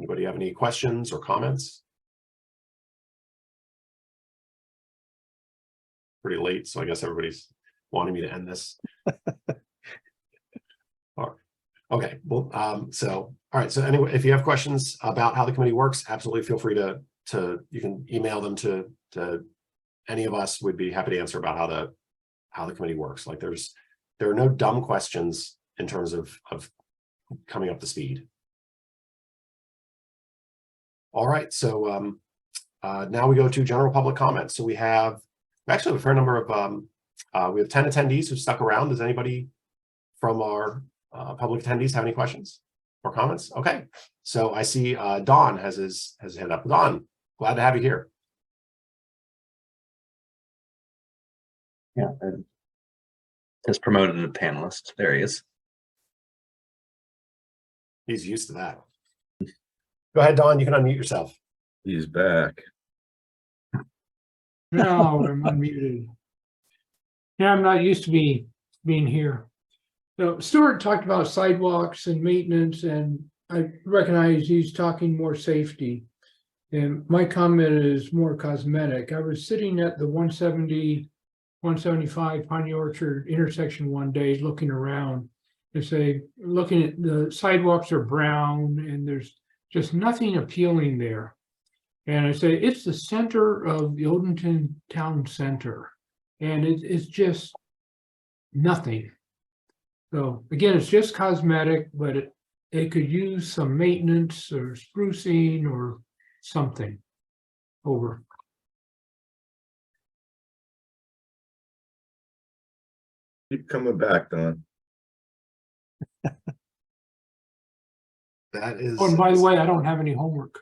A: Anybody have any questions or comments? Pretty late, so I guess everybody's wanting me to end this. All right. Okay, well, all right, so anyway, if you have questions about how the committee works, absolutely feel free to you can email them to any of us. We'd be happy to answer about how the committee works. Like there are no dumb questions in terms of coming up to speed. All right, so now we go to general public comments. So we have actually a fair number of we have 10 attendees who stuck around. Does anybody from our public attendees have any questions or comments? Okay, so I see Don has his hand up. Don, glad to have you here.
E: Yeah, just promoted a panelist. There he is.
A: He's used to that. Go ahead, Don. You can unmute yourself.
H: He's back.
M: No, I'm unmuted. Yeah, I'm not used to being here. So Stuart talked about sidewalks and maintenance, and I recognize he's talking more safety. And my comment is more cosmetic. I was sitting at the 170, 175 Piney Orchard intersection one day looking around and looking at the sidewalks are brown and there's just nothing appealing there. And I say, it's the center of the Odenton town center. And it's just nothing. So again, it's just cosmetic, but it could use some maintenance or sprucing or something. Over.
H: Keep coming back, Don.
A: That is.
M: Oh, and by the way, I don't have any homework.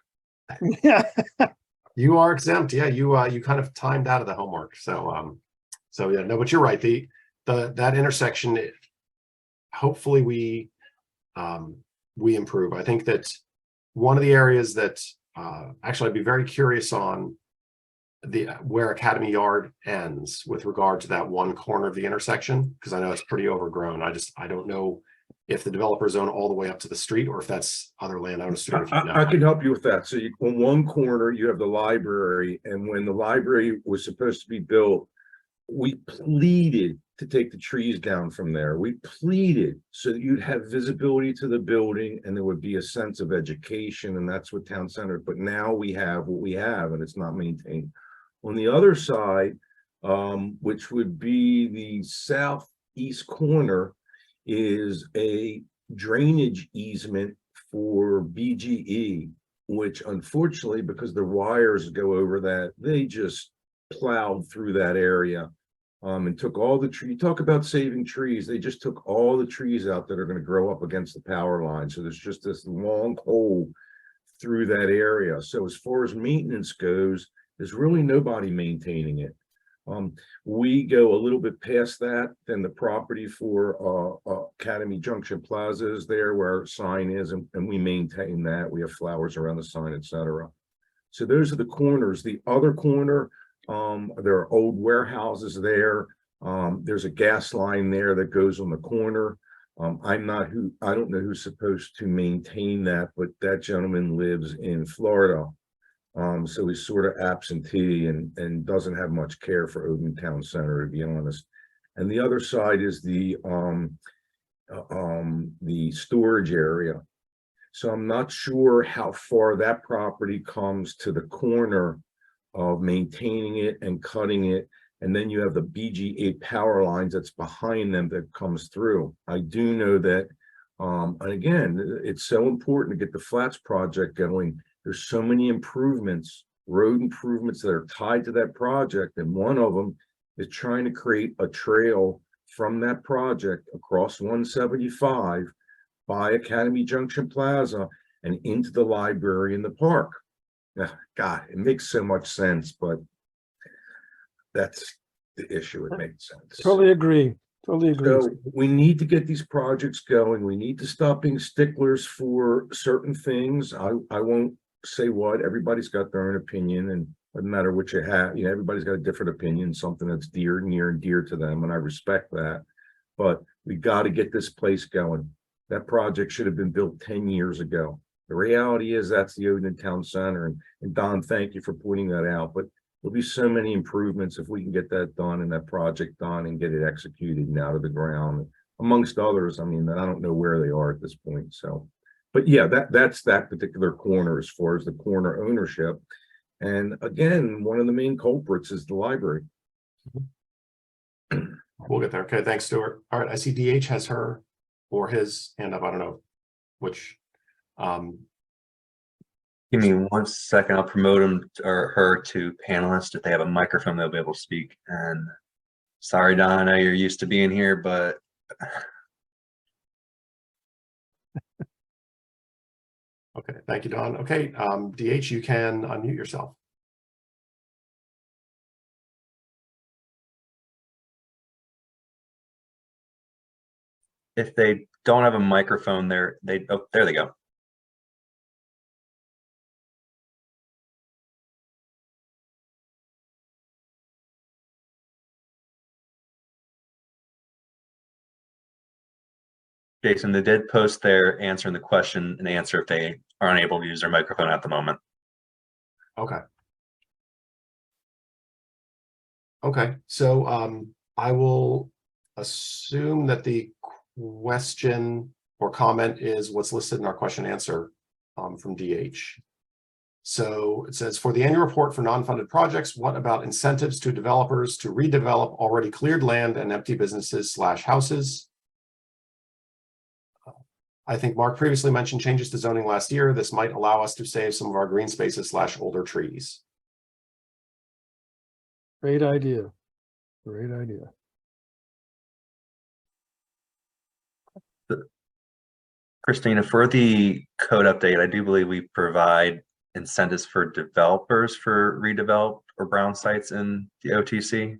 A: You are exempt. Yeah, you kind of timed out of the homework. So yeah, no, but you're right. That intersection, hopefully we improve. I think that one of the areas that actually I'd be very curious on where Academy Yard ends with regard to that one corner of the intersection, because I know it's pretty overgrown. I don't know if the developers own all the way up to the street or if that's other landowners.
H: I can help you with that. So on one corner, you have the library, and when the library was supposed to be built, we pleaded to take the trees down from there. We pleaded so that you'd have visibility to the building and there would be a sense of education, and that's what town center. But now we have what we have, and it's not maintained. On the other side, which would be the southeast corner, is a drainage easement for BGE, which unfortunately, because the wires go over that, they just plowed through that area and took all the trees. Talk about saving trees. They just took all the trees out that are going to grow up against the power line. So there's just this long hole through that area. So as far as maintenance goes, there's really nobody maintaining it. We go a little bit past that, then the property for Academy Junction Plaza is there where our sign is, and we maintain that. We have flowers around the sign, etc. So those are the corners. The other corner, there are old warehouses there. There's a gas line there that goes on the corner. I don't know who's supposed to maintain that, but that gentleman lives in Florida. So he's sort of absentee and doesn't have much care for Odenton Town Center, to be honest. And the other side is the storage area. So I'm not sure how far that property comes to the corner of maintaining it and cutting it. And then you have the BG8 power lines that's behind them that comes through. I do know that, and again, it's so important to get the flats project going. There's so many improvements, road improvements that are tied to that project. And one of them is trying to create a trail from that project across 175 by Academy Junction Plaza and into the library in the park. God, it makes so much sense, but that's the issue. It makes sense.
D: Totally agree. Totally agree.
H: So we need to get these projects going. We need to stop being sticklers for certain things. I won't say what. Everybody's got their own opinion, and doesn't matter what you have. Everybody's got a different opinion, something that's near and dear to them, and I respect that. But we got to get this place going. That project should have been built 10 years ago. The reality is that's the Odenton Town Center. And Don, thank you for pointing that out. But there'll be so many improvements if we can get that done and that project done and get it executed and out of the ground, amongst others. I mean, I don't know where they are at this point. So, but yeah, that's that particular corner as far as the corner ownership. And again, one of the main culprits is the library.
A: We'll get there. Okay, thanks, Stuart. All right, I see DH has her or his hand up. I don't know which.
E: Give me 1 second. I'll promote him or her to panelist. If they have a microphone, they'll be able to speak. And sorry, Don, I know you're used to being here, but
A: Okay, thank you, Don. Okay, DH, you can unmute yourself.
E: if they don't have a microphone, oh, there they go. Jason, they did post their answering the question and answer if they are unable to use their microphone at the moment.
A: Okay. Okay, so I will assume that the question or comment is what's listed in our question answer from DH. So it says, for the annual report for non-funded projects, what about incentives to developers to redevelop already cleared land and empty businesses / houses? I think Mark previously mentioned changes to zoning last year. This might allow us to save some of our green spaces / older trees.
D: Great idea. Great idea.
E: Christina, for the code update, I do believe we provide incentives for developers for redevelop or brown sites in the OTC.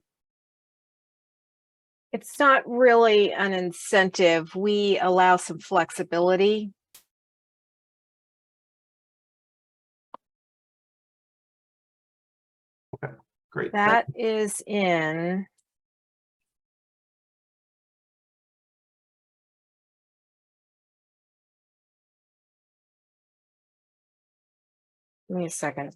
K: It's not really an incentive. We allow some flexibility.
A: Okay, great.
K: That is in. Give me a second.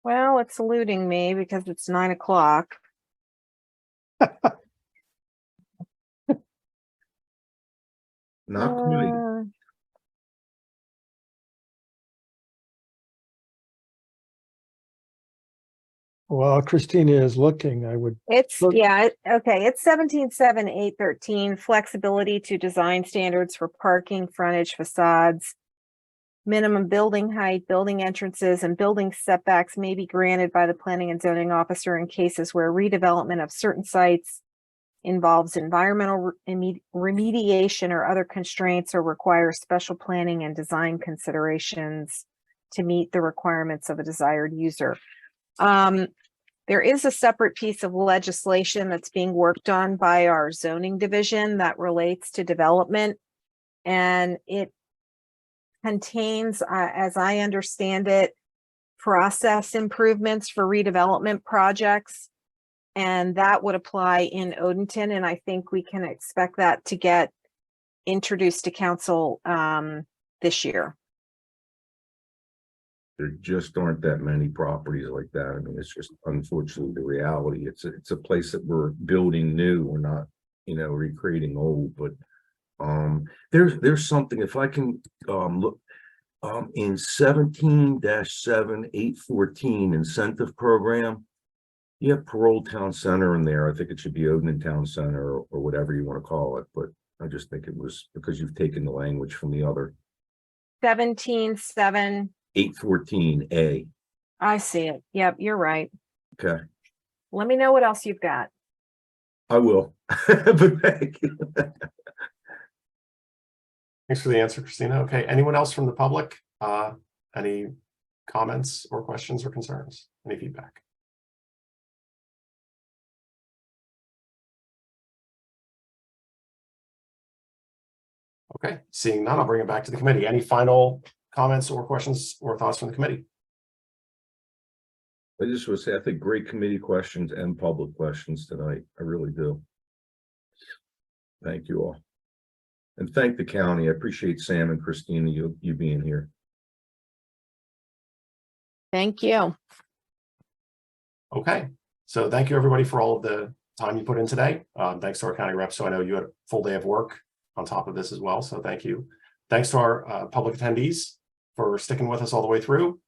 K: Well, it's eluding me because it's 9 o'clock.
H: Not quite.
D: While Christina is looking, I would.
K: It's,
D: Look.
K: yeah, okay, it's 17.7.8.13, flexibility to design standards for parking, frontage, facades. Minimum building height, building entrances, and building setbacks may be granted by the planning and zoning officer in cases where redevelopment of certain sites involves environmental remediation or other constraints or requires special planning and design considerations to meet the requirements of a desired user. There is a separate piece of legislation that's being worked on by our zoning division that relates to development, and it contains, as I understand it, process improvements for redevelopment projects, and that would apply in Odenton, and I think we can expect that to get introduced to council this year.
H: There just aren't that many properties like that. I mean, it's just unfortunately the reality. It's a place that we're building new. We're not, recreating old. But there's something. If I can look in 17-7-814 incentive program, you have Parole Town Center in there. I think it should be Odenton Town Center or whatever you want to call it. But I just think it was because you've taken the language from the other
K: 17.7.
H: 814A.
K: I see it. Yep, you're right.
H: Okay.
K: Let me know what else you've got.
H: I will. But thank you.
A: Thanks for the answer, Christina. Okay, anyone else from the public? Any comments or questions or concerns? Any feedback? Okay, seeing none, I'll bring it back to the committee. Any final comments or questions or thoughts from the committee?
H: I just want to say, I think great committee questions and public questions tonight. I really do. Thank you all. And thank the county. I appreciate Sam and Christina, you being here.
K: Thank you.
A: Okay, so thank you everybody for all of the time you put in today. Thanks to our county reps. So I know you had a full day of work on top of this as well. So thank you. Thanks to our public attendees for sticking with us all the way through.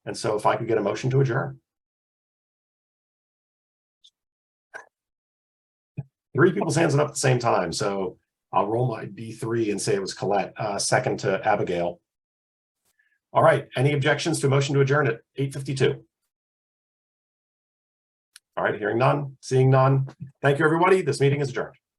A: And so if I could get a motion to adjourn. 3 people's hands up at the same time. So I'll roll my B3 and say it was Colette, second to Abigail. All right, any objections to a motion to adjourn at 8:52? All right, hearing none, seeing none. Thank you, everybody. This meeting is adjourned.